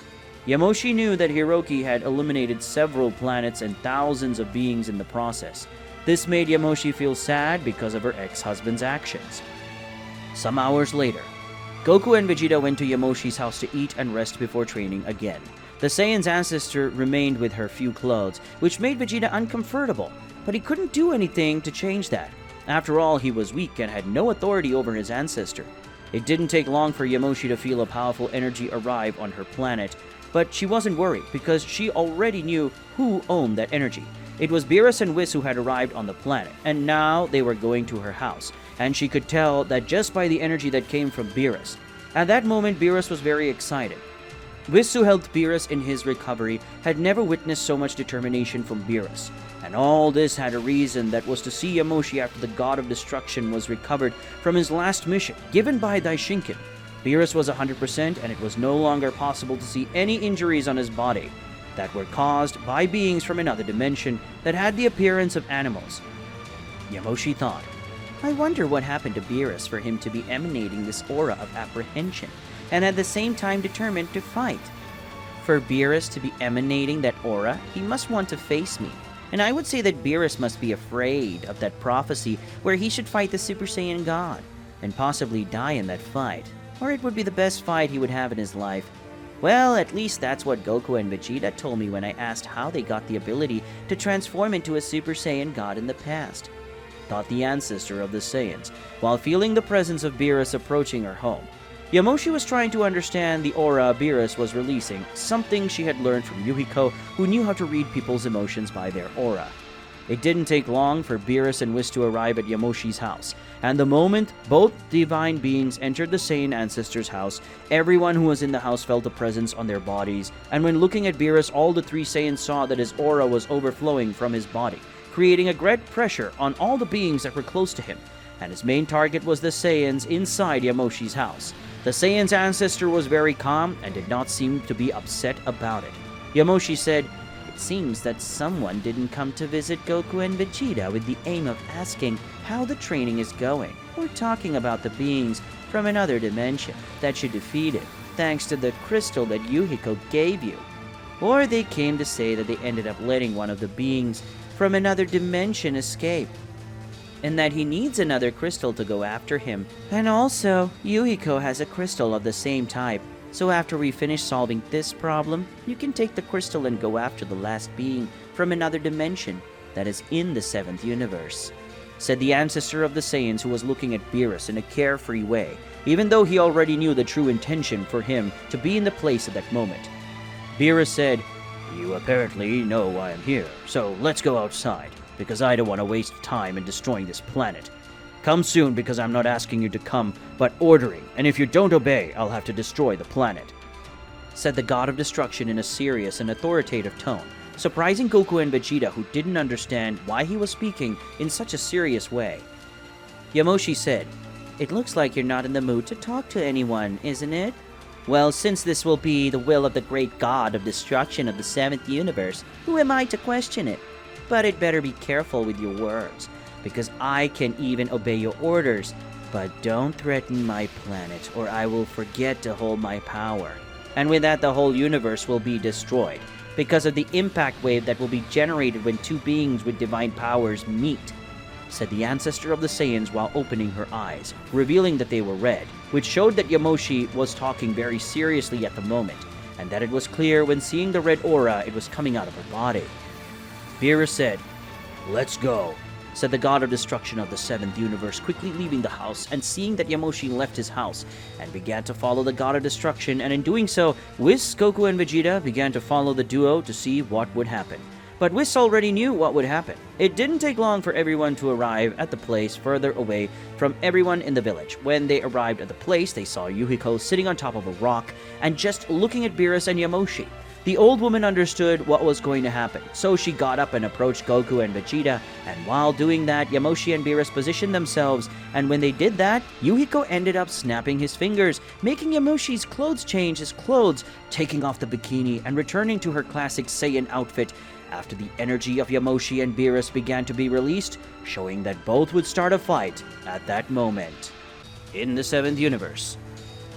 Yamoshi knew that Hiroki had eliminated several planets and thousands of beings in the process. This made Yamoshi feel sad because of her ex-husband's actions. Some hours later, Goku and Vegeta went to Yamoshi's house to eat and rest before training again. The Saiyan's ancestor remained with her few clothes, which made Vegeta uncomfortable, but he couldn't do anything to change that. After all, he was weak and had no authority over his ancestor. It didn't take long for Yamoshi to feel a powerful energy arrive on her planet, but she wasn't worried because she already knew who owned that energy. It was Beerus and Whis who had arrived on the planet, and now they were going to her house, and she could tell that just by the energy that came from Beerus. At that moment, Beerus was very excited. Whis, who helped Beerus in his recovery, had never witnessed so much determination from Beerus, and all this had a reason, that was to see Yamoshi after the God of Destruction was recovered from his last mission, given by Daishinken. Beerus was 100%, and it was no longer possible to see any injuries on his body that were caused by beings from another dimension that had the appearance of animals. Yamoshi thought, I wonder what happened to Beerus for him to be emanating this aura of apprehension, and at the same time determined to fight. For Beerus to be emanating that aura, he must want to face me, and I would say that Beerus must be afraid of that prophecy where he should fight the Super Saiyan God, and possibly die in that fight, or it would be the best fight he would have in his life. Well, at least that's what Goku and Vegeta told me when I asked how they got the ability to transform into a Super Saiyan God in the past, thought the ancestor of the Saiyans, while feeling the presence of Beerus approaching her home. Yamoshi was trying to understand the aura Beerus was releasing, something she had learned from Yuhiko, who knew how to read people's emotions by their aura. It didn't take long for Beerus and Whis to arrive at Yamoshi's house, and the moment both divine beings entered the Saiyan ancestor's house, everyone who was in the house felt a presence on their bodies, and when looking at Beerus, all the three Saiyans saw that his aura was overflowing from his body, creating a great pressure on all the beings that were close to him, and his main target was the Saiyans inside Yamoshi's house. The Saiyan's ancestor was very calm and did not seem to be upset about it. Yamoshi said, It seems that someone didn't come to visit Goku and Vegeta with the aim of asking how the training is going, or talking about the beings from another dimension that you defeated thanks to the crystal that Yuhiko gave you. Or they came to say that they ended up letting one of the beings from another dimension escape, and that he needs another crystal to go after him. And also, Yuhiko has a crystal of the same type, so after we finish solving this problem, you can take the crystal and go after the last being from another dimension that is in the 7th universe.
said the ancestor of the Saiyans, who was looking at Beerus in a carefree way, even though he already knew the true intention for him to be in the place at that moment. Beerus said, "You apparently know why I'm here, so let's go outside, because I don't want to waste time in destroying this planet. Come soon, because I'm not asking you to come, but ordering, and if you don't obey, I'll have to destroy the planet," said the god of destruction in a serious and authoritative tone, surprising Goku and Vegeta, who didn't understand why he was speaking in such a serious way. Yamoshi said, "It looks like you're not in the mood to talk to anyone, isn't it? Well, since this will be the will of the great god of destruction of the 7th universe, who am I to question it? But it better be careful with your words, because I can even obey your orders, but don't threaten my planet, or I will forget to hold my power. And with that, the whole universe will be destroyed, because of the impact wave that will be generated when two beings with divine powers meet," said the ancestor of the Saiyans while opening her eyes, revealing that they were red, which showed that Yamoshi was talking very seriously at the moment, and that it was clear when seeing the red aura it was coming out of her body. Beerus said, "Let's go," said the god of destruction of the 7th universe, quickly leaving the house and seeing that Yamoshi left his house and began to follow the god of destruction, and in doing so, Whis, Goku, and Vegeta began to follow the duo to see what would happen. But Whis already knew what would happen. It didn't take long for everyone to arrive at the place further away from everyone in the village. When they arrived at the place, they saw Yuhiko sitting on top of a rock and just looking at Beerus and Yamoshi. The old woman understood what was going to happen, so she got up and approached Goku and Vegeta, and while doing that, Yamoshi and Beerus positioned themselves, and when they did that, Yuhiko ended up snapping his fingers, making Yamoshi's clothes change his clothes, taking off the bikini and returning to her classic Saiyan outfit after the energy of Yamoshi and Beerus began to be released, showing that both would start a fight at that moment. In the 7th universe.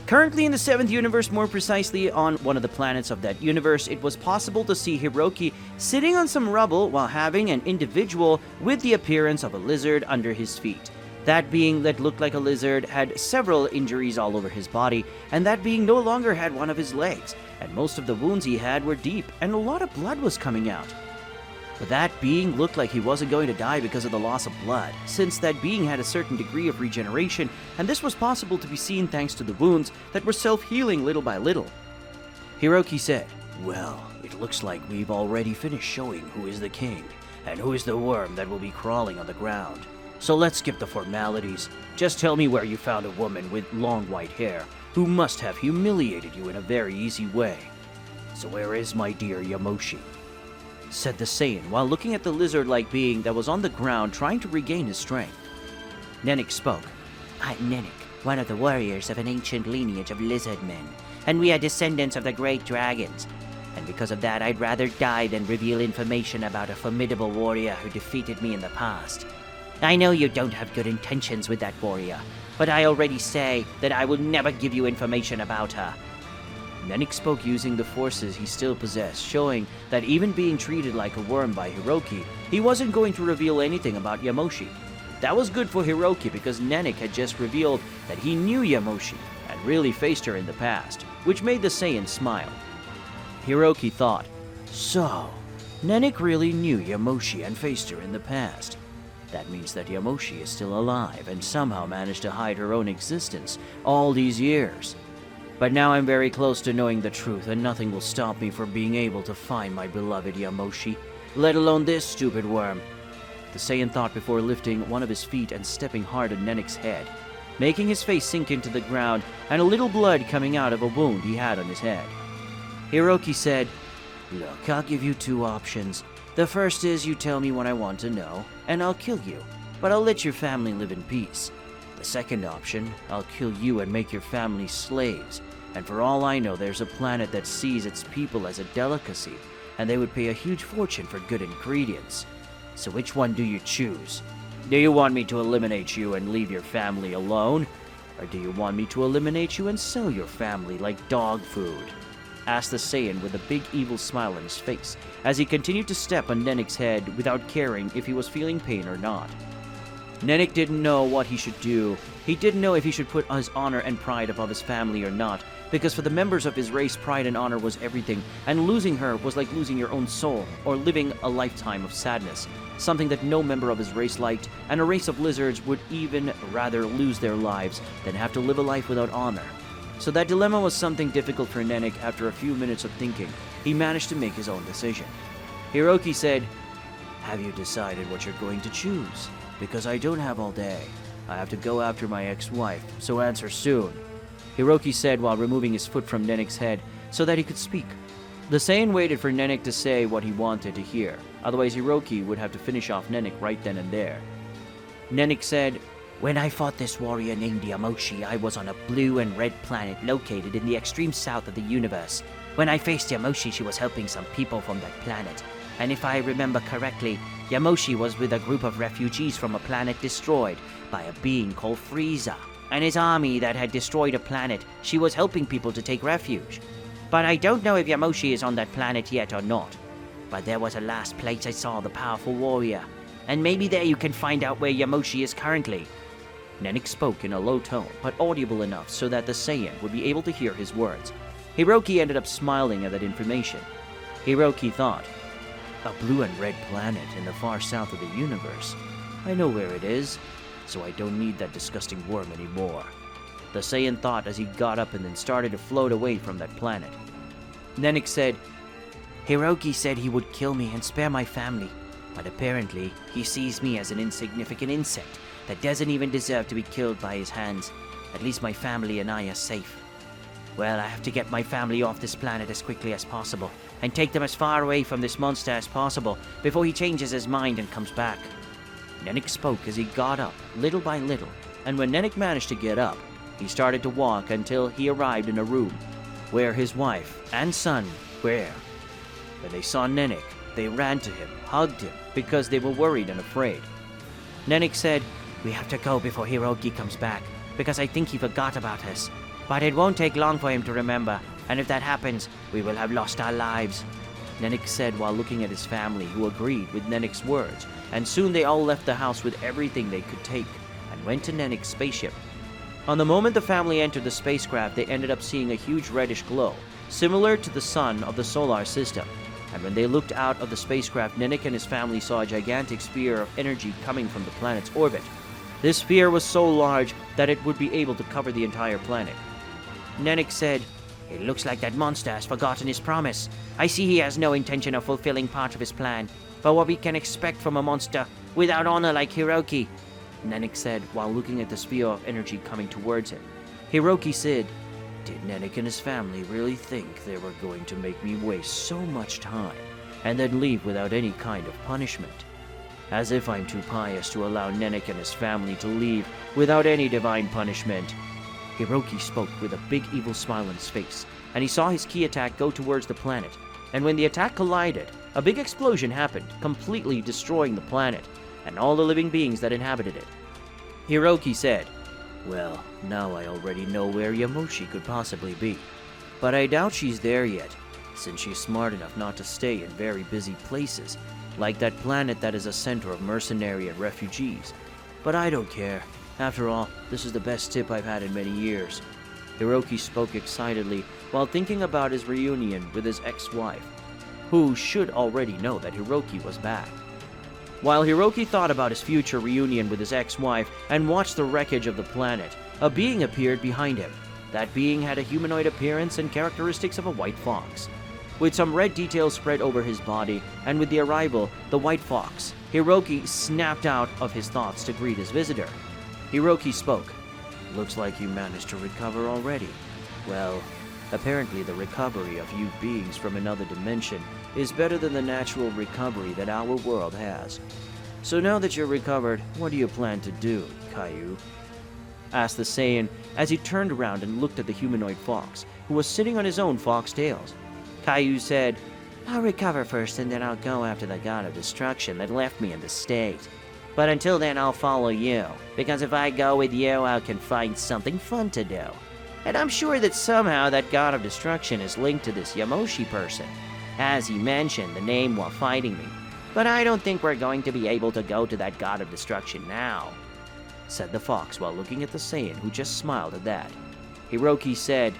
Currently in the 7th universe, more precisely on one of the planets of that universe, it was possible to see Hiroki sitting on some rubble while having an individual with the appearance of a lizard under his feet. That being that looked like a lizard had several injuries all over his body, and that being no longer had one of his legs, and most of the wounds he had were deep, and a lot of blood was coming out. But that being looked like he wasn't going to die because of the loss of blood, since that being had a certain degree of regeneration, and this was possible to be seen thanks to the wounds that were self-healing little by little. Hiroki said, "Well, it looks like we've already finished showing who is the king, and who is the worm that will be crawling on the ground. So let's skip the formalities. Just tell me where you found a woman with long white hair, who must have humiliated you in a very easy way. So where is my dear Yamoshi?" said the Saiyan while looking at the lizard-like being that was on the ground trying to regain his strength. Nenik spoke.
"I'm Nenik, one of the warriors of an ancient lineage of lizard men, and we are descendants of the great dragons. And because of that, I'd rather die than reveal information about a formidable warrior who defeated me in the past. I know you don't have good intentions with that warrior, but I already say that I will never give you information about her."
Nenik spoke using the forces he still possessed, showing that even being treated like a worm by Hiroki, he wasn't going to reveal anything about Yamoshi. That was good for Hiroki because Nenik had just revealed that he knew Yamoshi and really faced her in the past, which made the Saiyan smile. Hiroki thought, so, Nenik really knew Yamoshi and faced her in the past. That means that Yamoshi is still alive and somehow managed to hide her own existence all these years. But now I'm very close to knowing the truth, and nothing will stop me from being able to find my beloved Yamoshi, let alone this stupid worm. The Saiyan thought before lifting one of his feet and stepping hard on Nenik's head, making his face sink into the ground and a little blood coming out of a wound he had on his head. Hiroki said, "Look, I'll give you two options. The first is you tell me what I want to know, and I'll kill you, but I'll let your family live in peace. The second option, I'll kill you and make your family slaves, and for all I know there's a planet that sees its people as a delicacy, and they would pay a huge fortune for good ingredients. So which one do you choose? Do you want me to eliminate you and leave your family alone? Or do you want me to eliminate you and sell your family like dog food?" asked the Saiyan with a big evil smile on his face, as he continued to step on Nenik's head without caring if he was feeling pain or not.
Nenik didn't know what he should do. He didn't know if he should put his honor and pride above his family or not, because for the members of his race, pride and honor was everything, and losing her was like losing your own soul, or living a lifetime of sadness, something that no member of his race liked, and a race of lizards would even rather lose their lives than have to live a life without honor. So that dilemma was something difficult for Nenik. After a few minutes of thinking, he managed to make his own decision. Hiroki said, "Have you decided what you're going to choose? Because I don't have all day. I have to go after my ex-wife, so answer soon," Hiroki said while removing his foot from Nenik's head so that he could speak. The Saiyan waited for Nenik to say what he wanted to hear, otherwise Hiroki would have to finish off Nenik right then and there. Nenik said,
When I fought this warrior named Yamoshi, I was on a blue and red planet located in the extreme south of the universe. When I faced Yamoshi, she was helping some people from that planet. And if I remember correctly, Yamoshi was with a group of refugees from a planet destroyed by a being called Frieza. And his army that had destroyed a planet, she was helping people to take refuge. But I don't know if Yamoshi is on that planet yet or not. But there was a last place I saw the powerful warrior. And maybe there you can find out where Yamoshi is currently.
Nenik spoke in a low tone, but audible enough so that the Saiyan would be able to hear his words. Hiroki ended up smiling at that information. Hiroki thought, "A blue and red planet in the far south of the universe. I know where it is, so I don't need that disgusting worm anymore." The Saiyan thought as he got up and then started to float away from that planet. Nenik said,
Hiroki said he would kill me and spare my family, but apparently he sees me as an insignificant insect that doesn't even deserve to be killed by his hands. At least my family and I are safe. Well, I have to get my family off this planet as quickly as possible, and take them as far away from this monster as possible before he changes his mind and comes back.
Nenik spoke as he got up, little by little, and when Nenik managed to get up, he started to walk until he arrived in a room where his wife and son were. When they saw Nenik, they ran to him, hugged him, because they were worried and afraid.
Nenik said, "We have to go before Hiroki comes back, because I think he forgot about us. But it won't take long for him to remember, and if that happens, we will have lost our lives,"
Nenik said while looking at his family, who agreed with Nenik's words, and soon they all left the house with everything they could take and went to Nenik's spaceship. On the moment the family entered the spacecraft, they ended up seeing a huge reddish glow, similar to the sun of the solar system. And when they looked out of the spacecraft, Nenik and his family saw a gigantic sphere of energy coming from the planet's orbit. This sphere was so large that it would be able to cover the entire planet.
Nenik said, "It looks like that monster has forgotten his promise. I see he has no intention of fulfilling part of his plan. But what we can expect from a monster without honor like Hiroki,"
Nenik said while looking at the sphere of energy coming towards him. Hiroki said, "Did Nenik and his family really think they were going to make me waste so much time and then leave without any kind of punishment? As if I'm too pious to allow Nenik and his family to leave without any divine punishment." Hiroki spoke with a big evil smile on his face, and he saw his ki attack go towards the planet. And when the attack collided, a big explosion happened, completely destroying the planet and all the living beings that inhabited it. Hiroki said, "Well, now I already know where Yamoshi could possibly be. But I doubt she's there yet, since she's smart enough not to stay in very busy places, like that planet that is a center of mercenary and refugees. But I don't care. After all, this is the best tip I've had in many years." Hiroki spoke excitedly while thinking about his reunion with his ex-wife, who should already know that Hiroki was back. While Hiroki thought about his future reunion with his ex-wife and watched the wreckage of the planet, a being appeared behind him. That being had a humanoid appearance and characteristics of a white fox, with some red details spread over his body, and with the arrival, the white fox, Hiroki snapped out of his thoughts to greet his visitor. Hiroki spoke. "Looks like you managed to recover already. Well, apparently the recovery of you beings from another dimension is better than the natural recovery that our world has. So now that you're recovered, what do you plan to do, Caillou?" asked the Saiyan as he turned around and looked at the humanoid fox, who was sitting on his own fox tails. Caillou said, "I'll recover first, and then I'll go after the god of destruction that left me in this state. But until then, I'll follow you, because if I go with you, I can find something fun to do. And I'm sure that somehow that god of destruction is linked to this Yamoshi person, as he mentioned the name while fighting me.
But I don't think we're going to be able to go to that god of destruction now,"
said the fox while looking at the Saiyan, who just smiled at that. Hiroki said,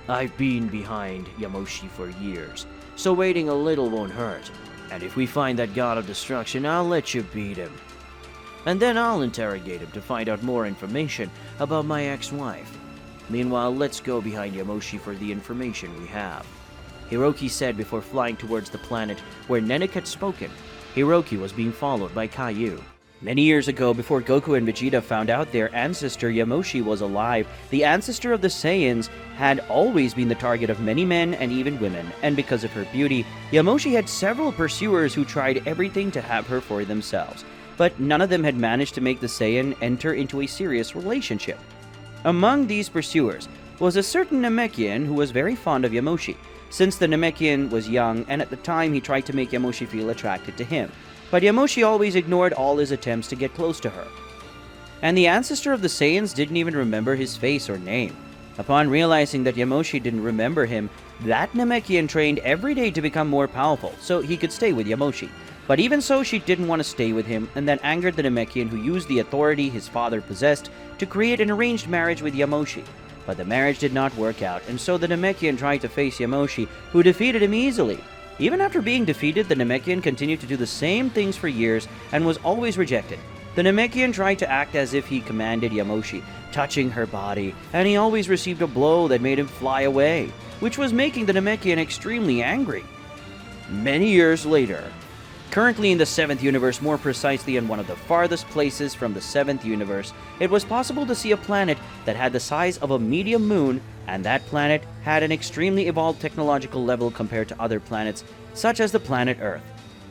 "I've been behind Yamoshi for years, so waiting a little won't hurt. And if we find that god of destruction, I'll let you beat him. And then I'll interrogate him to find out more information about my ex-wife. Meanwhile, let's go behind Yamoshi for the information we have," Hiroki said before flying towards the planet where Nanak had spoken. Hiroki was being followed by Caillou. Many years ago, before Goku and Vegeta found out their ancestor Yamoshi was alive, the ancestor of the Saiyans had always been the target of many men and even women, and because of her beauty, Yamoshi had several pursuers who tried everything to have her for themselves, but none of them had managed to make the Saiyan enter into a serious relationship. Among these pursuers was a certain Namekian who was very fond of Yamoshi, since the Namekian was young and at the time he tried to make Yamoshi feel attracted to him. But Yamoshi always ignored all his attempts to get close to her. And the ancestor of the Saiyans didn't even remember his face or name. Upon realizing that Yamoshi didn't remember him, that Namekian trained every day to become more powerful so he could stay with Yamoshi. But even so, she didn't want to stay with him, and that angered the Namekian, who used the authority his father possessed to create an arranged marriage with Yamoshi. But the marriage did not work out, and so the Namekian tried to face Yamoshi, who defeated him easily. Even after being defeated, the Namekian continued to do the same things for years and was always rejected. The Namekian tried to act as if he commanded Yamoshi, touching her body, and he always received a blow that made him fly away, which was making the Namekian extremely angry. Many years later, currently in the 7th universe, more precisely in one of the farthest places from the 7th universe, it was possible to see a planet that had the size of a medium moon, and that planet had an extremely evolved technological level compared to other planets, such as the planet Earth.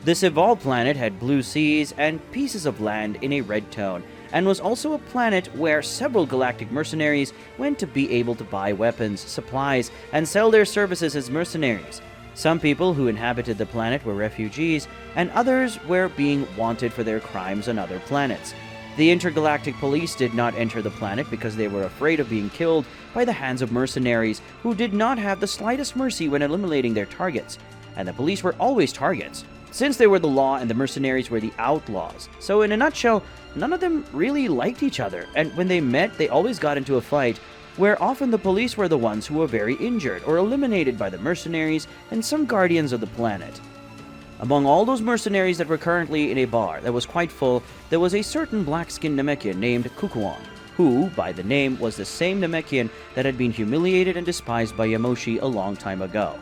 This evolved planet had blue seas and pieces of land in a red tone, and was also a planet where several galactic mercenaries went to be able to buy weapons, supplies, and sell their services as mercenaries. Some people who inhabited the planet were refugees, and others were being wanted for their crimes on other planets. The intergalactic police did not enter the planet because they were afraid of being killed by the hands of mercenaries who did not have the slightest mercy when eliminating their targets. And the police were always targets, since they were the law and the mercenaries were the outlaws. So in a nutshell, none of them really liked each other, and when they met, they always got into a fight, where often the police were the ones who were very injured or eliminated by the mercenaries and some guardians of the planet. Among all those mercenaries that were currently in a bar that was quite full, there was a certain black-skinned Namekian named Kukuon, who, by the name, was the same Namekian that had been humiliated and despised by Yamoshi a long time ago.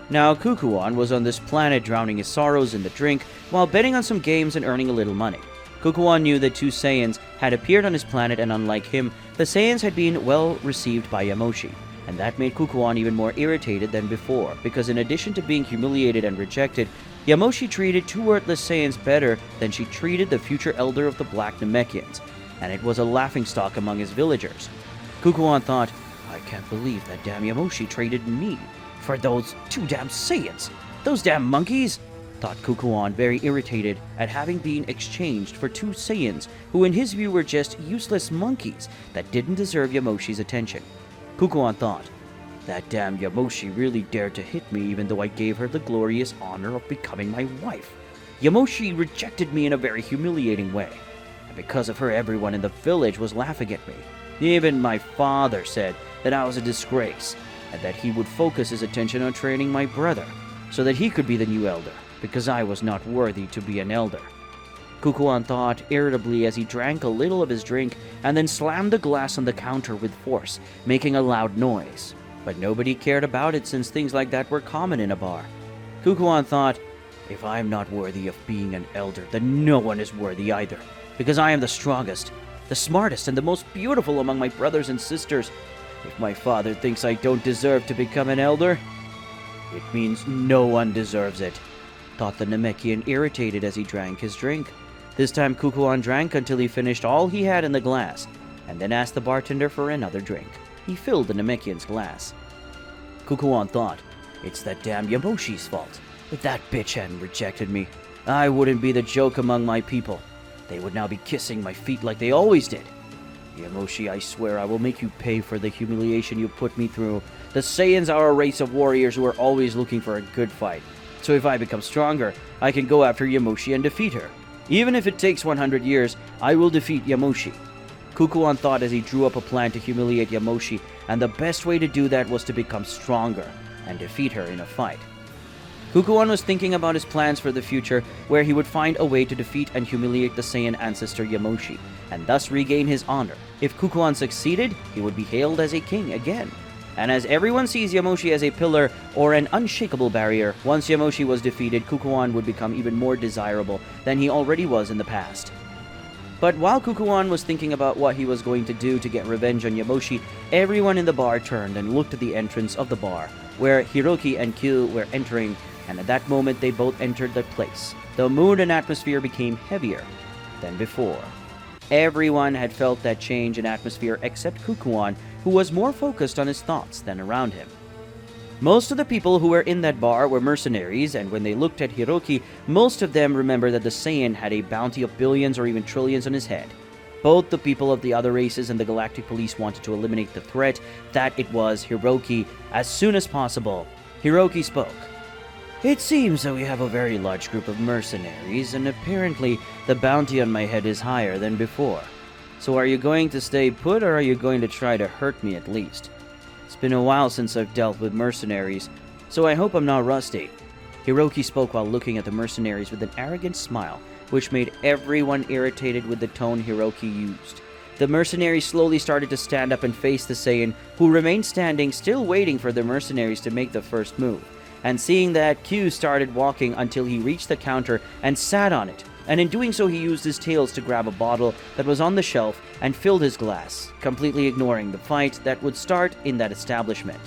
Now, Kukuon was on this planet drowning his sorrows in the drink while betting on some games and earning a little money. Kukuon knew that two Saiyans had appeared on his planet, and unlike him, the Saiyans had been well received by Yamoshi, and that made Kukuon even more irritated than before, because in addition to being humiliated and rejected, Yamoshi treated two worthless Saiyans better than she treated the future elder of the Black Namekians, and it was a laughingstock among his villagers. Kukuon thought, "I can't believe that damn Yamoshi traded me for those two damn Saiyans. Those damn monkeys," thought Kukuon, very irritated at having been exchanged for two Saiyans who in his view were just useless monkeys that didn't deserve Yamoshi's attention. Kukuon thought, "That damn Yamoshi really dared to hit me even though I gave her the glorious honor of becoming my wife. Yamoshi rejected me in a very humiliating way, and because of her everyone in the village was laughing at me. Even my father said that I was a disgrace, and that he would focus his attention on training my brother, so that he could be the new elder, because I was not worthy to be an elder." Kukuon thought irritably as he drank a little of his drink and then slammed the glass on the counter with force, making a loud noise. But nobody cared about it since things like that were common in a bar. Kukuon thought, "If I am not worthy of being an elder, then no one is worthy either, because I am the strongest, the smartest, and the most beautiful among my brothers and sisters. If my father thinks I don't deserve to become an elder, it means no one deserves it," thought the Namekian, irritated as he drank his drink. This time Kukuon drank until he finished all he had in the glass, and then asked the bartender for another drink. He filled the Namekian's glass. Kukuon thought, "It's that damn Yamoshi's fault. If that bitch hadn't rejected me, I wouldn't be the joke among my people. They would now be kissing my feet like they always did. Yamoshi, I swear I will make you pay for the humiliation you put me through. The Saiyans are a race of warriors who are always looking for a good fight.
So if I become stronger, I can go after Yamoshi and defeat her. Even if it takes 100 years, I will defeat Yamoshi. Kukulkan thought as he drew up a plan to humiliate Yamoshi, and the best way to do that was to become stronger and defeat her in a fight. Kukulkan was thinking about his plans for the future, where he would find a way to defeat and humiliate the Saiyan ancestor Yamoshi, and thus regain his honor. If Kukulkan succeeded, he would be hailed as a king again. And as everyone sees Yamoshi as a pillar or an unshakable barrier, once Yamoshi was defeated, Kukulkan would become even more desirable than he already was in the past. But while Kukulkan was thinking about what he was going to do to get revenge on Yamoshi, everyone in the bar turned and looked at the entrance of the bar, where Hiroki and Kyu were entering, and at that moment they both entered the place. The mood and atmosphere became heavier than before. Everyone had felt that change in atmosphere except Kukulkan, who was more focused on his thoughts than around him. Most of the people who were in that bar were mercenaries, and when they looked at Hiroki, most of them remembered that the Saiyan had a bounty of billions or even trillions on his head. Both the people of the other races and the Galactic Police wanted to eliminate the threat that it was Hiroki as soon as possible. Hiroki spoke.
It seems that we have a very large group of mercenaries, and apparently the bounty on my head is higher than before. So are you going to stay put, or are you going to try to hurt me at least? It's been a while since I've dealt with mercenaries, so I hope I'm not rusty.
Hiroki spoke while looking at the mercenaries with an arrogant smile, which made everyone irritated with the tone Hiroki used. The mercenaries slowly started to stand up and face the Saiyan, who remained standing, still waiting for the mercenaries to make the first move. And seeing that, Q started walking until he reached the counter and sat on it, and in doing so he used his tails to grab a bottle that was on the shelf and filled his glass, completely ignoring the fight that would start in that establishment.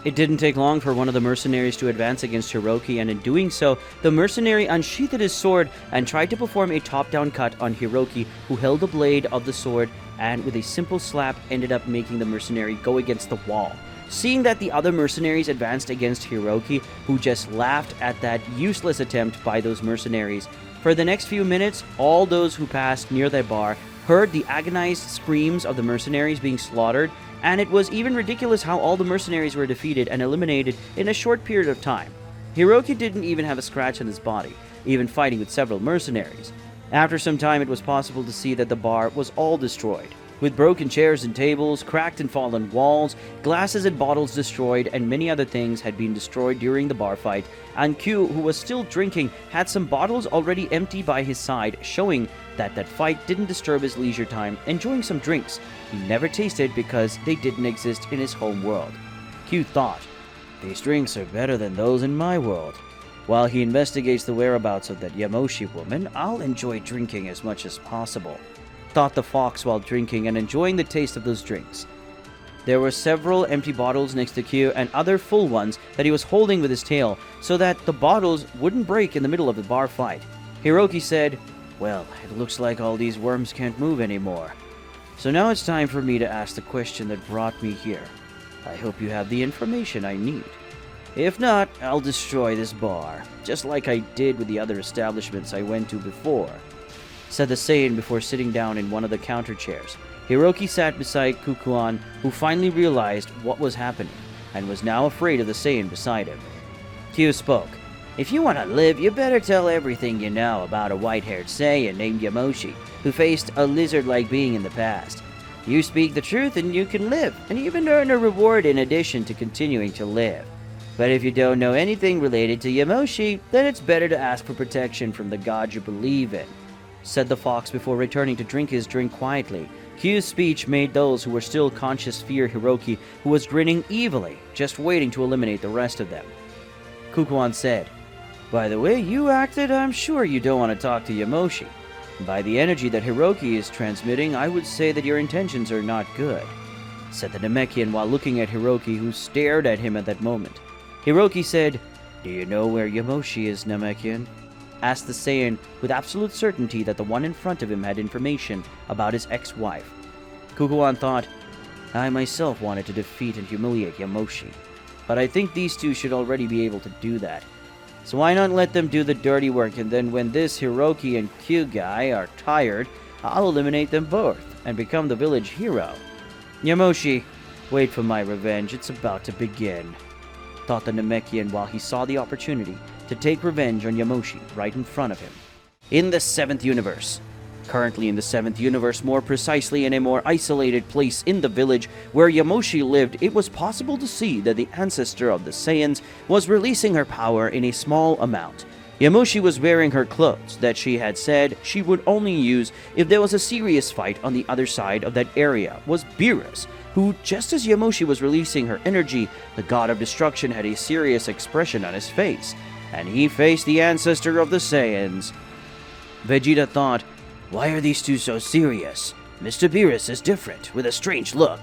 It didn't take long for one of the mercenaries to advance against Hiroki, and in doing so, the mercenary unsheathed his sword and tried to perform a top-down cut on Hiroki, who held the blade of the sword and with a simple slap ended up making the mercenary go against the wall. Seeing that the other mercenaries advanced against Hiroki, who just laughed at that useless attempt by those mercenaries, for the next few minutes, all those who passed near that bar heard the agonized screams of the mercenaries being slaughtered, and it was even ridiculous how all the mercenaries were defeated and eliminated in a short period of time. Hiroki didn't even have a scratch on his body, even fighting with several mercenaries. After some time, it was possible to see that the bar was all destroyed, with broken chairs and tables, cracked and fallen walls, glasses and bottles destroyed, and many other things had been destroyed during the bar fight, and Q, who was still drinking, had some bottles already empty by his side, showing that that fight didn't disturb his leisure time, enjoying some drinks he never tasted because they didn't exist in his home world. Q thought, "These drinks are better than those in my world. While he investigates the whereabouts of that Yamoshi woman, I'll enjoy drinking as much as possible," thought the fox while drinking and enjoying the taste of those drinks. There were several empty bottles next to Q and other full ones that he was holding with his tail so that the bottles wouldn't break in the middle of the bar fight. Hiroki said, "Well, it looks like all these worms can't move anymore. So now it's time for me to ask the question that brought me here. I hope you have the information I need. If not, I'll destroy this bar, just like I did with the other establishments I went to before," said the Saiyan before sitting down in one of the counter chairs. Hiroki sat beside Kukulkan, who finally realized what was happening, and was now afraid of the Saiyan beside him. Q spoke. "If you want to live, you better tell everything you know about a white-haired Saiyan named Yamoshi, who faced a lizard-like being in the past. You speak the truth and you can live, and even earn a reward in addition to continuing to live. But if you don't know anything related to Yamoshi, then it's better to ask for protection from the god you believe in," said the fox before returning to drink his drink quietly. Q's speech made those who were still conscious fear Hiroki, who was grinning evilly, just waiting to eliminate the rest of them. Kukulkan said, "By the way you acted, I'm sure you don't want to talk to Yamoshi. By the energy that Hiroki is transmitting, I would say that your intentions are not good," said the Namekian while looking at Hiroki, who stared at him at that moment. Hiroki said, "Do you know where Yamoshi is, Namekian?" asked the Saiyan with absolute certainty that the one in front of him had information about his ex-wife. Kukulkan thought, "I myself wanted to defeat and humiliate Yamoshi, but I think these two should already be able to do that. So why not let them do the dirty work, and then when this Hiroki and Q guy are tired, I'll eliminate them both and become the village hero. Yamoshi, wait for my revenge, it's about to begin," thought the Namekian while he saw the opportunity to take revenge on Yamoshi right in front of him. In the 7th universe. Currently in the 7th universe, more precisely in a more isolated place in the village where Yamoshi lived, it was possible to see that the ancestor of the Saiyans was releasing her power in a small amount. Yamoshi was wearing her clothes that she had said she would only use if there was a serious fight on the other side of that area. Was Beerus, who, just as Yamoshi was releasing her energy, the god of destruction had a serious expression on his face, and he faced the ancestor of the Saiyans. Vegeta thought, "Why are these two so serious? Mr. Beerus is different, with a strange look."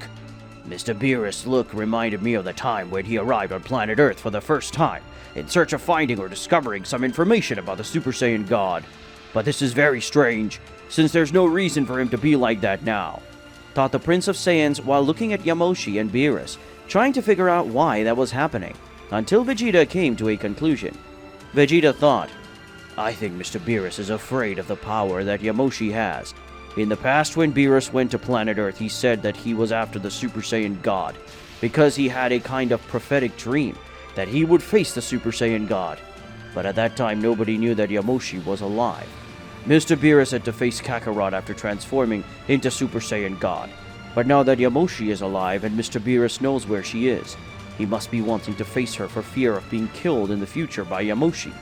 Mr. Beerus' look reminded me of the time when he arrived on planet Earth for the first time, in search of finding or discovering some information about the Super Saiyan God. But this is very strange, since there's no reason for him to be like that now, thought the Prince of Saiyans while looking at Yamoshi and Beerus, trying to figure out why that was happening, until Vegeta came to a conclusion. Vegeta thought, "I think Mr. Beerus is afraid of the power that Yamoshi has. In the past, when Beerus went to planet Earth, he said that he was after the Super Saiyan God, because he had a kind of prophetic dream that he would face the Super Saiyan God. But at that time, nobody knew that Yamoshi was alive. Mr. Beerus had to face Kakarot after transforming into Super Saiyan God. But now that Yamoshi is alive and Mr. Beerus knows where she is, he must be wanting to face her for fear of being killed in the future by Yamoshi.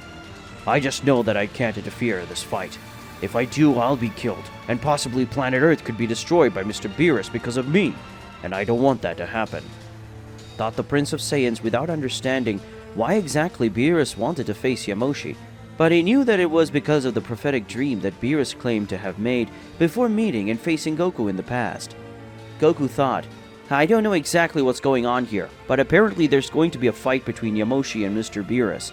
I just know that I can't interfere in this fight. If I do, I'll be killed, and possibly planet Earth could be destroyed by Mr. Beerus because of me, and I don't want that to happen," thought the Prince of Saiyans without understanding why exactly Beerus wanted to face Yamoshi, but he knew that it was because of the prophetic dream that Beerus claimed to have made before meeting and facing Goku in the past. Goku thought, "I don't know exactly what's going on here, but apparently there's going to be a fight between Yamoshi and Mr. Beerus.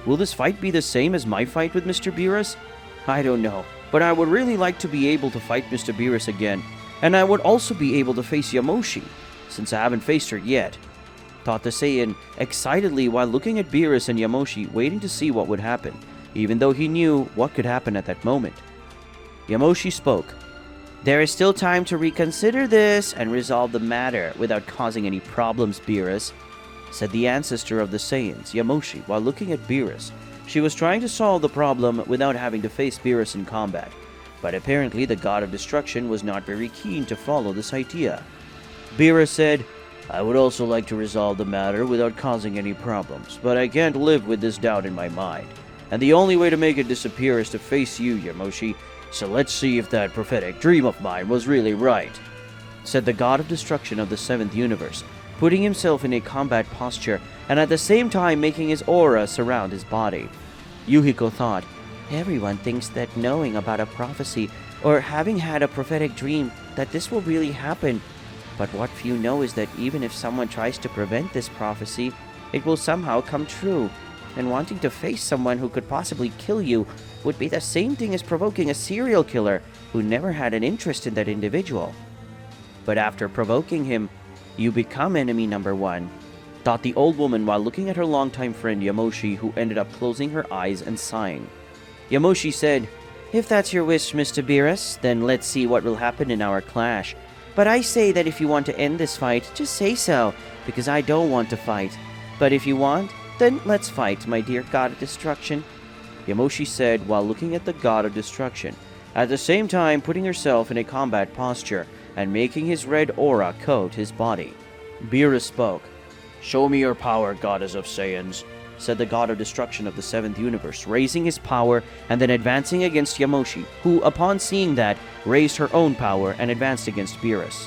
Will this fight be the same as my fight with Mr. Beerus? I don't know, but I would really like to be able to fight Mr. Beerus again, and I would also be able to face Yamoshi, since I haven't faced her yet," thought the Saiyan excitedly while looking at Beerus and Yamoshi, waiting to see what would happen, even though he knew what could happen at that moment. Yamoshi spoke. "There is still time to reconsider this and resolve the matter without causing any problems, Beerus," said the ancestor of the Saiyans, Yamoshi, while looking at Beerus. She was trying to solve the problem without having to face Beerus in combat, but apparently the god of destruction was not very keen to follow this idea. Beerus said, "I would also like to resolve the matter without causing any problems, but I can't live with this doubt in my mind, and the only way to make it disappear is to face you, Yamoshi, so let's see if that prophetic dream of mine was really right," said the god of destruction of the 7th universe, putting himself in a combat posture and at the same time making his aura surround his body. Yuhiko thought, "Everyone thinks that knowing about a prophecy or having had a prophetic dream that this will really happen, but what few know is that even if someone tries to prevent this prophecy, it will somehow come true, and wanting to face someone who could possibly kill you would be the same thing as provoking a serial killer who never had an interest in that individual. But after provoking him, you become enemy number one," thought the old woman while looking at her longtime friend Yamoshi, who ended up closing her eyes and sighing. Yamoshi said, "If that's your wish, Mr. Beerus, then let's see what will happen in our clash. But I say that if you want to end this fight, just say so, because I don't want to fight. But if you want, then let's fight, my dear god of destruction," Yamoshi said while looking at the god of destruction, at the same time putting herself in a combat posture and making his red aura coat his body. Beerus spoke. "Show me your power, goddess of Saiyans," said the god of destruction of the 7th universe, raising his power and then advancing against Yamoshi, who, upon seeing that, raised her own power and advanced against Beerus.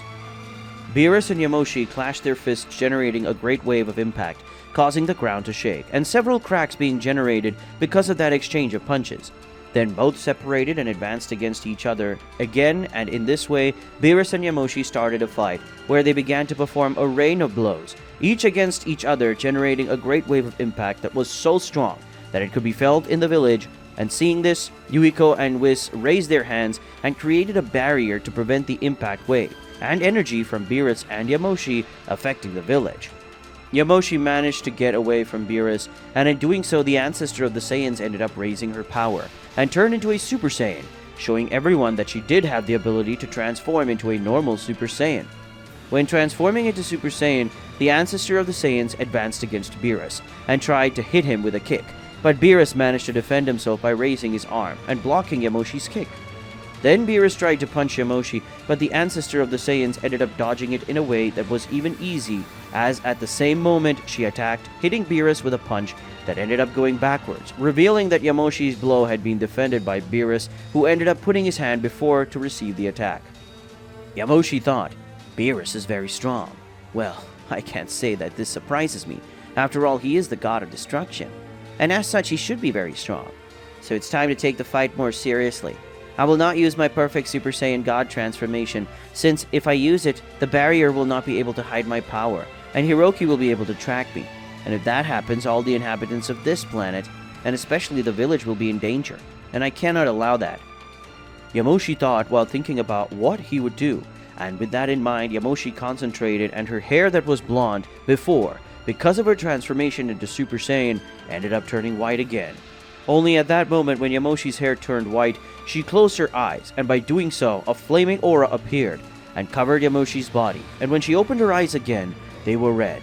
Beerus and Yamoshi clashed their fists, generating a great wave of impact, causing the ground to shake, and several cracks being generated because of that exchange of punches. Then both separated and advanced against each other again, and in this way, Beerus and Yamoshi started a fight, where they began to perform a rain of blows, each against each other, generating a great wave of impact that was so strong that it could be felt in the village. And seeing this, Yuiko and Whis raised their hands and created a barrier to prevent the impact wave and energy from Beerus and Yamoshi affecting the village. Yamoshi managed to get away from Beerus, and in doing so, the ancestor of the Saiyans ended up raising her power and turned into a Super Saiyan, showing everyone that she did have the ability to transform into a normal Super Saiyan. When transforming into Super Saiyan, the ancestor of the Saiyans advanced against Beerus and tried to hit him with a kick,
but Beerus managed to defend himself by raising his arm and blocking Yamoshi's kick. Then Beerus tried to punch Yamoshi, but the ancestor of the Saiyans ended up dodging it in a way that was even easy, as at the same moment she attacked, hitting Beerus with a punch that ended up going backwards, revealing that Yamoshi's blow had been defended by Beerus, who ended up putting his hand before to receive the attack. Yamoshi thought, Beerus is very strong. Well, I can't say that this surprises me. After all, he is the god of destruction, and as such he should be very strong. So it's time to take the fight more seriously. I will not use my perfect Super Saiyan God transformation, since if I use it, the barrier will not be able to hide my power, and Hiroki will be able to track me. And if that happens, all the inhabitants of this planet, and especially the village, will be in danger, and I cannot allow that. Yamoshi thought while thinking about what he would do, and with that in mind, Yamoshi concentrated, and her hair that was blonde before, because of her transformation into Super Saiyan, ended up turning white again. Only at that moment, when Yamoshi's hair turned white, she closed her eyes, and by doing so, a flaming aura appeared and covered Yamoshi's body, and when she opened her eyes again, they were red.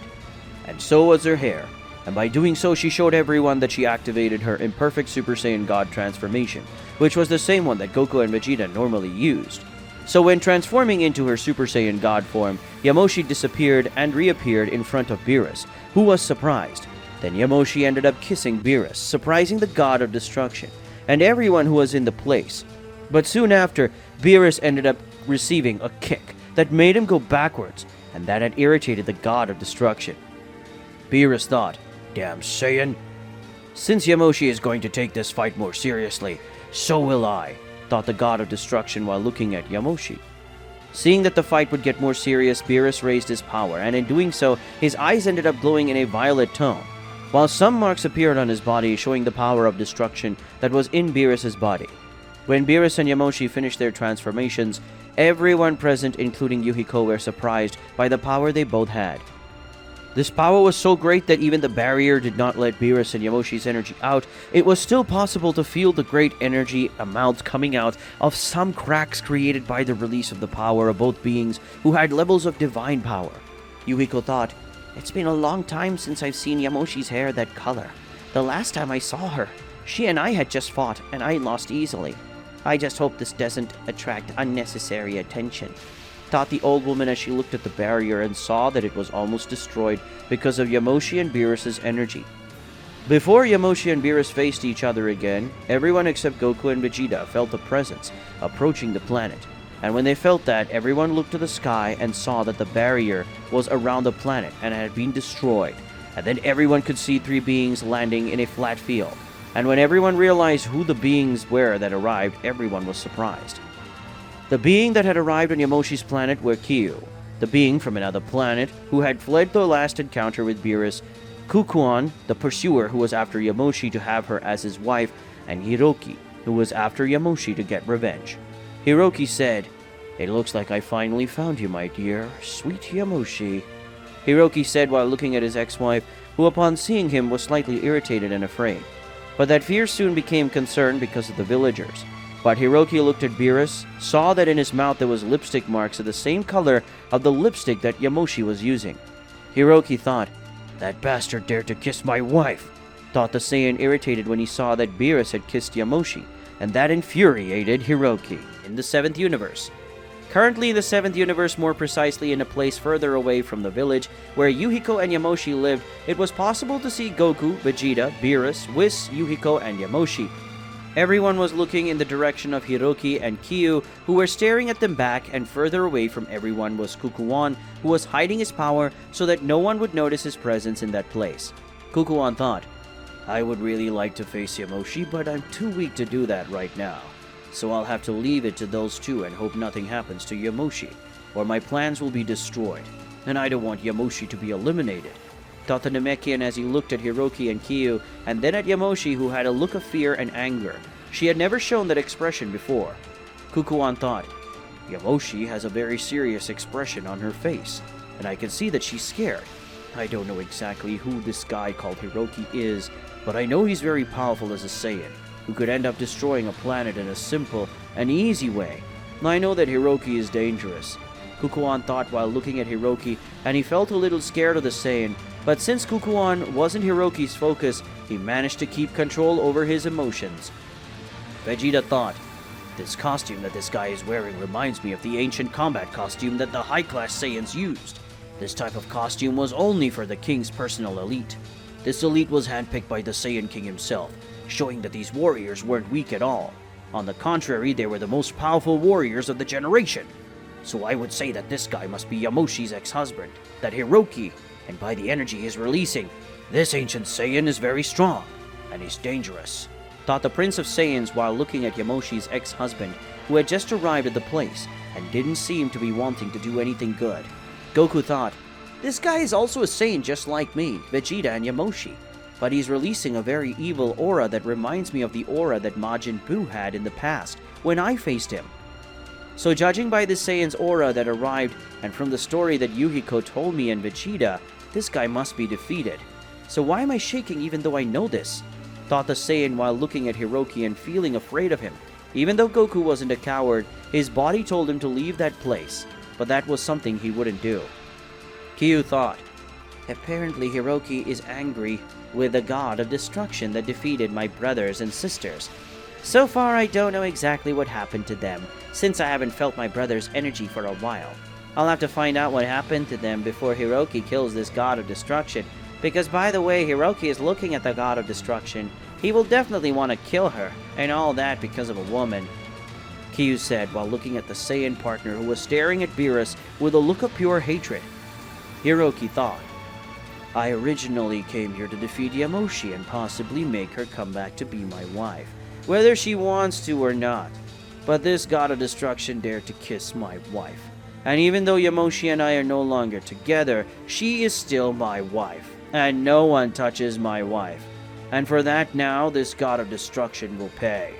And so was her hair, and by doing so, she showed everyone that she activated her imperfect Super Saiyan God transformation, which was the same one that Goku and Vegeta normally used. So when transforming into her Super Saiyan God form, Yamoshi disappeared and reappeared in front of Beerus, who was surprised. Then Yamoshi ended up kissing Beerus, surprising the god of destruction, and everyone who was in the place. But soon after, Beerus ended up receiving a kick that made him go backwards, and that had irritated the god of destruction. Beerus thought, Damn Saiyan! Since Yamoshi is going to take this fight more seriously, so will I, thought the god of destruction while looking at Yamoshi. Seeing that the fight would get more serious, Beerus raised his power, and in doing so, his eyes ended up glowing in a violet tone, while some marks appeared on his body showing the power of destruction that was in Beerus's body. When Beerus and Yamoshi finished their transformations, everyone present, including Yuhiko, were surprised by the power they both had. This power was so great that even the barrier did not let Beerus and Yamoshi's energy out. It was still possible to feel the great energy amounts coming out of some cracks created by the release of the power of both beings who had levels of divine power. Yuhiko thought, It's been a long time since I've seen Yamoshi's hair that color. The last time I saw her, she and I had just fought, and I lost easily. I just hope this doesn't attract unnecessary attention, thought the old woman as she looked at the barrier and saw that it was almost destroyed because of Yamoshi and Beerus's energy. Before Yamoshi and Beerus faced each other again, everyone except Goku and Vegeta felt a presence approaching the planet. And when they felt that, everyone looked to the sky and saw that the barrier was around the planet and had been destroyed. And then everyone could see three beings landing in a flat field. And when everyone realized who the beings were that arrived, everyone was surprised. The being that had arrived on Yamoshi's planet were Kyu, the being from another planet who had fled the last encounter with Beerus, Kukuon, the pursuer who was after Yamoshi to have her as his wife, and Hiroki, who was after Yamoshi to get revenge. Hiroki said, "It looks like I finally found you, my dear, sweet Yamoshi," Hiroki said while looking at his ex-wife, who upon seeing him was slightly irritated and afraid. But that fear soon became concern because of the villagers. But Hiroki looked at Beerus, saw that in his mouth there was lipstick marks of the same color of the lipstick that Yamoshi was using. Hiroki thought, "That bastard dared to kiss my wife," thought the Saiyan, irritated when he saw that Beerus had kissed Yamoshi, and that infuriated Hiroki. In the 7th universe. Currently in the 7th universe, more precisely in a place further away from the village where Yuhiko and Yamoshi lived, it was possible to see Goku, Vegeta, Beerus, Whis, Yuhiko, and Yamoshi. Everyone was looking in the direction of Hiroki and Kyu, who were staring at them back, and further away from everyone was Kukuon, who was hiding his power so that no one would notice his presence in that place. Kukuon thought, "I would really like to face Yamoshi, but I'm too weak to do that right now. So I'll have to leave it to those two and hope nothing happens to Yamoshi, or my plans will be destroyed, and I don't want Yamoshi to be eliminated," thought the Namekian as he looked at Hiroki and Kyu, and then at Yamoshi, who had a look of fear and anger. She had never shown that expression before. Kukuon thought, "Yamoshi has a very serious expression on her face, and I can see that she's scared. I don't know exactly who this guy called Hiroki is, but I know he's very powerful as a Saiyan, who could end up destroying a planet in a simple and easy way. I know that Hiroki is dangerous," Kukuon thought while looking at Hiroki, and he felt a little scared of the Saiyan,
But since Kukuon wasn't Hiroki's focus, he managed to keep control over his emotions. Vegeta thought, "This costume that this guy is wearing reminds me of the ancient combat costume that the high-class Saiyans used. This type of costume was only for the king's personal elite. This elite was handpicked by the Saiyan King himself, showing that these warriors weren't weak at all. On the contrary, they were the most powerful warriors of the generation. So I would say that this guy must be Yamoshi's ex-husband, that Hiroki, and by the energy he's releasing, this ancient Saiyan is very strong, and he's dangerous," thought the Prince of Saiyans while looking at Yamoshi's ex-husband, who had just arrived at the place and didn't seem to be wanting to do anything good. Goku thought, "This guy is also a Saiyan just like me, Vegeta, and Yamoshi, but he's releasing a very evil aura that reminds me of the aura that Majin Buu had in the past when I faced him. So judging by the Saiyan's aura that arrived and from the story that Yuhiko told me and Vegeta, this guy must be defeated. So why am I shaking even though I know this?" thought the Saiyan while looking at Hiroki and feeling afraid of him. Even though Goku wasn't a coward, his body told him to leave that place, but that was something he wouldn't do. Kyu thought, "Apparently Hiroki is angry with the god of destruction that defeated my brothers and sisters. So far I don't know exactly what happened to them, since I haven't felt my brother's energy for a while. I'll have to find out what happened to them before Hiroki kills this god of destruction, because by the way Hiroki is looking at the god of destruction, he will definitely want to kill her, and all that because of a woman," Kyu said while looking at the Saiyan partner who was staring at Beerus with a look of pure hatred. Hiroki thought, "I originally came here to defeat Yamoshi and possibly make her come back to be my wife, whether she wants to or not. But this god of destruction dared to kiss my wife. And even though Yamoshi and I are no longer together, she is still my wife, and no one touches my wife. And for that now, this god of destruction will pay,"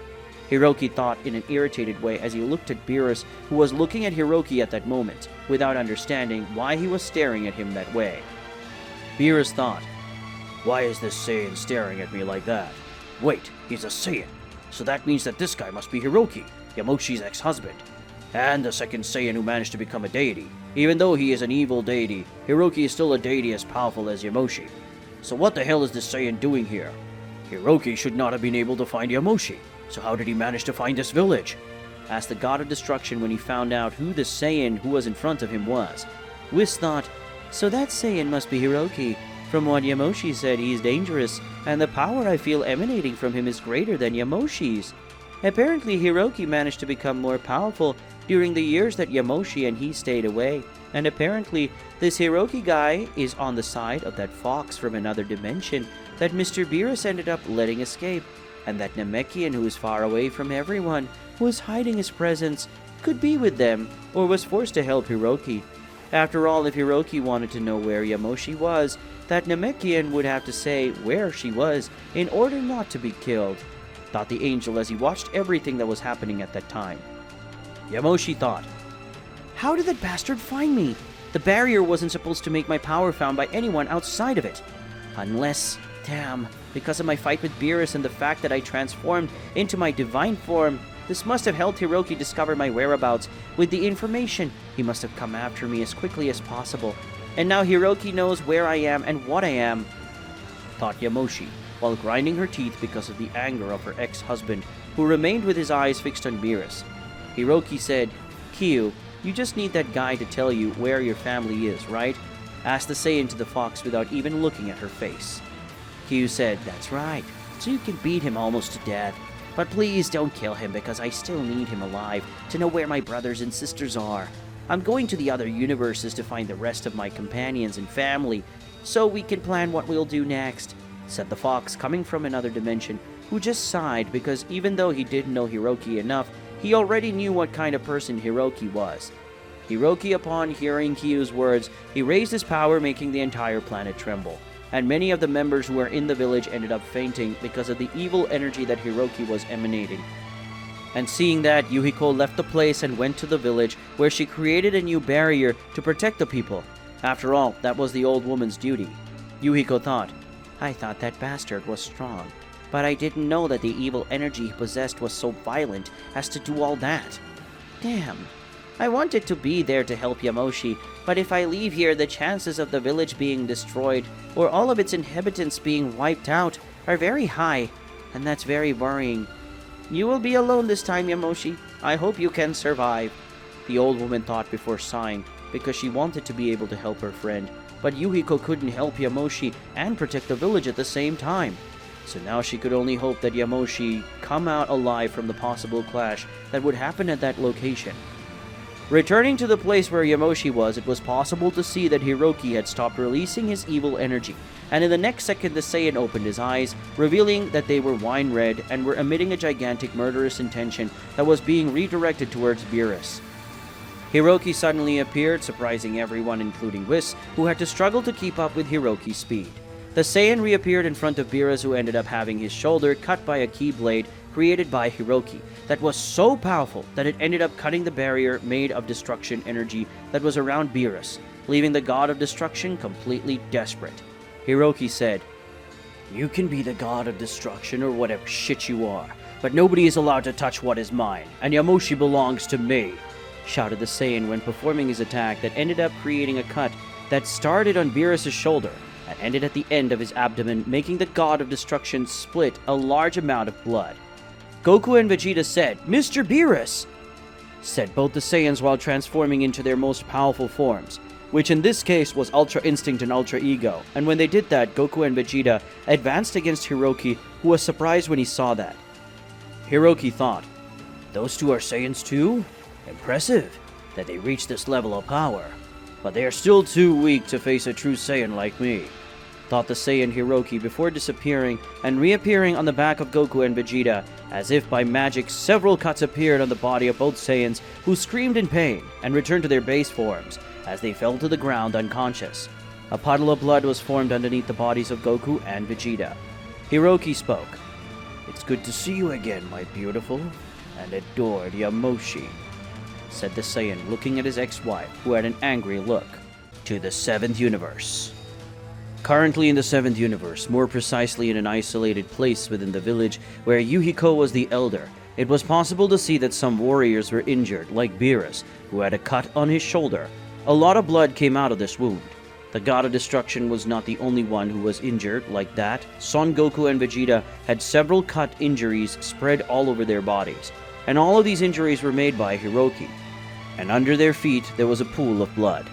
Hiroki thought in an irritated way as he looked at Beerus, who was looking at Hiroki at that moment, without understanding why he was staring at him that way. Beerus thought, "Why is this Saiyan staring at me like that? Wait, he's a Saiyan. So that means that this guy must be Hiroki, Yamoshi's ex-husband, and the second Saiyan who managed to become a deity. Even though he is an evil deity, Hiroki is still a deity as powerful as Yamoshi. So what the hell is this Saiyan doing here? Hiroki should not have been able to find Yamoshi. So how did he manage to find this village?" asked the god of destruction when he found out who the Saiyan who was in front of him was. Whis thought, "So that Saiyan must be Hiroki. From what Yamoshi said, he is dangerous, and the power I feel emanating from him is greater than Yamoshi's. Apparently Hiroki managed to become more powerful during the years that Yamoshi and he stayed away, and apparently this Hiroki guy is on the side of that fox from another dimension that Mr. Beerus ended up letting escape, and that Namekian who is far away from everyone, who is hiding his presence, could be with them, or was forced to help Hiroki. After all, if Hiroki wanted to know where Yamoshi was, that Namekian would have to say where she was in order not to be killed," thought the angel as he watched everything that was happening at that time. Yamoshi thought, "How did that bastard find me? The barrier wasn't supposed to make my power found by anyone outside of it. Unless, damn, because of my fight with Beerus and the fact that I transformed into my divine form, this must have helped Hiroki discover my whereabouts. With the information, he must have come after me as quickly as possible. And now Hiroki knows where I am and what I am," thought Yamoshi, while grinding her teeth because of the anger of her ex-husband, who remained with his eyes fixed on Beerus. Hiroki said, "Kyu, you just need that guy to tell you where your family is, right?" asked the Saiyan to the fox without even looking at her face. Kyu said, "That's right, so you can beat him almost to death. But please don't kill him because I still need him alive to know where my brothers and sisters are. I'm going to the other universes to find the rest of my companions and family, so we can plan what we'll do next," said the fox coming from another dimension, who just sighed because even though he didn't know Hiroki enough, he already knew what kind of person Hiroki was. Hiroki, upon hearing Kyu's words, he raised his power, making the entire planet tremble, and many of the members who were in the village ended up fainting because of the evil energy that Hiroki was emanating. And seeing that, Yuhiko left the place and went to the village, where she created a new barrier to protect the people. After all, that was the old woman's duty. Yuhiko thought, "I thought that bastard was strong, but I didn't know that the evil energy he possessed was so violent as to do all that. Damn,
I wanted to be there to help Yamoshi, but if I leave here, the chances of the village being destroyed or all of its inhabitants being wiped out are very high, and that's very worrying. You will be alone this time, Yamoshi. I hope you can survive. The old woman thought before sighing, because she wanted to be able to help her friend, but Yuhiko couldn't help Yamoshi and protect the village at the same time. So now she could only hope that Yamoshi come out alive from the possible clash that would happen at that location. Returning to the place where Yamoshi was, it was possible to see that Hiroki had stopped releasing his evil energy, and in the next second the Saiyan opened his eyes, revealing that they were wine red and were emitting a gigantic murderous intention that was being redirected towards Beerus. Hiroki suddenly appeared, surprising everyone including Whis, who had to struggle to keep up with Hiroki's speed. The Saiyan reappeared in front of Beerus, who ended up having his shoulder cut by a key blade created by Hiroki that was so powerful that it ended up cutting the barrier made of destruction energy that was around Beerus, leaving the god of destruction completely desperate. Hiroki said,
"You can be the god of destruction or whatever shit you are, but nobody is allowed to touch what is mine, and Yamoshi belongs to me,"
shouted the Saiyan when performing his attack that ended up creating a cut that started on Beerus' shoulder and ended at the end of his abdomen, making the god of destruction split a large amount of blood. Goku and Vegeta said, "Mr. Beerus!" said both the Saiyans while transforming into their most powerful forms, which in this case was Ultra Instinct and Ultra Ego, and when they did that, Goku and Vegeta advanced against Hiroki, who was surprised when he saw that. Hiroki thought, "Those two are Saiyans too? Impressive that they reached this level of power, but they are still too weak to face a true Saiyan like me," thought the Saiyan Hiroki before disappearing and reappearing on the back of Goku and Vegeta. As if by magic, several cuts appeared on the body of both Saiyans, who screamed in pain and returned to their base forms as they fell to the ground unconscious. A puddle of blood was formed underneath the bodies of Goku and Vegeta. Hiroki spoke. "It's good to see you again, my beautiful and adored Yamoshi," said the Saiyan, looking at his ex-wife, who had an angry look. "To the 7th universe." Currently in the 7th universe, more precisely in an isolated place within the village where Yuhiko was the elder, it was possible to see that some warriors were injured, like Beerus, who had a cut on his shoulder. A lot of blood came out of this wound. The god of destruction was not the only one who was injured like that. Son Goku and Vegeta had several cut injuries spread all over their bodies, and all of these injuries were made by Hiroki, and under their feet there was a pool of blood.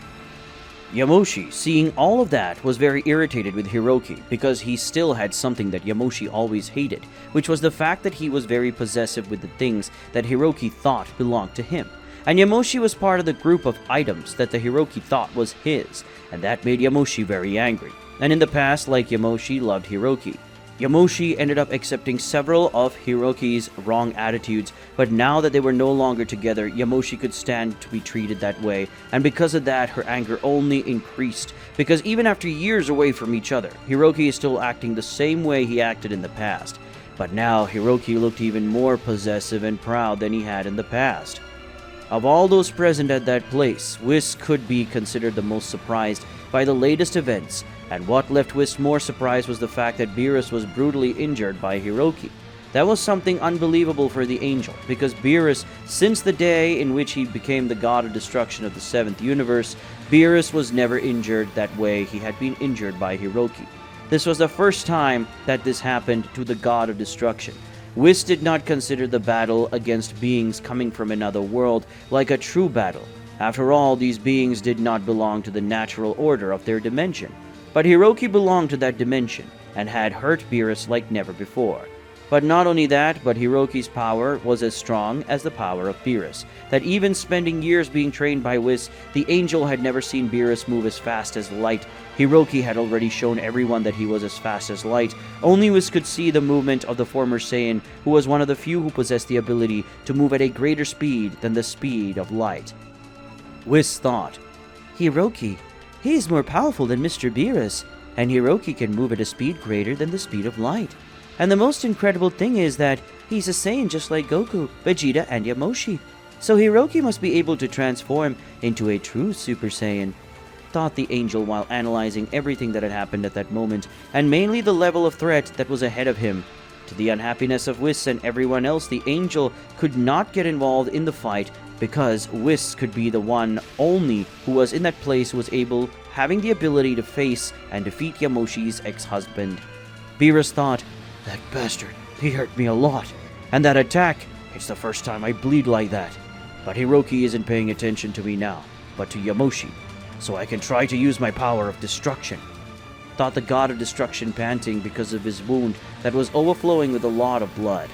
Yamoshi, seeing all of that, was very irritated with Hiroki because he still had something that Yamoshi always hated, which was the fact that he was very possessive with the things that Hiroki thought belonged to him. And Yamoshi was part of the group of items that the Hiroki thought was his, and that made Yamoshi very angry. And in the past, like Yamoshi loved Hiroki, Yamoshi ended up accepting several of Hiroki's wrong attitudes, but now that they were no longer together, Yamoshi could stand to be treated that way, and because of that, her anger only increased, because even after years away from each other, Hiroki is still acting the same way he acted in the past. But now, Hiroki looked even more possessive and proud than he had in the past. Of all those present at that place, Whis could be considered the most surprised by the latest events, and what left Whis more surprised was the fact that Beerus was brutally injured by Hiroki. That was something unbelievable for the angel, because Beerus, since the day in which he became the god of destruction of the 7th universe, Beerus was never injured that way he had been injured by Hiroki. This was the first time that this happened to the god of destruction. Whis did not consider the battle against beings coming from another world like a true battle. After all, these beings did not belong to the natural order of their dimension. But Hiroki belonged to that dimension, and had hurt Beerus like never before. But not only that, but Hiroki's power was as strong as the power of Beerus, that even spending years being trained by Whis, the angel had never seen Beerus move as fast as light. Hiroki had already shown everyone that he was as fast as light. Only Whis could see the movement of the former Saiyan, who was one of the few who possessed the ability to move at a greater speed than the speed of light. Whis thought,
Hiroki, he is more powerful than Mr. Beerus, and Hiroki can move at a speed greater than the speed of light. And the most incredible thing is that he's a Saiyan just like Goku, Vegeta, and Yamoshi. So Hiroki must be able to transform into a true Super Saiyan, thought the angel while analyzing everything that had happened at that moment, and mainly the level of threat that was ahead of him.
To the unhappiness of Whis and everyone else, the angel could not get involved in the fight because Whis could be the one only who was in that place who was having the ability to face and defeat Yamoshi's ex-husband. Beerus thought, "That bastard, he hurt me a lot. And that attack, it's the first time I bleed like that. But Hiroki isn't paying attention to me now, but to Yamoshi, so I can try to use my power of destruction," thought the god of destruction, panting because of his wound that was overflowing with a lot of blood.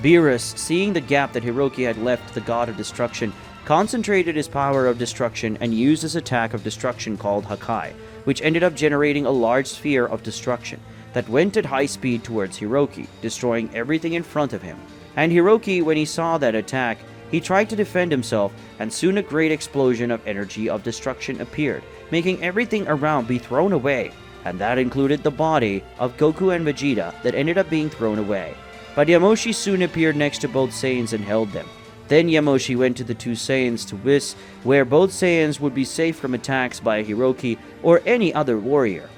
Beerus, seeing the gap that Hiroki had left the god of destruction, concentrated his power of destruction and used his attack of destruction called Hakai, which ended up generating a large sphere of destruction that went at high speed towards Hiroki, destroying everything in front of him. And Hiroki, when he saw that attack, he tried to defend himself, and soon a great explosion of energy of destruction appeared, making everything around be thrown away, and that included the body of Goku and Vegeta that ended up being thrown away. But Yamoshi soon appeared next to both Saiyans and held them. Then Yamoshi went to the two Saiyans to Whis, where both Saiyans would be safe from attacks by Hiroki or any other warrior.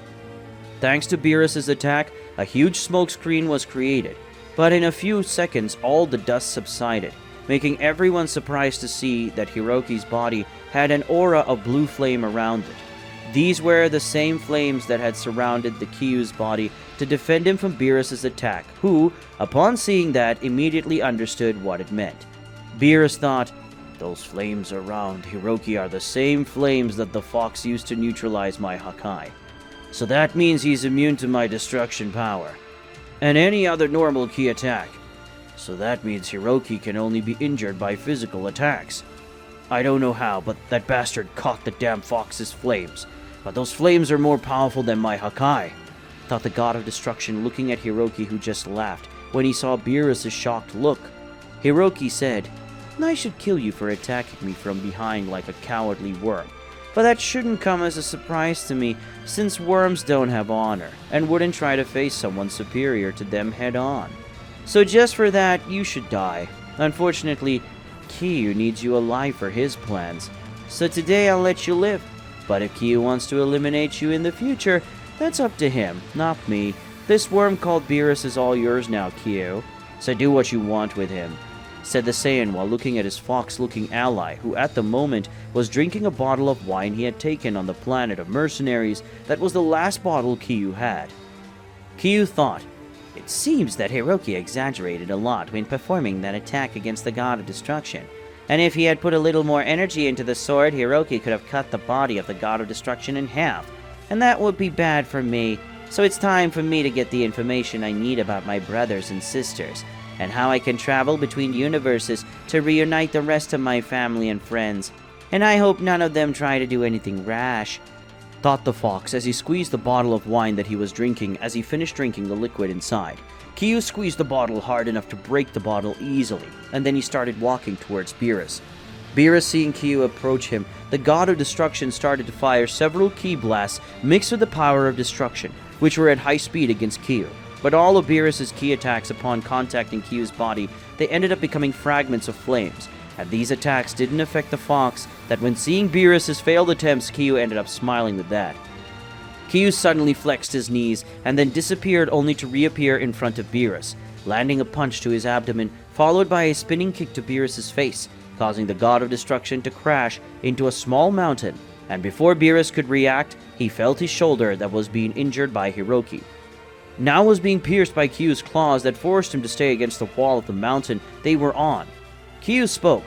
Thanks to Beerus' attack, a huge smoke screen was created, but in a few seconds all the dust subsided, making everyone surprised to see that Hiroki's body had an aura of blue flame around it. These were the same flames that had surrounded the Kyu's body to defend him from Beerus' attack, who, upon seeing that, immediately understood what it meant. Beerus thought, "Those flames around Hiroki are the same flames that the fox used to neutralize my Hakai. So that means he's immune to my destruction power, and any other normal ki attack. So that means Hiroki can only be injured by physical attacks. I don't know how, but that bastard caught the damn fox's flames. But those flames are more powerful than my Hakai," thought the god of destruction, looking at Hiroki, who just laughed when he saw Beerus' shocked look. Hiroki said, "I should kill you for attacking me from behind like a cowardly worm. But that shouldn't come as a surprise to me, since worms don't have honor, and wouldn't try to face someone superior to them head on. So just for that, you should die. Unfortunately, Kyu needs you alive for his plans. So today I'll let you live. But if Kyu wants to eliminate you in the future, that's up to him, not me. This worm called Beerus is all yours now, Kyu. So do what you want with him," said the Saiyan while looking at his fox-looking ally, who at the moment was drinking a bottle of wine he had taken on the planet of mercenaries that was the last bottle Kyu had. Kyu thought,
It seems that Hiroki exaggerated a lot when performing that attack against the god of destruction. And if he had put a little more energy into the sword, Hiroki could have cut the body of the god of destruction in half. And that would be bad for me. So it's time for me to get the information I need about my brothers and sisters, and how I can travel between universes to reunite the rest of my family and friends. And I hope none of them try to do anything rash," thought the fox as he squeezed the bottle of wine that he was drinking as he finished drinking the liquid inside. Kyu squeezed the bottle hard enough to break the bottle easily, and then he started walking towards Beerus. Beerus, seeing Kyu approach him, the god of destruction started to fire several ki blasts mixed with the power of destruction, which were at high speed against Kyu. But all of Beerus' ki attacks upon contacting Kyu's body, they ended up becoming fragments of flames, and these attacks didn't affect the fox, that when seeing Beerus' failed attempts, Kyu ended up smiling with that. Kyu suddenly flexed his knees and then disappeared, only to reappear in front of Beerus, landing a punch to his abdomen, followed by a spinning kick to Beerus' face, causing the god of destruction to crash into a small mountain, and before Beerus could react, he felt his shoulder that was being injured by Hiroki. Now was being pierced by Kyu's claws that forced him to stay against the wall of the mountain they were on. Kyu spoke.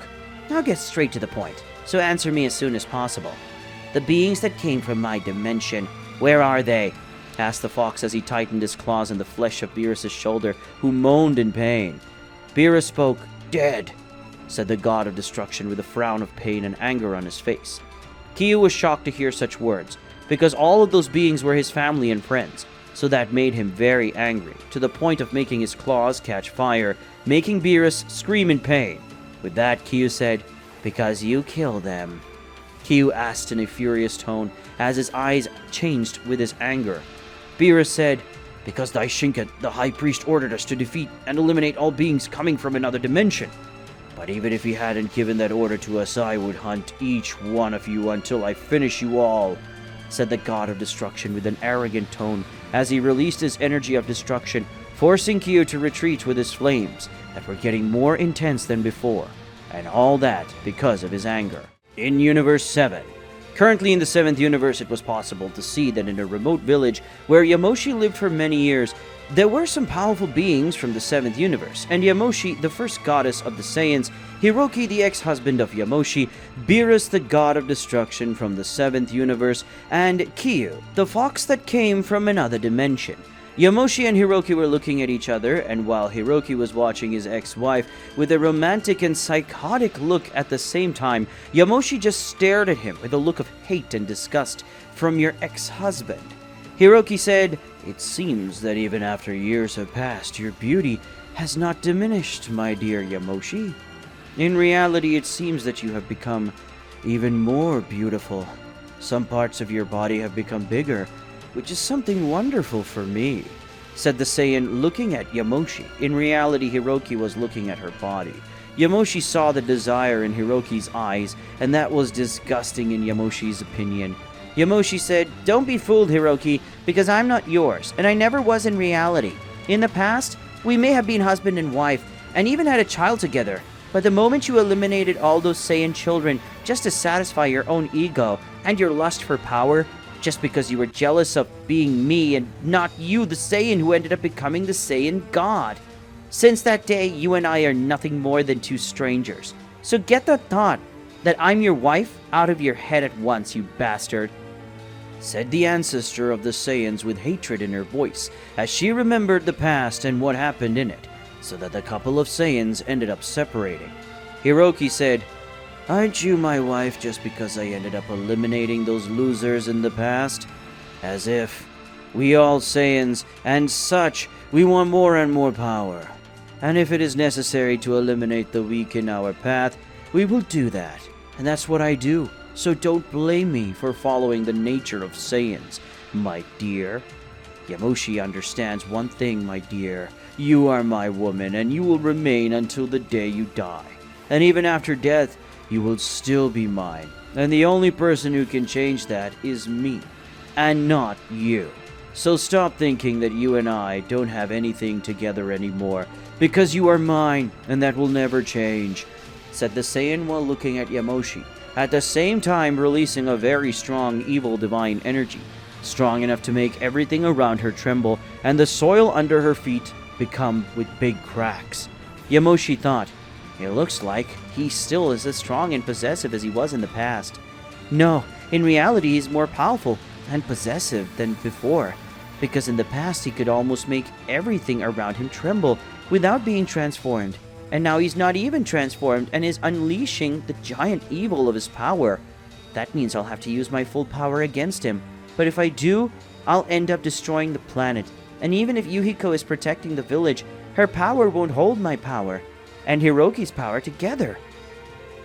"I'll get straight to the point, so answer me as soon as possible. The beings that came from my dimension, where are they?" asked the fox as he tightened his claws in the flesh of Beerus' shoulder, who moaned in pain. Beerus spoke. "Dead," said the god of destruction with a frown of pain and anger on his face. Kyu was shocked to hear such words, because all of those beings were his family and friends, so that made him very angry, to the point of making his claws catch fire, making Beerus scream in pain. With that, Kyu said, "Because you killed them?" Kyu asked in a furious tone, as his eyes changed with his anger. Beerus said, "Because Daishinka, the high priest, ordered us to defeat and eliminate all beings coming from another dimension. But even if he hadn't given that order to us, I would hunt each one of you until I finish you all," said the god of destruction with an arrogant tone as he released his energy of destruction,
forcing Kyo to retreat with his flames that were getting more intense than before, and all that because of his anger. In Universe 7. Currently in the 7th universe, it was possible to see that in a remote village where Yamoshi lived for many years, there were some powerful beings from the 7th universe, and Yamoshi, the first goddess of the Saiyans, Hiroki, the ex-husband of Yamoshi, Beerus, the god of destruction from the 7th universe, and Kyu, the fox that came from another dimension. Yamoshi and Hiroki were looking at each other, and while Hiroki was watching his ex-wife with a romantic and psychotic look at the same time, Yamoshi just stared at him with a look of hate and disgust. From your ex-husband. Hiroki said, "It seems that even after years have passed, your beauty has not diminished, my dear Yamoshi. In reality, it seems that you have become even more beautiful. Some parts of your body have become bigger, which is something wonderful for me," said the Saiyan, looking at Yamoshi. In reality, Hiroki was looking at her body. Yamoshi saw the desire in Hiroki's eyes, and that was disgusting in Yamoshi's opinion. Yamoshi said, "Don't be fooled, Hiroki, because I'm not yours, and I never was in reality. In the past, we may have been husband and wife, and even had a child together, but the moment you eliminated all those Saiyan children just to satisfy your own ego and your lust for power, just because you were jealous of being me and not you, the Saiyan who ended up becoming the Saiyan God. Since that day, you and I are nothing more than two strangers. So get the thought that I'm your wife out of your head at once, you bastard," said the ancestor of the Saiyans with hatred in her voice, as she remembered the past and what happened in it, so that the couple of Saiyans ended up separating. Hiroki said, "Aren't you my wife just because I ended up eliminating those losers in the past? As if we all Saiyans and such, we want more and more power. And if it is necessary to eliminate the weak in our path, we will do that. And that's what I do. So don't blame me for following the nature of Saiyans, my dear. Yamoshi understands one thing, my dear. You are my woman, and you will remain until the day you die. And even after death, you will still be mine. And the only person who can change that is me, and not you. So stop thinking that you and I don't have anything together anymore, because you are mine, and that will never change," said the Saiyan while looking at Yamoshi, at the same time releasing a very strong evil divine energy, strong enough to make everything around her tremble and the soil under her feet become with big cracks. Yamoshi thought, "It looks like he still is as strong and possessive as he was in the past. No, in reality he's more powerful and possessive than before, because in the past he could almost make everything around him tremble without being transformed. And now he's not even transformed and is unleashing the giant evil of his power. That means I'll have to use my full power against him. But if I do, I'll end up destroying the planet. And even if Yuhiko is protecting the village, her power won't hold my power and Hiroki's power together.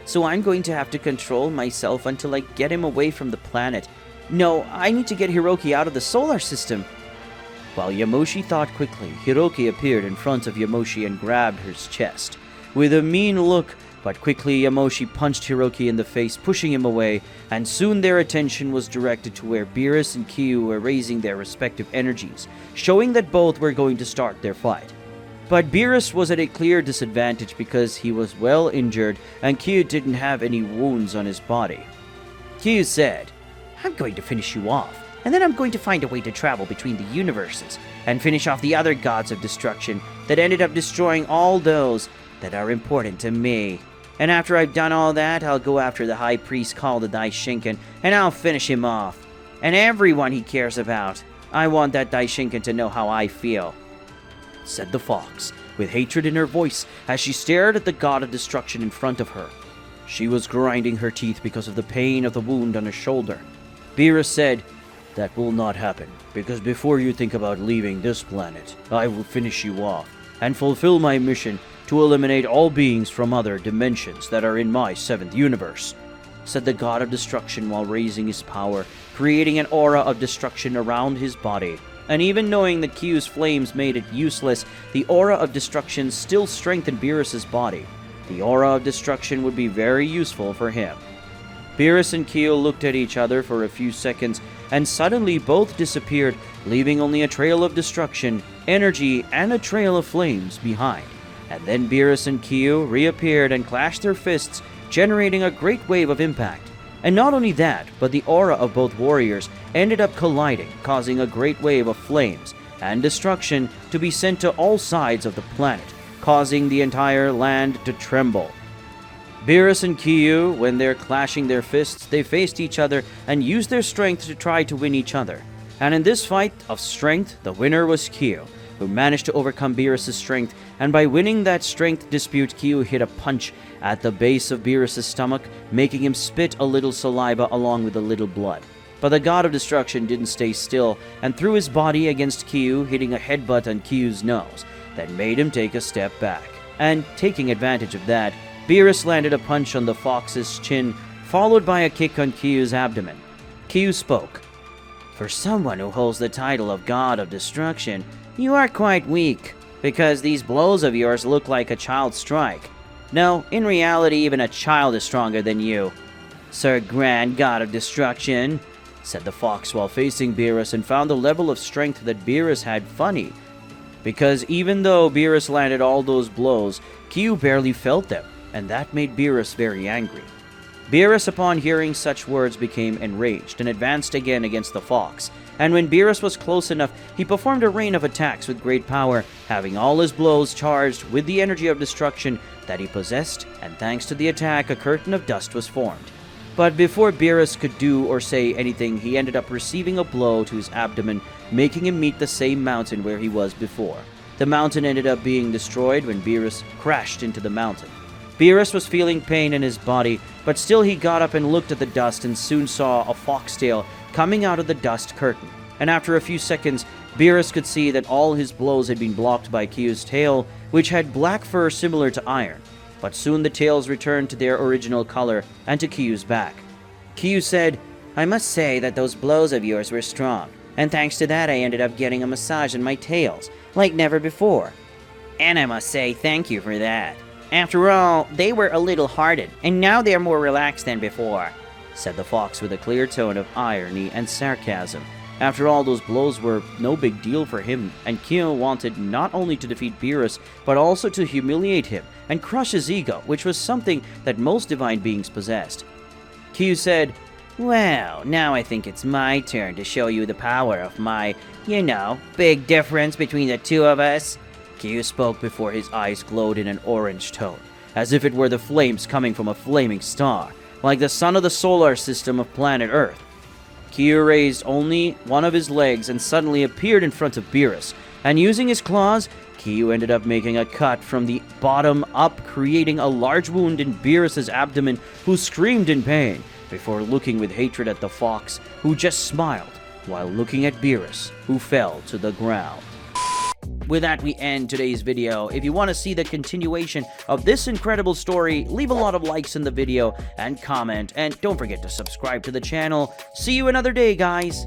So I'm going to have to control myself until I get him away from the planet. No, I need to get Hiroki out of the solar system." While Yamoshi thought quickly, Hiroki appeared in front of Yamoshi and grabbed his chest. With a mean look, but quickly Yamoshi punched Hiroki in the face, pushing him away, and soon their attention was directed to where Beerus and Kyu were raising their respective energies, showing that both were going to start their fight. But Beerus was at a clear disadvantage because he was well injured and Kyu didn't have any wounds on his body. Kyu said, "I'm going to finish you off, and then I'm going to find a way to travel between the universes and finish off the other gods of destruction that ended up destroying all those that are important to me. And after I've done all that, I'll go after the high priest called the Daishinkan, and I'll finish him off. And everyone he cares about. I want that Daishinkan to know how I feel," said the fox, with hatred in her voice as she stared at the god of destruction in front of her. She was grinding her teeth because of the pain of the wound on her shoulder. Beerus said, "That will not happen, because before you think about leaving this planet, I will finish you off and fulfill my mission to eliminate all beings from other dimensions that are in my 7th universe," said the god of destruction while raising his power, creating an aura of destruction around his body. And even knowing that Kyu's flames made it useless, the aura of destruction still strengthened Beerus's body. The aura of destruction would be very useful for him. Beerus and Kyo looked at each other for a few seconds, and suddenly both disappeared, leaving only a trail of destruction, energy, and a trail of flames behind. And then Beerus and Kyo reappeared and clashed their fists, generating a great wave of impact. And not only that, but the aura of both warriors ended up colliding, causing a great wave of flames and destruction to be sent to all sides of the planet, causing the entire land to tremble. Beerus and Kyo, when they're clashing their fists, they faced each other and used their strength to try to win each other. And in this fight of strength, the winner was Kyo, who managed to overcome Beerus' strength, and by winning that strength dispute, Kyo hit a punch at the base of Beerus' stomach, making him spit a little saliva along with a little blood. But the God of Destruction didn't stay still, and threw his body against Kyo, hitting a headbutt on Kyo's nose that made him take a step back. And taking advantage of that, Beerus landed a punch on the fox's chin, followed by a kick on Kyo's abdomen. Kyo spoke.
For someone who holds the title of God of Destruction, you are quite weak, because these blows of yours look like a child's strike. No, in reality, even a child is stronger than you. Sir Grand God of Destruction, said the fox while facing Beerus, and found the level of strength that Beerus had funny. Because even though Beerus landed all those blows, Kyo barely felt them, and that made Beerus very angry. Beerus, upon hearing such words, became enraged and advanced again against the fox. And when Beerus was close enough, he performed a rain of attacks with great power, having all his blows charged with the energy of destruction that he possessed, and thanks to the attack, a curtain of dust was formed. But before Beerus could do or say anything, he ended up receiving a blow to his abdomen, making him meet the same mountain where he was before. The mountain ended up being destroyed when Beerus crashed into the mountain. Beerus was feeling pain in his body, but still he got up and looked at the dust and soon saw a foxtail coming out of the dust curtain. And after a few seconds, Beerus could see that all his blows had been blocked by Kyo's tail, which had black fur similar to iron. But soon the tails returned to their original color and to Kyo's back. Kyo said,
I must say that those blows of yours were strong, and thanks to that I ended up getting a massage in my tails, like never before. And I must say thank you for that. After all, they were a little hardened, and now they are more relaxed than before, said the fox with a clear tone of irony and sarcasm. After all, those blows were no big deal for him, and Kyo wanted not only to defeat Beerus, but also to humiliate him and crush his ego, which was something that most divine beings possessed. Kyo said, Well, now I think it's my turn to show you the power of my, big difference between the two of us. Kyo spoke before his eyes glowed in an orange tone, as if it were the flames coming from a flaming star, like the sun of the solar system of planet Earth. Kyo raised only one of his legs and suddenly appeared in front of Beerus, and using his claws, Kyo ended up making a cut from the bottom up, creating a large wound in Beerus' abdomen, who screamed in pain, before looking with hatred at the fox, who just smiled, while looking at Beerus, who fell to the ground. With that, we end today's video. If you want to see the continuation of this incredible story, leave a lot of likes in the video and comment, and don't forget to subscribe to the channel. See you another day, guys!